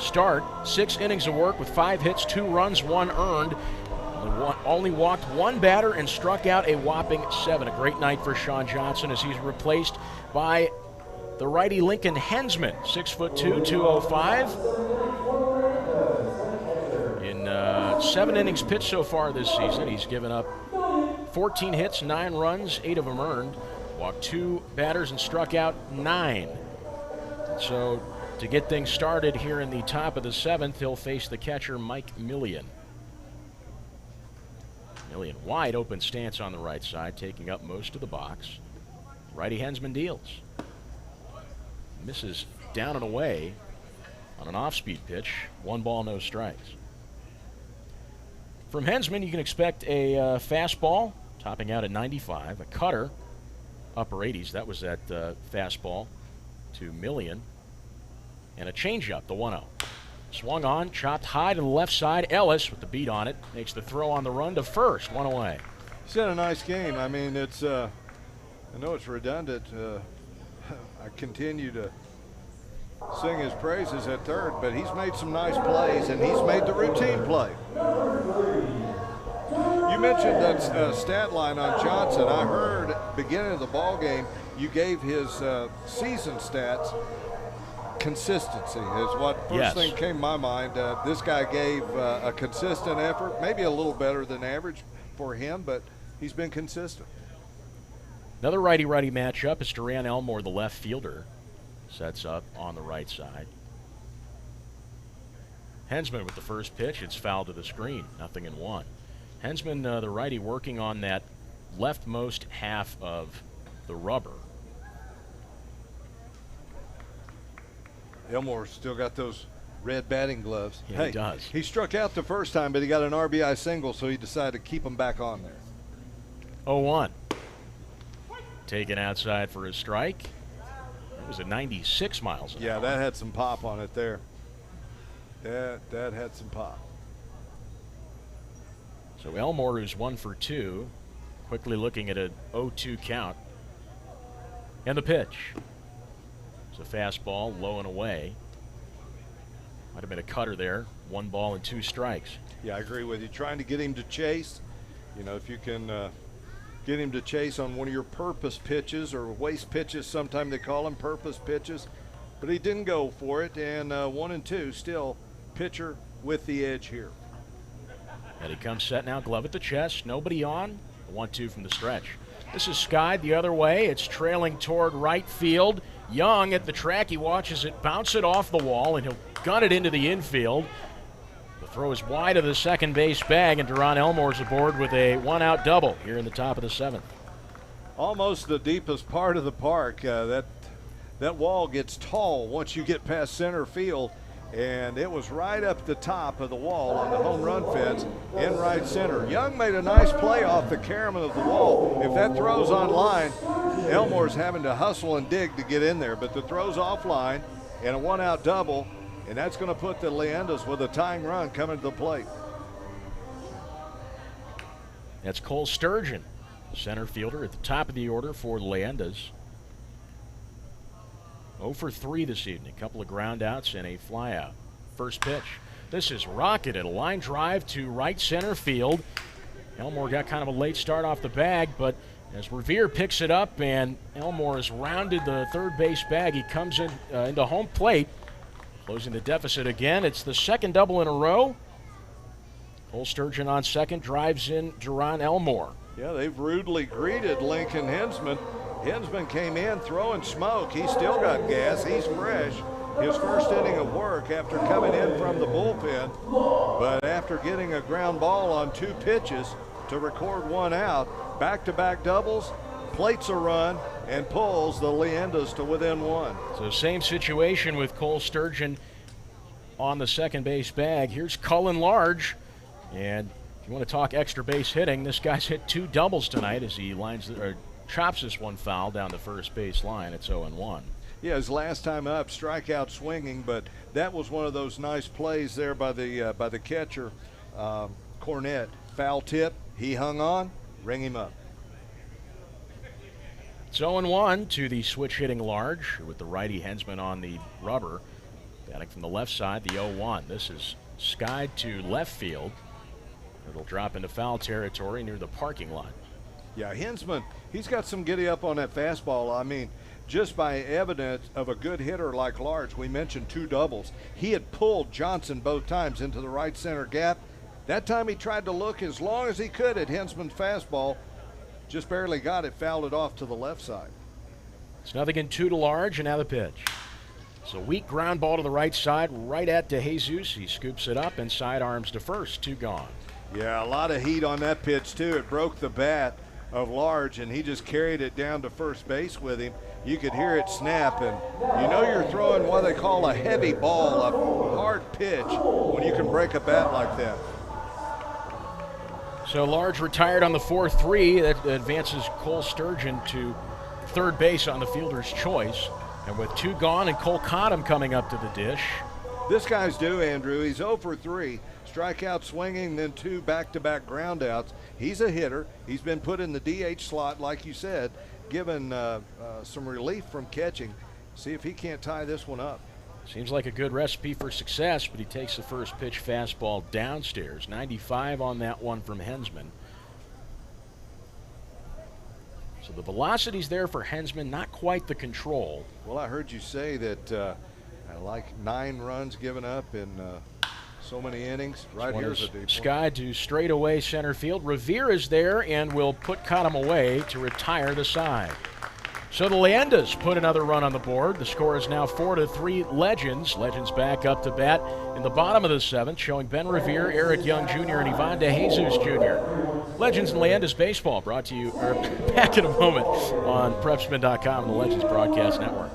start. 6 innings of work with 5 hits, 2 runs, 1 earned. Only walked 1 batter and struck out a whopping 7. A great night for Sean Johnson as he's replaced by the righty Lincoln Hensman, 6'2", 205. In 7 innings pitched so far this season, he's given up 14 hits, 9 runs, 8 of them earned. Walked 2 batters and struck out 9. So to get things started here in the top of the 7th, he'll face the catcher Mike Millian. Millian, wide open stance on the right side, taking up most of the box. Righty Hensman deals. Misses down and away on an off-speed pitch. 1 ball, no strikes. From Hensman, you can expect a fastball topping out at 95, a cutter upper 80s. That was that fastball to Million, and a changeup, the 1-0. Swung on, chopped high to the left side. Ellis with the beat on it makes the throw on the run to first. 1 away. He's had a nice game. I mean, it's I know it's redundant. I continue to sing his praises at third, but he's made some nice plays, and he's made the routine play. You mentioned that stat line on Johnson. I heard beginning of the ball game you gave his season stats. Consistency is what first thing came to my mind. This guy gave a consistent effort, maybe a little better than average for him, but he's been consistent. Another righty-righty matchup is Duran Elmore, the left fielder, sets up on the right side. Hensman with the first pitch. It's fouled to the screen. 0-1. Hensman, the righty, working on that leftmost half of the rubber. Elmore's still got those red batting gloves. Yeah, he does. He struck out the first time, but he got an RBI single, so he decided to keep him back on there. 0-1. Taken outside for a strike. It was at 96 miles an hour. Yeah, that had some pop on it there. That had some pop. So Elmore, who's 1 for 2, quickly looking at a 0-2 count. And the pitch. It's a fastball, low and away. Might have been a cutter there. 1 ball and 2 strikes. Yeah, I agree with you. Trying to get him to chase. You know, if you can get him to chase on one of your purpose pitches or waste pitches, sometimes they call them purpose pitches. But he didn't go for it, and 1-2, still pitcher with the edge here. And he comes set now, glove at the chest, nobody on. 1-2 from the stretch. This is skied the other way. It's trailing toward right field. Young at the track, he watches it bounce it off the wall, and he'll gun it into the infield. The throw is wide of the second base bag, and Duran Elmore's aboard with a 1-out double here in the top of the 7th. Almost the deepest part of the park. That wall gets tall once you get past center field, and it was right up the top of the wall on the home run fence in right center. Young made a nice play off the carom of the wall. If that throw's on line, Elmore's having to hustle and dig to get in there, but the throw's offline and a 1-out double, and that's going to put the Leyendas with a tying run coming to the plate. That's Cole Sturgeon, center fielder at the top of the order for the Leyendas. 0 for 3 this evening. A couple of ground outs and a fly out. First pitch. This is rocketed. A line drive to right center field. Elmore got kind of a late start off the bag, but as Revere picks it up and Elmore has rounded the third base bag, he comes in into home plate, closing the deficit again. It's the second double in a row. Cole Sturgeon on second, drives in Duran Elmore. Yeah, they've rudely greeted Lincoln Hensman. Hensman came in throwing smoke. He's still got gas. He's fresh. His first inning of work after coming in from the bullpen. But after getting a ground ball on 2 pitches to record 1 out, back-to-back doubles, plates a run, and pulls the Leyendas to within 1. So same situation with Cole Sturgeon on the second base bag. Here's Cullen Large. And if you want to talk extra base hitting, this guy's hit 2 doubles tonight as he chops this one foul down the first base line. It's 0-1. Yeah, his last time up, strikeout swinging, but that was one of those nice plays there by the catcher, Cornett. Foul tip, he hung on, ring him up. It's 0-1 to the switch hitting Large with the righty Hensman on the rubber. Batting from the left side, the 0-1. This is skied to left field. It'll drop into foul territory near the parking lot. Yeah, Hensman, he's got some giddy up on that fastball. I mean, just by evidence of a good hitter like Large, we mentioned 2 doubles. He had pulled Johnson both times into the right center gap. That time he tried to look as long as he could at Hensman's fastball. Just barely got it, fouled it off to the left side. It's 0-2 to Large, and now the pitch. It's a weak ground ball to the right side, right at DeJesus. He scoops it up and sidearms to first. 2 gone. Yeah, a lot of heat on that pitch, too. It broke the bat. of Large, and he just carried it down to first base with him. You could hear it snap, and you know you're throwing what they call a heavy ball, a hard pitch, when you can break a bat like that. So Large retired on the 4-3. That advances Cole Sturgeon to third base on the fielder's choice. And with 2 gone and Cole Cottom coming up to the dish. This guy's due, Andrew. He's 0 for 3. Strikeout swinging, then 2 back-to-back groundouts. He's a hitter. He's been put in the DH slot, like you said, given some relief from catching. See if he can't tie this one up. Seems like a good recipe for success, but he takes the first pitch fastball downstairs. 95 on that one from Hensman. So the velocity's there for Hensman, not quite the control. Well, I heard you say that like 9 runs given up in so many innings. Right here's a deep one. Sky to straightaway center field. Revere is there and will put Cottom away to retire the side. So the Leyendas put another run on the board. The score is now 4-3 Legends. Legends back up to bat in the bottom of the 7th, showing Ben Revere, Eric Young Jr., and Ivan DeJesus Jr. Legends and Leyendas baseball brought to you back in a moment on Prepspin.com and the Legends Broadcast Network.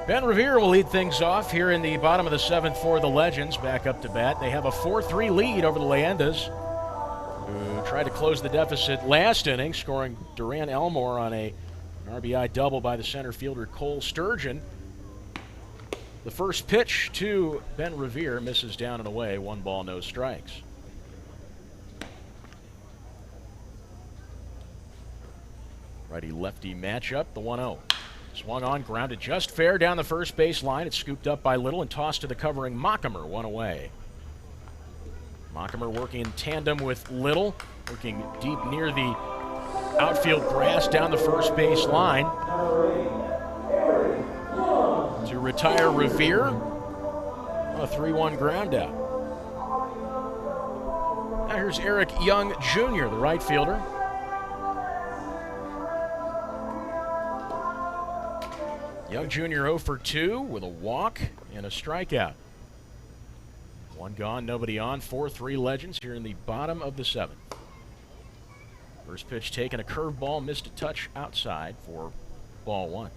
Ben Revere will lead things off here in the bottom of the 7th for the Legends, back up to bat. They have a 4-3 lead over the Leyendas, who tried to close the deficit last inning, scoring Duran Elmore on an RBI double by the center fielder Cole Sturgeon. The first pitch to Ben Revere misses down and away, 1 ball, no strikes. Righty-lefty matchup, the 1-0. Swung on, grounded just fair down the first base line. It's scooped up by Little and tossed to the covering Mockemer, 1 away. Mockemer working in tandem with Little, working deep near the outfield grass down the first base line to retire Revere on a 3-1 ground out. Now here's Eric Young Jr., the right fielder. Young Jr. 0 for 2 with a walk and a strikeout. 1 gone, nobody on. 4-3 Legends here in the bottom of the 7th. First pitch taken, a curveball, missed a touch outside for ball 1.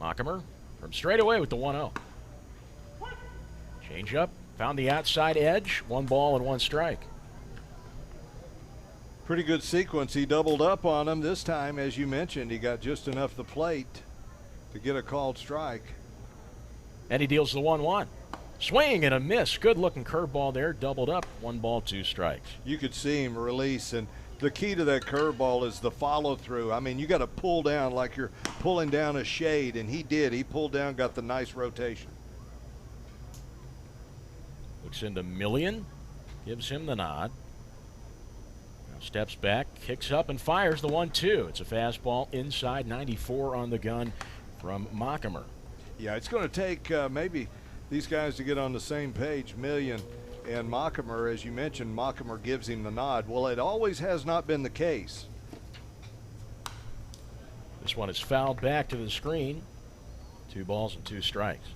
Mockemer from straightaway with the 1-0. Change up, found the outside edge, 1 ball and 1 strike. Pretty good sequence. He doubled up on him this time, as you mentioned. He got just enough the plate to get a called strike. And he deals the 1-1. Swing and a miss. Good looking curveball there. Doubled up. 1 ball, 2 strikes. You could see him release, and the key to that curveball is the follow through. I mean, you got to pull down like you're pulling down a shade, and he did. He pulled down, got the nice rotation. Looks into Million, gives him the nod. Now steps back, kicks up, and fires the 1-2. It's a fastball inside, 94 on the gun from Mockemer. Yeah, it's going to take maybe these guys to get on the same page, Million and Mockemer. As you mentioned, Mockemer gives him the nod. Well, it always has not been the case. This one is fouled back to the screen. 2 balls and 2 strikes.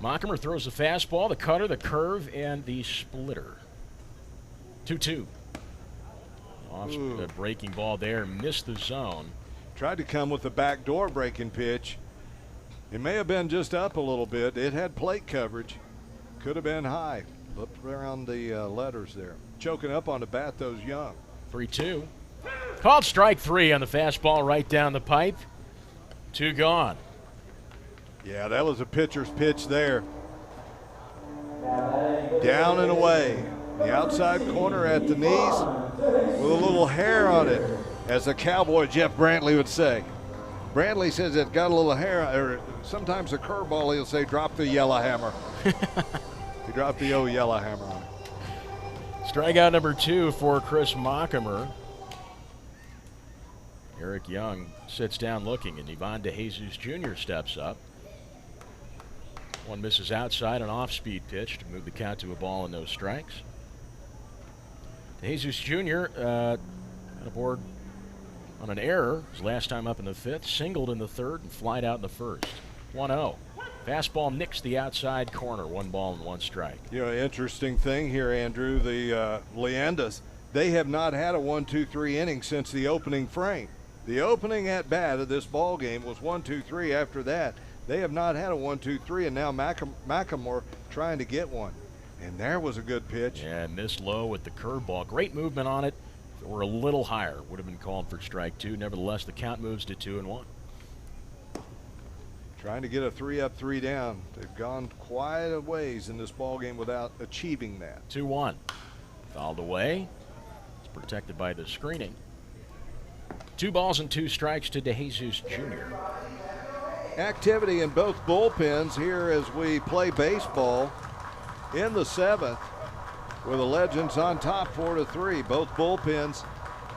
Mockemer throws the fastball, the cutter, the curve, and the splitter. 2-2. Off the breaking ball there, missed the zone. Tried to come with the backdoor breaking pitch. It may have been just up a little bit. It had plate coverage. Could have been high. Look around the letters there. Choking up on the bat, those young. 3-2. Called strike 3 on the fastball right down the pipe. 2 gone. Yeah, that was a pitcher's pitch there. Down and away. The outside corner at the knees with a little hair on it, as the cowboy Jeff Brantley would say. Brantley says it got a little hair, or sometimes a curveball he'll say, drop the yellow hammer. He dropped the old yellow hammer on it. Strikeout number 2 for Chris Mockemer. Eric Young sits down looking, and Ivan DeJesus Jr. steps up. One misses outside, an off-speed pitch to move the count to a ball and no strikes. DeJesus Jr. Got aboard on an error his last time up in the 5th, singled in the 3rd, and flied out in the 1st. 1-0. Fastball nicks the outside corner, 1 ball and 1 strike. You know, interesting thing here, Andrew, the Leyendas, they have not had a 1-2-3 inning since the opening frame. The opening at bat of this ball game was 1-2-3. After that, they have not had a 1-2-3, and now Mockemer trying to get one. And there was a good pitch. Yeah, missed low with the curveball. Great movement on it. If it were a little higher, would have been called for strike 2. Nevertheless, the count moves to 2-1. Trying to get a 3-up, 3-down. They've gone quite a ways in this ball game without achieving that. 2-1. Fouled away. It's protected by the screening. 2 balls and 2 strikes to DeJesus Jr. Activity in both bullpens here as we play baseball in the 7th, with the Legends on top 4-3. Both bullpens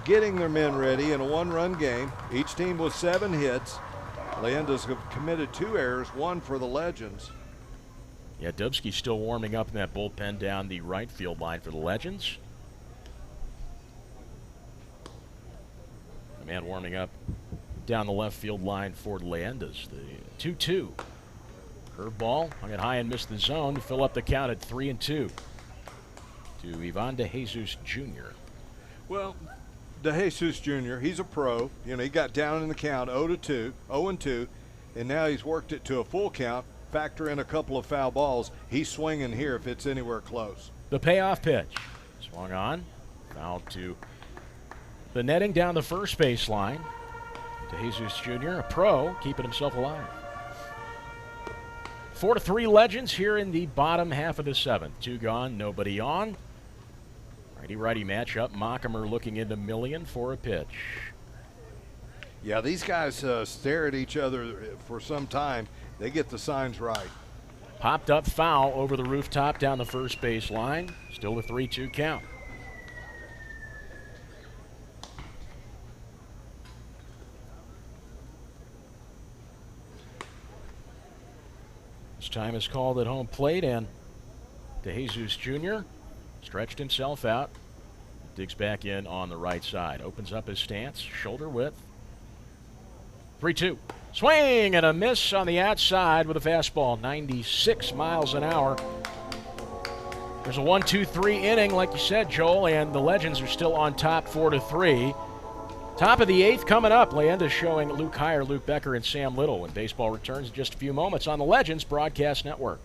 getting their men ready in a 1-run game. Each team with 7 hits. Leyendas have committed 2 errors, 1 for the Legends. Yeah, Dubsky's still warming up in that bullpen down the right field line for the Legends. The man warming up down the left field line for the Leyendas. The 2-2. Curveball hung it high and missed the zone to fill up the count at 3-2 to Ivan DeJesus Jr. Well, DeJesus Jr., he's a pro. You know, he got down in the count 0-2, and now he's worked it to a full count. Factor in a couple of foul balls. He's swinging here if it's anywhere close. The payoff pitch. Swung on. Foul to the netting down the first base line. DeJesus Jr., a pro, keeping himself alive. 4-3 Legends here in the bottom half of the 7th. 2 gone, nobody on. Righty-righty matchup. Mockemer looking into Million for a pitch. Yeah, these guys stare at each other for some time. They get the signs right. Popped up foul over the rooftop down the first base line. Still a 3-2 count. This time is called at home plate, and DeJesus Jr. stretched himself out. Digs back in on the right side. Opens up his stance, shoulder width. 3-2. Swing and a miss on the outside with a fastball, 96 miles an hour. There's a 1-2-3 inning, like you said, Joel, and the Legends are still on top 4-3. Top of the 8th coming up. Leyendas showing Luke Heyer, Luke Becker, and Sam Little when baseball returns in just a few moments on the Legends Broadcast Network.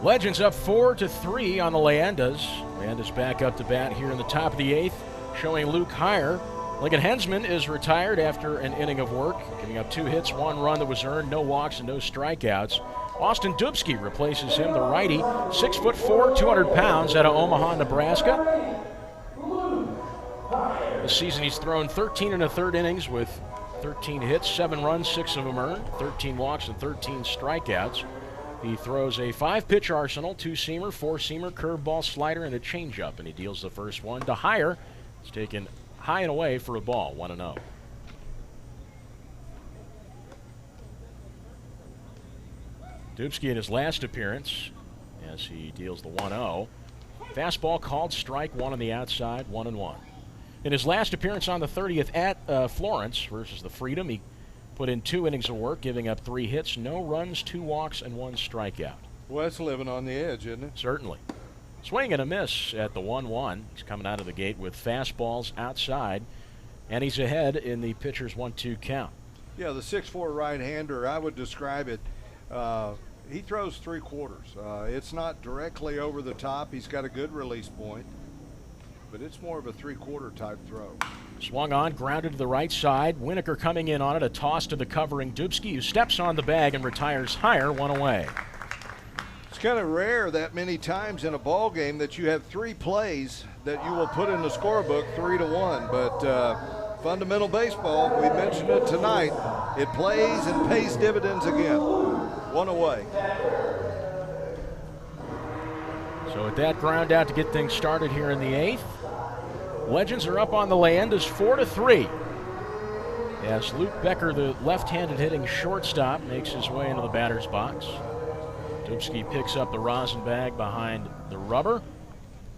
Legends up 4-3 on the Leyendas. Leyendas back up to bat here in the top of the 8th, showing Luke Heyer. Lincoln Hensman is retired after an inning of work, giving up 2 hits, 1 run that was earned, no walks and no strikeouts. Austin Dubsky replaces him, the righty, 6'4", 200 pounds, out of Omaha, Nebraska. This season he's thrown 13 1/3 innings with 13 hits, 7 runs, 6 of them earned, 13 walks and 13 strikeouts. He throws a 5-pitch arsenal, 2-seamer, 4-seamer, curveball, slider, and a changeup, and he deals the first one to Heyer. It's taken high and away for a ball, 1-0. Dubsky in his last appearance as he deals the 1-0. Fastball called strike, 1 on the outside, 1-1. In his last appearance on the 30th at Florence versus the Freedom, he put in 2 innings of work, giving up 3 hits, no runs, 2 walks, and 1 strikeout. Well, that's living on the edge, isn't it? Certainly. Swing and a miss at the 1-1. He's coming out of the gate with fastballs outside, and he's ahead in the pitcher's 1-2 count. Yeah, the 6'4" right-hander, I would describe it, he throws 3/4. It's not directly over the top. He's got a good release point, but it's more of a 3/4 type throw. Swung on, grounded to the right side. Winokur coming in on it, a toss to the covering Dubsky, who steps on the bag and retires Heyer, 1 away. It's kind of rare that many times in a ball game that you have 3 plays that you will put in the scorebook 3-1, but fundamental baseball, we mentioned it tonight, it plays and pays dividends again. 1 away. So at that ground out to get things started here in the 8th, Legends are up on the Leyendas 4-3. As Luke Becker, the left-handed hitting shortstop, makes his way into the batter's box. Dubsky picks up the rosin bag behind the rubber.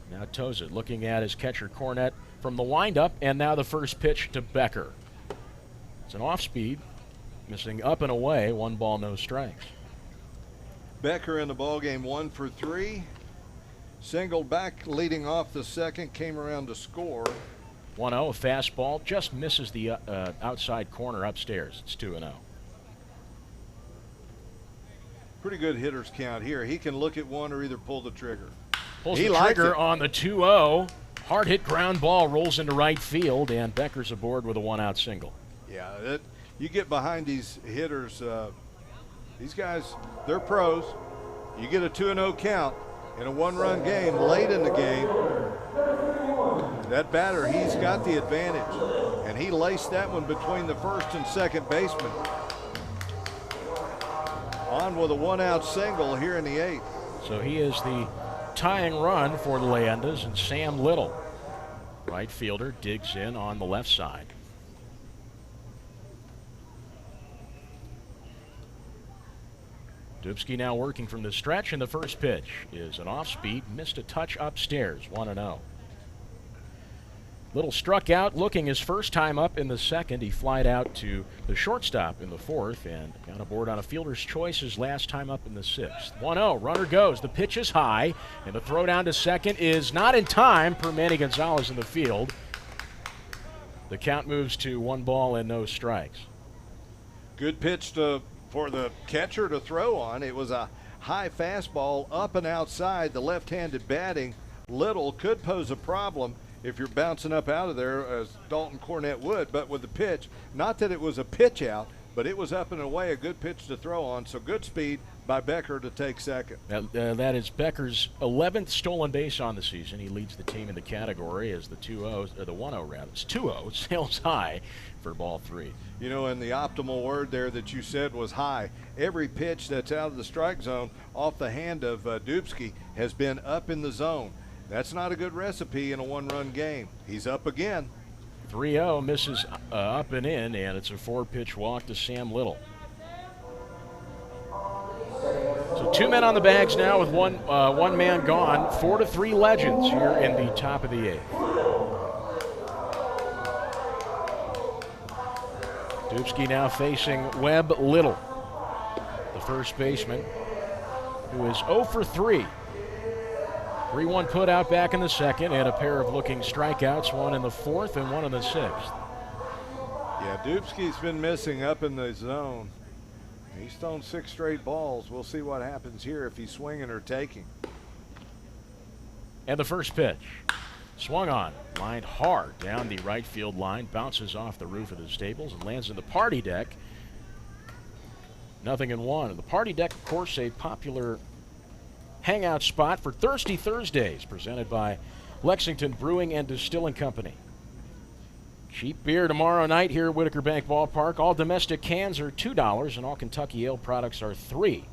Now toes it, looking at his catcher Cornett from the windup, and now the first pitch to Becker. It's an off-speed, missing up and away, 1 ball, no strikes. Becker in the ball game 1 for 3. Singled back, leading off the second, came around to score. 1-0, a fastball, just misses the outside corner upstairs. It's 2-0. Pretty good hitter's count here. He can look at one or either pull the trigger. Pulls the trigger on the 2-0. Hard hit ground ball rolls into right field, and Becker's aboard with a 1-out single. Yeah, you get behind these hitters, these guys, they're pros. You get a 2-0 count in a 1-run game late in the game. That batter, he's got the advantage, and he laced that one between the first and second baseman. On with a 1-out single here in the 8th. So he is the tying run for the Leyendas, and Sam Little, right fielder, digs in on the left side. Dubsky now working from the stretch, and the first pitch is an off-speed, missed a touch upstairs, 1-0. Little struck out, looking his first time up in the second. He flied out to the shortstop in the 4th and got aboard on a fielder's choice his last time up in the 6th. 1-0, runner goes. The pitch is high, and the throw down to second is not in time per Manny Gonzalez in the field. The count moves to 1 ball and no strikes. Good pitch for the catcher to throw on. It was a high fastball up and outside. The left-handed batting, Little, could pose a problem if you're bouncing up out of there as Dalton Cornett would, but with the pitch, not that it was a pitch out, but it was up and away, a good pitch to throw on. So good speed by Becker to take second. That is Becker's 11th stolen base on the season. He leads the team in the category as the 2-0, or the 1-0 rather. It's 2-0, sails high for ball 3. You know, and the optimal word there that you said was high. Every pitch that's out of the strike zone off the hand of Dubsky has been up in the zone. That's not a good recipe in a 1-run game. He's up again. 3-0, misses up and in, and it's a 4-pitch walk to Sam Little. So 2 men on the bags now with one man gone. 4-3 Legends here in the top of the 8th. Dubsky now facing Webb Little, the first baseman, who is 0 for 3. 3-1 put out back in the second, and a pair of looking strikeouts, 1 in the 4th and 1 in the 6th. Yeah, Dubsky's been missing up in the zone. He's thrown 6 straight balls. We'll see what happens here if he's swinging or taking. And the first pitch. Swung on, lined hard down the right field line, bounces off the roof of the stables and lands in the party deck. 0-1. The party deck, of course, a popular hangout spot for Thirsty Thursdays, presented by Lexington Brewing and Distilling Company. Cheap beer tomorrow night here at Whitaker Bank Ballpark. All domestic cans are $2 and all Kentucky Ale products are $3.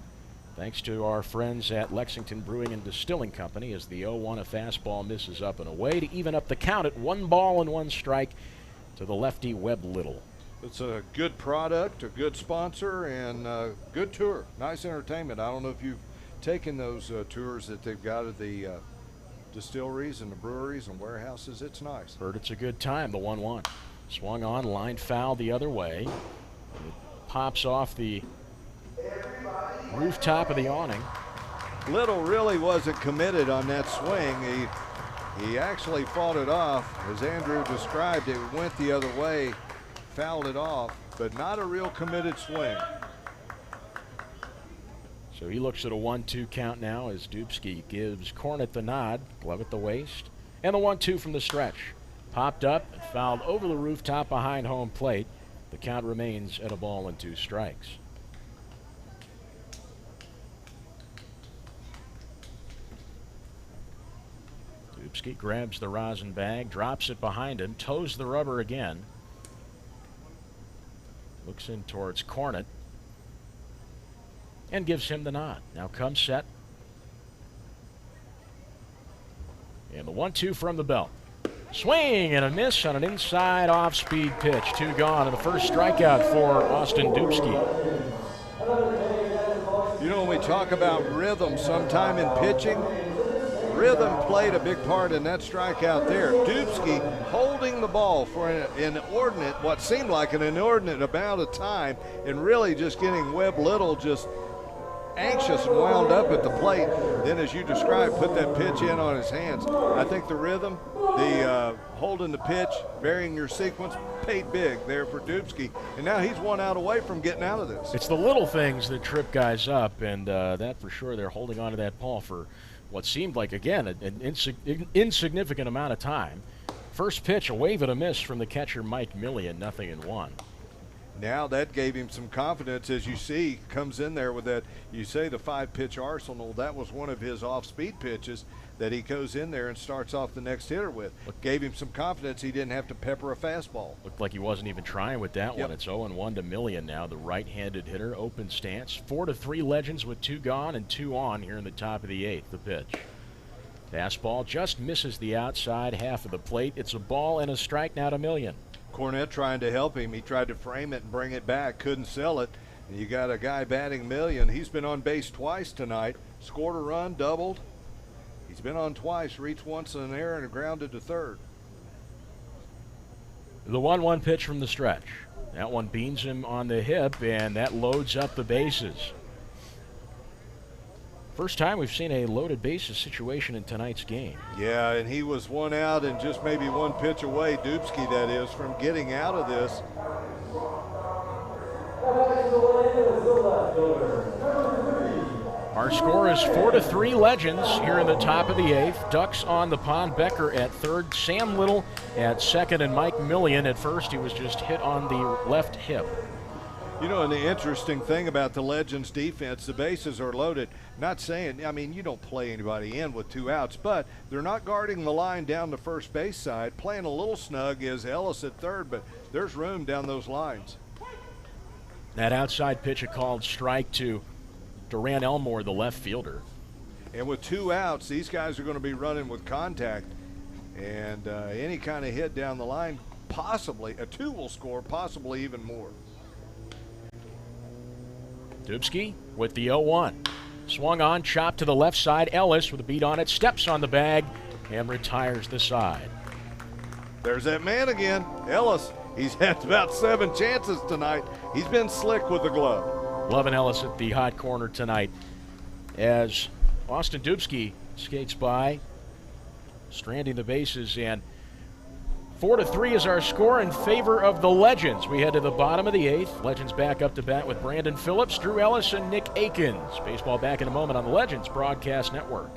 Thanks to our friends at Lexington Brewing and Distilling Company, as the 0-1, a fastball misses up and away to even up the count at 1 ball and 1 strike to the lefty Webb Little. It's a good product, a good sponsor, and a good tour. Nice entertainment. I don't know if you've taken those tours that they've got at the distilleries and the breweries and warehouses. It's nice. Heard it's a good time, the 1-1. Swung on, lined foul the other way. It pops off the rooftop of the awning. Little really wasn't committed on that swing. He actually fought it off. As Andrew described, it went the other way, fouled it off, but not a real committed swing. So he looks at a 1-2 count now as Dubsky gives Cornett the nod, glove at the waist, and the 1-2 from the stretch. Popped up and fouled over the rooftop behind home plate. The count remains at 1 ball and 2 strikes. Dubsky grabs the rosin bag, drops it behind him, toes the rubber again. Looks in towards Cornett and gives him the nod. Now comes set. And the 1-2 from the belt. Swing and a miss on an inside off-speed pitch. 2 gone, and the first strikeout for Austin Dubsky. You know, when we talk about rhythm sometime in pitching, rhythm played a big part in that strikeout there. Dubsky holding the ball for an inordinate, what seemed like an inordinate amount of time, and really just getting Webb Little just anxious and wound up at the plate. Then, as you described, put that pitch in on his hands. I think the rhythm, the holding the pitch, varying your sequence, paid big there for Dubsky. And now he's 1 out away from getting out of this. It's the little things that trip guys up, and that for sure, they're holding on to that ball for what seemed like, again, an insignificant amount of time. First pitch, a wave and a miss from the catcher Mike Millian, 0-1. Now that gave him some confidence, as you see, comes in there with that, you say the 5-pitch arsenal. That was one of his off-speed pitches that he goes in there and starts off the next hitter with. Gave him some confidence he didn't have to pepper a fastball. Looked like he wasn't even trying with that one. It's 0-1 to Millian now, the right-handed hitter, open stance. 4-3 Legends with 2 gone and 2 on here in the top of the 8th, the pitch. Fastball just misses the outside half of the plate. It's a ball and a strike now to Millian. Cornett trying to help him. He tried to frame it and bring it back, couldn't sell it. And you got a guy batting Millian. He's been on base twice tonight, scored a run, doubled. He's been on twice, reached once in an error and grounded to third. The 1-1 pitch from the stretch. That one beans him on the hip, and that loads up the bases. First time we've seen a loaded bases situation in tonight's game. Yeah, and he was 1 out and just maybe 1 pitch away, Dubsky that is, from getting out of this. Our score is 4-3 Legends here in the top of the 8th. Ducks on the pond. Becker at third, Sam Little at second, and Mike Millian at first. He was just hit on the left hip. You know, and the interesting thing about the Legends defense, the bases are loaded. Not saying, I mean, you don't play anybody in with 2 outs, but they're not guarding the line down the first base side. Playing a little snug is Ellis at third, but there's room down those lines. That outside pitch, a called strike to Duran Elmore, the left fielder. And with 2 outs, these guys are going to be running with contact. And any kind of hit down the line, possibly, a 2 will score, possibly even more. Dubsky with the 0-1. Swung on, chopped to the left side. Ellis with a beat on it, steps on the bag, and retires the side. There's that man again, Ellis. He's had about 7 chances tonight. He's been slick with the glove. Loving Ellis at the hot corner tonight as Austin Dubsky skates by, stranding the bases, and 4-3 is our score in favor of the Legends. We head to the bottom of the 8th. Legends back up to bat with Brandon Phillips, Drew Ellis, and Nick Akins. Baseball back in a moment on the Legends Broadcast Network.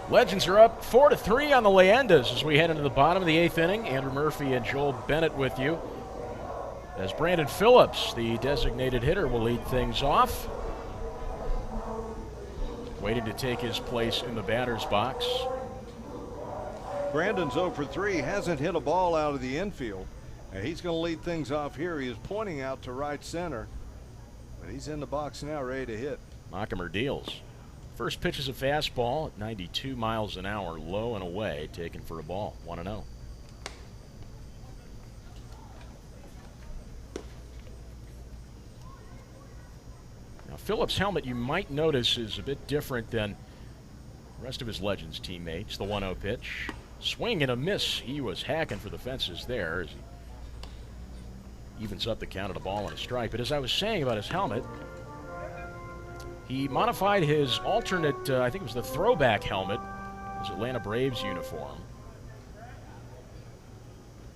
Legends are up 4-3 on the Leyendas as we head into the bottom of the 8th inning. Andrew Murphy and Joel Bennett with you. As Brandon Phillips, the designated hitter, will lead things off. Waiting to take his place in the batter's box. Brandon's 0 for 3, hasn't hit a ball out of the infield. And he's going to lead things off here. He is pointing out to right center, but he's in the box now, ready to hit. Mockimer deals. First pitch is a fastball at 92 miles an hour, low and away, taken for a ball, 1-0. Now, Phillips' helmet, you might notice, is a bit different than the rest of his Legends teammates. The 1-0 pitch. Swing and a miss. He was hacking for the fences there as he evens up the count of the ball and a strike. But as I was saying about his helmet, he modified his alternate, I think it was the throwback helmet, his Atlanta Braves uniform.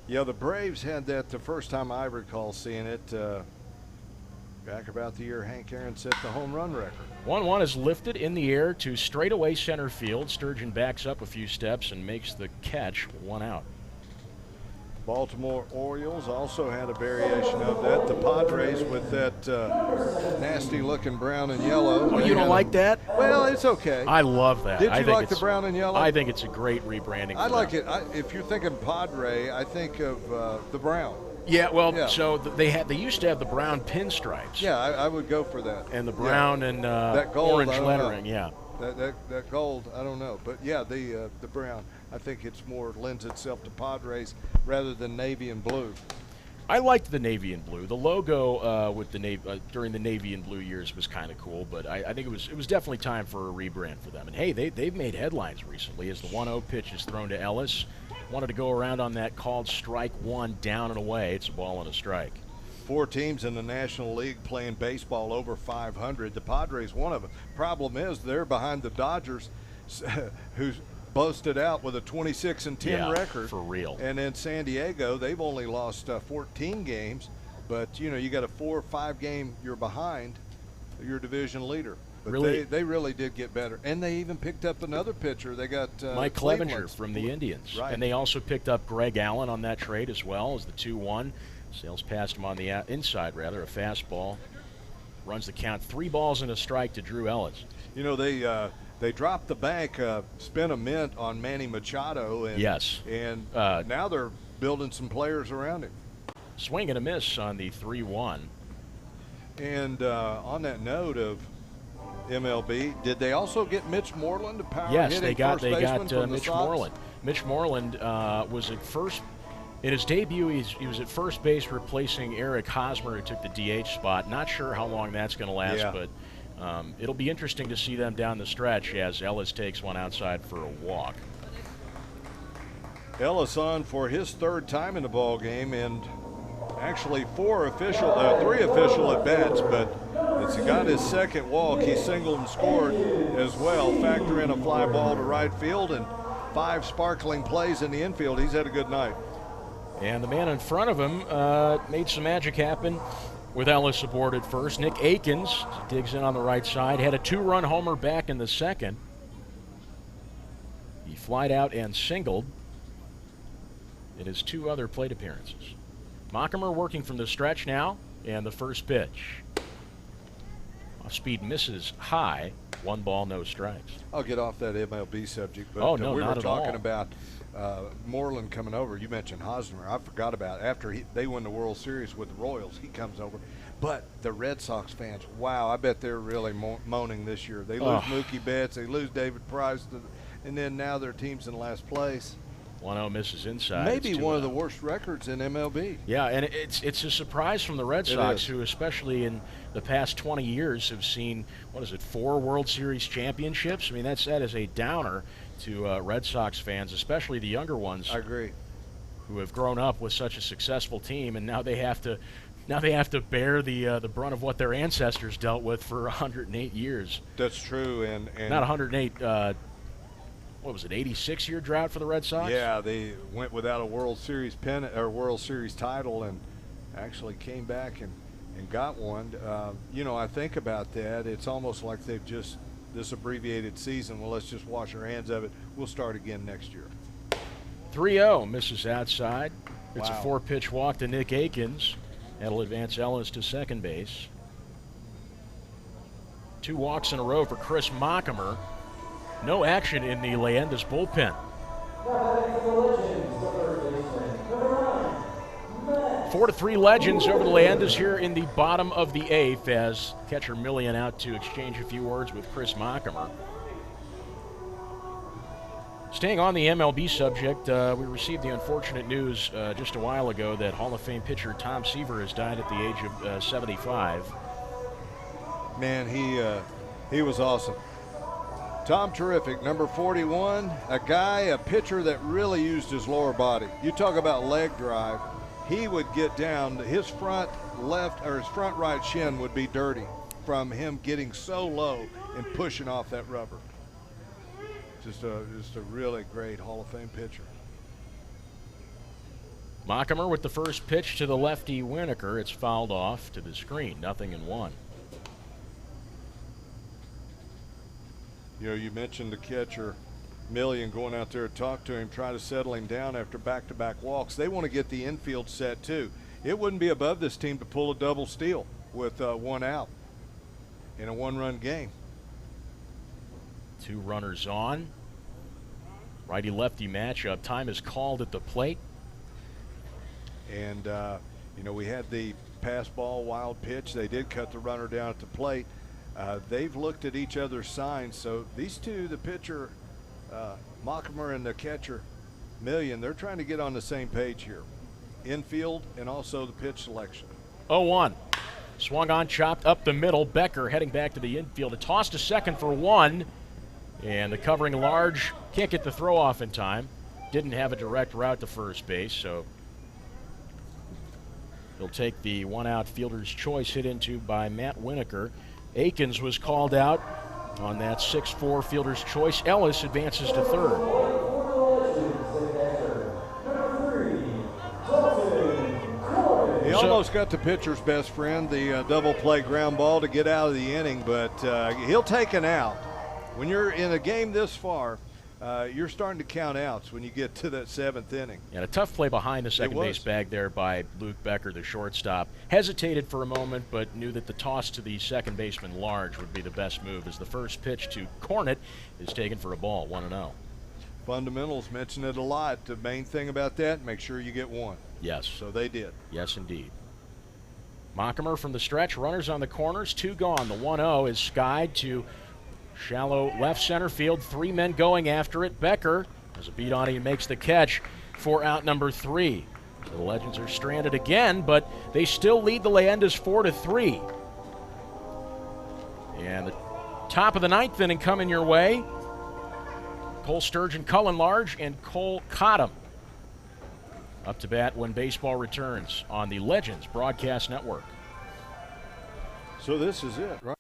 Yeah, the Braves had that the first time I recall seeing it, back about the year Hank Aaron set the home run record. 1-1 is lifted in the air to straightaway center field. Sturgeon backs up a few steps and makes the catch, 1 out. Baltimore Orioles also had a variation of that. The Padres with that nasty-looking brown and yellow. Oh, you don't like that? Well, it's okay. I love that. Did you like the brown and yellow? I think it's a great rebranding. I like it. If you're thinking Padre, I think of the brown. Yeah, well, yeah. So they used to have the brown pinstripes. Yeah, I would go for that. And the brown and that gold, orange lettering, yeah. That gold, I don't know, but yeah, the brown. I think it's more lends itself to Padres rather than navy and blue. I liked the navy and blue. The logo with the during the navy and blue years was kind of cool, but I think it was definitely time for a rebrand for them. And hey, they've made headlines recently as the 1-0 pitch is thrown to Ellis. Wanted to go around on that called strike one, down and away. It's a ball and a strike. 4 teams in the National League playing baseball over 500. The Padres, one of them. Problem is they're behind the Dodgers, who's boasted out with a 26-10 record. For real. And in San Diego, they've only lost 14 games, but you got a 4 or 5 game you're behind your division leader. But really, they really did get better, and they even picked up another pitcher. They got Mike Clevenger from the Indians, right. And they also picked up Greg Allen on that trade as well as the 2-1. Sails past him on the inside, rather, a fastball. Runs the count, 3 balls and a strike to Drew Ellis. You know, they dropped the bank, spent a mint on Manny Machado. And, yes. And now they're building some players around him. Swing and a miss on the 3-1. And on that note of MLB, did they also get Mitch Moreland to power yes, hitting they got Mitch Moreland. Mitch Moreland was at first. In his debut, he was at first base replacing Eric Hosmer, who took the DH spot. Not sure how long that's going to last, but it'll be interesting to see them down the stretch as Ellis takes one outside for a walk. Ellis on for his 3rd time in the ball game, and actually 3 official at bats, but as he got his 2nd walk, he singled and scored as well. Factor in a fly ball to right field and 5 sparkling plays in the infield. He's had a good night. And the man in front of him made some magic happen with Ellis aboard at first. Nick Akins digs in on the right side, had a 2-run homer back in the 2nd. He flied out and singled in his 2 other plate appearances. Mockemer working from the stretch now, and the first pitch. Off-speed misses high, 1 ball, no strikes. I'll get off that MLB subject, but no, we not were at all. talking about Moreland coming over. You mentioned Hosmer. I forgot about it. After they win the World Series with the Royals, he comes over. But the Red Sox fans, wow, I bet they're really moaning this year. They lose Mookie Betts, they lose David Price, and then now their team's in last place. 1-0 misses inside. Maybe one of the worst records in MLB. Yeah, and it's a surprise from the Red Sox, who especially in the past 20 years have seen, 4 World Series championships? I mean, that is a downer to Red Sox fans, especially the younger ones. I agree. Who have grown up with such a successful team, and now they have to bear the brunt of what their ancestors dealt with for 108 years. That's true, and not 108. What was it, 86-year drought for the Red Sox? Yeah, they went without a World Series World Series title, and actually came back and got one. I think about that. It's almost like they've just this abbreviated season. Well, let's just wash our hands of it. We'll start again next year. 3-0 misses outside. It's Wow. a 4-pitch walk to Nick Akins. That'll advance Ellis to second base. 2 walks in a row for Chris Mockemer. No action in the Leyendas bullpen. 4-3 Legends over the Leyendas here in the bottom of the 8th as catcher Millian out to exchange a few words with Chris Mockemer. Staying on the MLB subject, we received the unfortunate news just a while ago that Hall of Fame pitcher Tom Seaver has died at the age of 75. Man, he was awesome. Tom, terrific. Number 41, a pitcher that really used his lower body. You talk about leg drive. He would get down. His front right shin would be dirty from him getting so low and pushing off that rubber. Just a really great Hall of Fame pitcher. Mockemer with the first pitch to the lefty Winokur. It's fouled off to the screen. 0-1. You mentioned the catcher, Millian, going out there to talk to him, try to settle him down after back-to-back walks. They want to get the infield set, too. It wouldn't be above this team to pull a double steal with 1 out in a 1-run game. 2 runners on. Righty-lefty matchup. Time is called at the plate. And, we had the pass ball, wild pitch. They did cut the runner down at the plate. They've looked at each other's signs. So these two, the pitcher, Mockemer, and the catcher, Millian, they're trying to get on the same page here. Infield and also the pitch selection. 0-1. Swung on, chopped up the middle. Becker heading back to the infield. A toss to second for 1. And the covering large can't get the throw off in time. Didn't have a direct route to first base, so he'll take the 1-out fielder's choice hit into by Matt Winokur. Akins was called out on that 6-4 fielder's choice. Ellis advances to third. He almost got the pitcher's best friend, the double play ground ball to get out of the inning, but he'll take an out. When you're in a game this far, you're starting to count outs when you get to that 7th inning. And a tough play behind the second base bag there by Luke Becker, the shortstop. Hesitated for a moment, but knew that the toss to the second baseman Large would be the best move, as the first pitch to Cornett is taken for a ball, 1-0. Fundamentals mention it a lot. The main thing about that, make sure you get one. Yes. So they did. Yes, indeed. Mockemer from the stretch, runners on the corners, 2 gone. The 1-0 is skied to shallow left center field. 3 men going after it. Becker has a beat on it and makes the catch for out number 3. So the Legends are stranded again, but they still lead the Leyendas 4-3. And the top of the 9th inning coming your way. Cole Sturgeon, Cullen Large, and Cole Cottom up to bat when baseball returns on the Legends Broadcast Network. So this is it, right?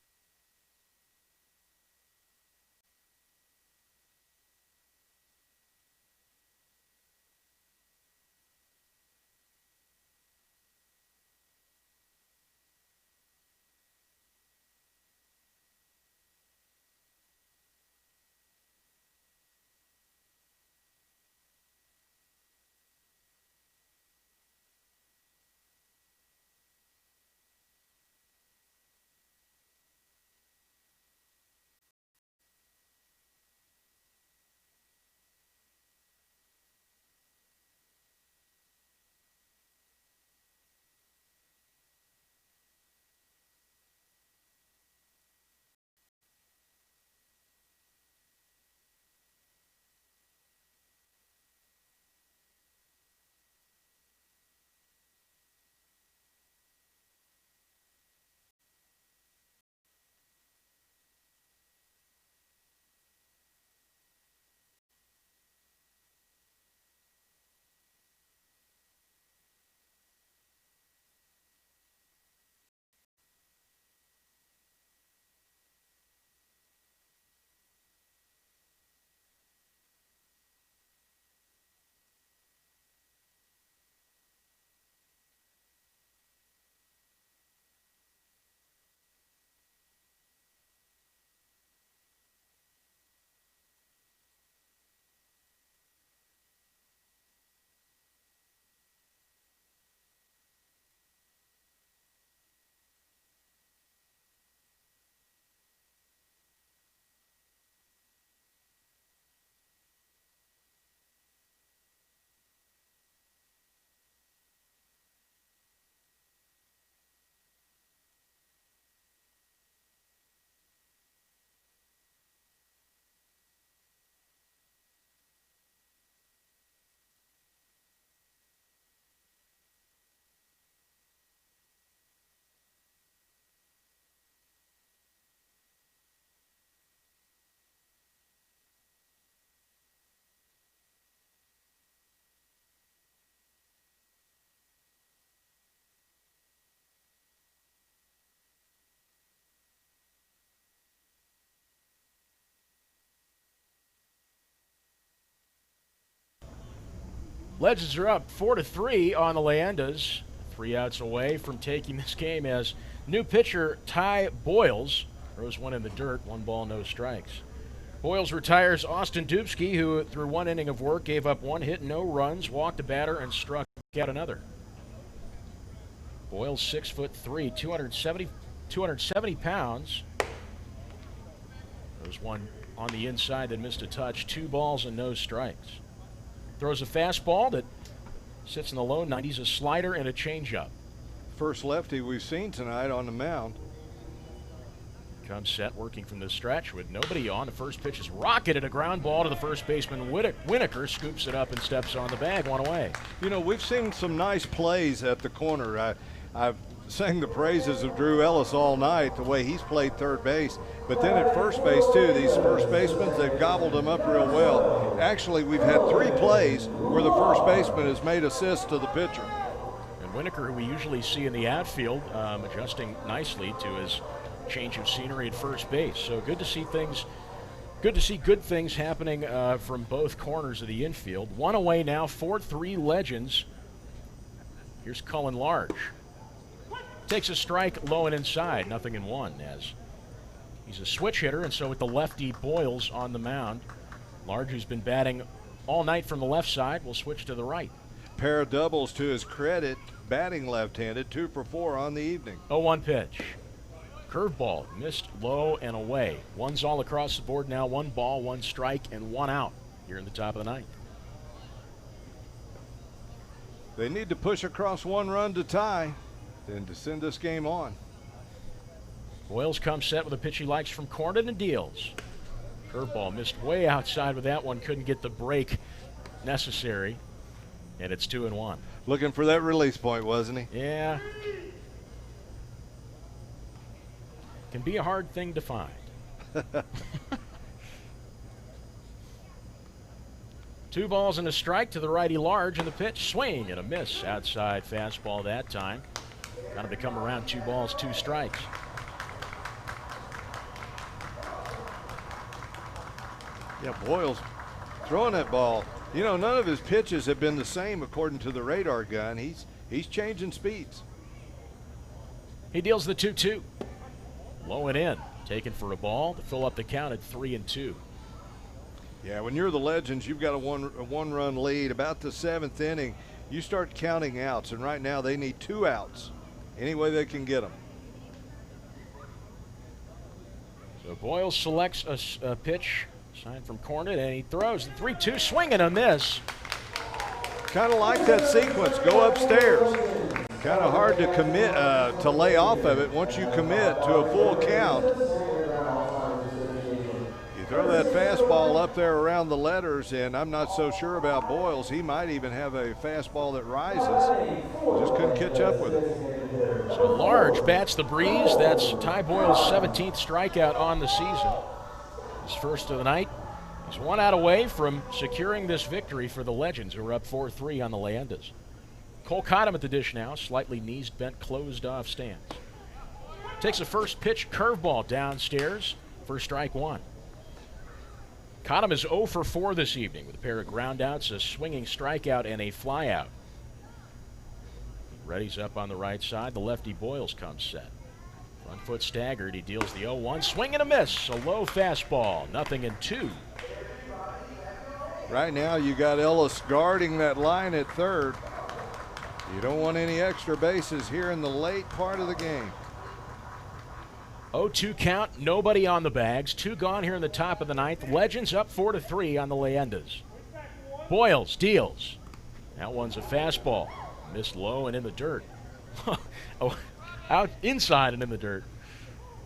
Legends are up 4-3 on the Leyendas. 3 outs away from taking this game as new pitcher Ty Boyles throws one in the dirt, 1 ball, no strikes. Boyles retires Austin Dubsky, who through 1 inning of work gave up 1 hit, no runs, walked a batter, and struck out another. Boyles 6'3", 270 pounds. There's one on the inside that missed a touch, 2 balls and no strikes. Throws a fastball that sits in the low 90s, a slider, and a changeup. First lefty we've seen tonight on the mound. Comes set, working from the stretch with nobody on. The first pitch is rocketed, a ground ball to the first baseman. Winokur scoops it up and steps on the bag, 1 away. You know, we've seen some nice plays at the corner. I've sang the praises of Drew Ellis all night, the way he's played third base. But then at first base, too, these first basemen, they've gobbled them up real well. Actually, we've had 3 plays where the first baseman has made assists to the pitcher. And Winokur, who we usually see in the outfield, adjusting nicely to his change of scenery at first base. So good to see good things happening from both corners of the infield. 1 away now, 4-3 Legends. Here's Cullen Large. Takes a strike low and inside, 0-1, as he's a switch hitter, and so with the lefty Boyles on the mound, Large, who's been batting all night from the left side, will switch to the right. Pair of doubles to his credit, batting left-handed, 2 for 4 on the evening. 0-1 pitch. Curveball missed low and away. One's all across the board now. 1 ball, 1 strike, and 1 out here in the top of the ninth. They need to push across 1 run to tie, then to send this game on. Boyles comes set with a pitch he likes from Cornet and deals. Curveball missed way outside with that one. Couldn't get the break necessary, and it's 2-1. Looking for that release point, wasn't he? Yeah. Can be a hard thing to find. 2 balls and a strike to the righty Large, and the pitch swing and a miss. Outside fastball that time. Got him to come around. 2 balls, 2 strikes. Yeah, Boyles throwing that ball. You know, none of his pitches have been the same according to the radar gun. He's changing speeds. He deals the 2-2. Low and in. Taken for a ball to fill up the count at 3-2. Yeah, when you're the Legends, you've got a one-run lead. About the 7th inning, you start counting outs, and right now they need 2 outs. Any way they can get them. So Boyles selects a pitch, sign from Cornet, and he throws the 3-2, swing and a miss. Kind of like that sequence. Go upstairs. Kind of hard to commit to lay off of it once you commit to a full count. You throw that fastball up there around the letters, and I'm not so sure about Boyles. He might even have a fastball that rises. Just couldn't catch up with it. So Large bats the breeze. That's Ty Boyles' 17th strikeout on the season. His first of the night. He's 1 out away from securing this victory for the Legends, who are up 4-3 on the Leyendas. Cole Cottom at the dish now, slightly knees bent, closed off stance. Takes a first pitch curveball downstairs for strike 1. Cottom is 0 for 4 this evening with a pair of groundouts, a swinging strikeout, and a flyout. Ready's up on the right side. The lefty Boyles comes set. Front foot staggered. He deals the 0-1. Swing and a miss. A low fastball. 0-2. Right now you got Ellis guarding that line at third. You don't want any extra bases here in the late part of the game. 0-2 count, nobody on the bags. 2 gone here in the top of the ninth. Legends up 4-3 on the Leyendas. Boyles deals. That one's a fastball. Missed low and in the dirt. Oh, out inside and in the dirt.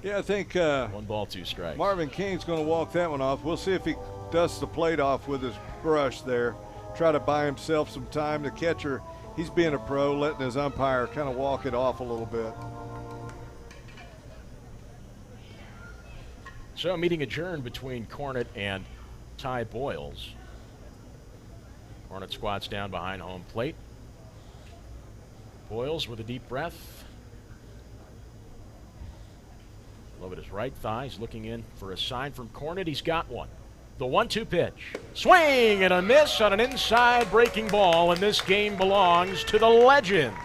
Yeah, I think 1 ball, 2 strikes. Marvin King's going to walk that one off. We'll see if he dusts the plate off with his brush there. Try to buy himself some time. The catcher, he's being a pro, letting his umpire kind of walk it off a little bit. So a meeting adjourned between Cornet and Ty Boyles. Cornet squats down behind home plate. Boyles with a deep breath. Low at his right thigh. He's looking in for a sign from Cornet. He's got one. The 1-2 pitch. Swing and a miss on an inside breaking ball, and this game belongs to the Legends.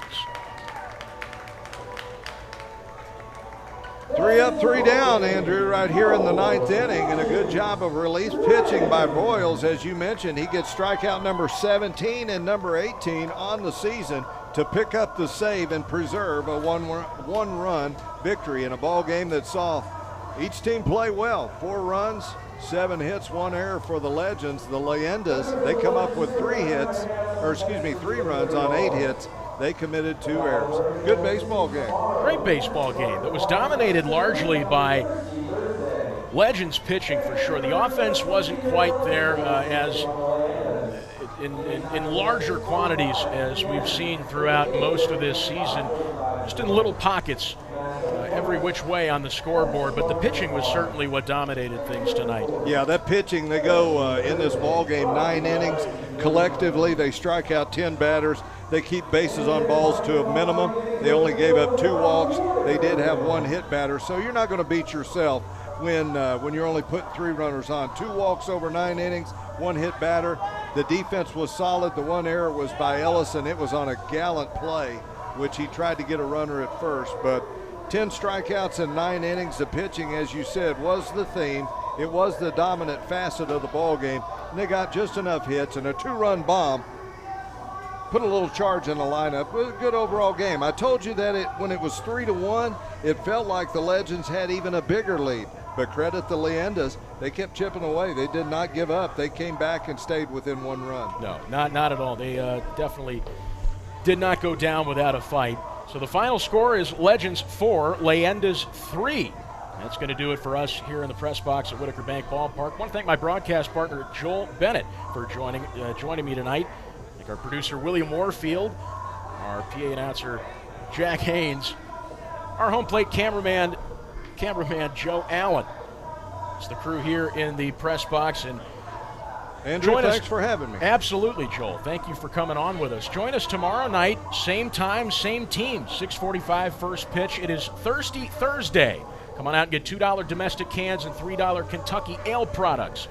3 up, 3 down, Andrew, right here in the 9th inning, and a good job of release pitching by Boyles. As you mentioned, he gets strikeout number 17 and number 18 on the season to pick up the save and preserve a one-run victory in a ball game that saw each team play well. 4 runs, 7 hits, 1 error for the Legends. The Leyendas, they come up with 3 runs on 8 hits. They committed 2 errors. Good baseball game. Great baseball game that was dominated largely by Legends pitching for sure. The offense wasn't quite there as in larger quantities as we've seen throughout most of this season, just in little pockets every which way on the scoreboard, but the pitching was certainly what dominated things tonight. Yeah, that pitching, they go in this ball game 9 innings. Collectively, they strike out 10 batters. They keep bases on balls to a minimum. They only gave up 2 walks. They did have 1 hit batter, so you're not going to beat yourself when you're only putting 3 runners on. 2 walks over 9 innings, 1 hit batter. The defense was solid. The 1 error was by Ellis, and it was on a gallant play, which he tried to get a runner at first. But 10 strikeouts in 9 innings. The pitching, as you said, was the theme. it was the dominant facet of the ball game. And they got just enough hits and a 2-run bomb. Put a little charge in the lineup. It was a good overall game. I told you that when it was 3-1, it felt like the Legends had even a bigger lead. But credit the Leyendas, they kept chipping away. They did not give up. They came back and stayed within 1 run. No, not at all. They definitely did not go down without a fight. So the final score is Legends 4, Leyendas 3. That's going to do it for us here in the press box at Whitaker Bank Ballpark. I want to thank my broadcast partner, Joel Bennett, for joining me tonight. Thank our producer, William Warfield, our PA announcer, Jack Haynes, our home plate cameraman, Joe Allen. It's the crew here in the press box. And Andrew, thanks for having me. Absolutely, Joel. Thank you for coming on with us. Join us tomorrow night, same time, same team, 6:45 first pitch. It is Thirsty Thursday. Come on out and get $2 domestic cans and $3 Kentucky Ale products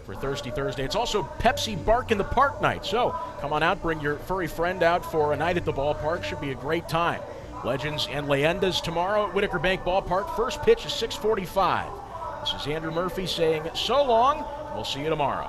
for Thirsty Thursday. It's also Pepsi Bark in the Park night. So come on out, bring your furry friend out for a night at the ballpark. Should be a great time. Legends and Leyendas tomorrow at Whitaker Bank Ballpark. First pitch is 6:45. This is Andrew Murphy saying so long. We'll see you tomorrow.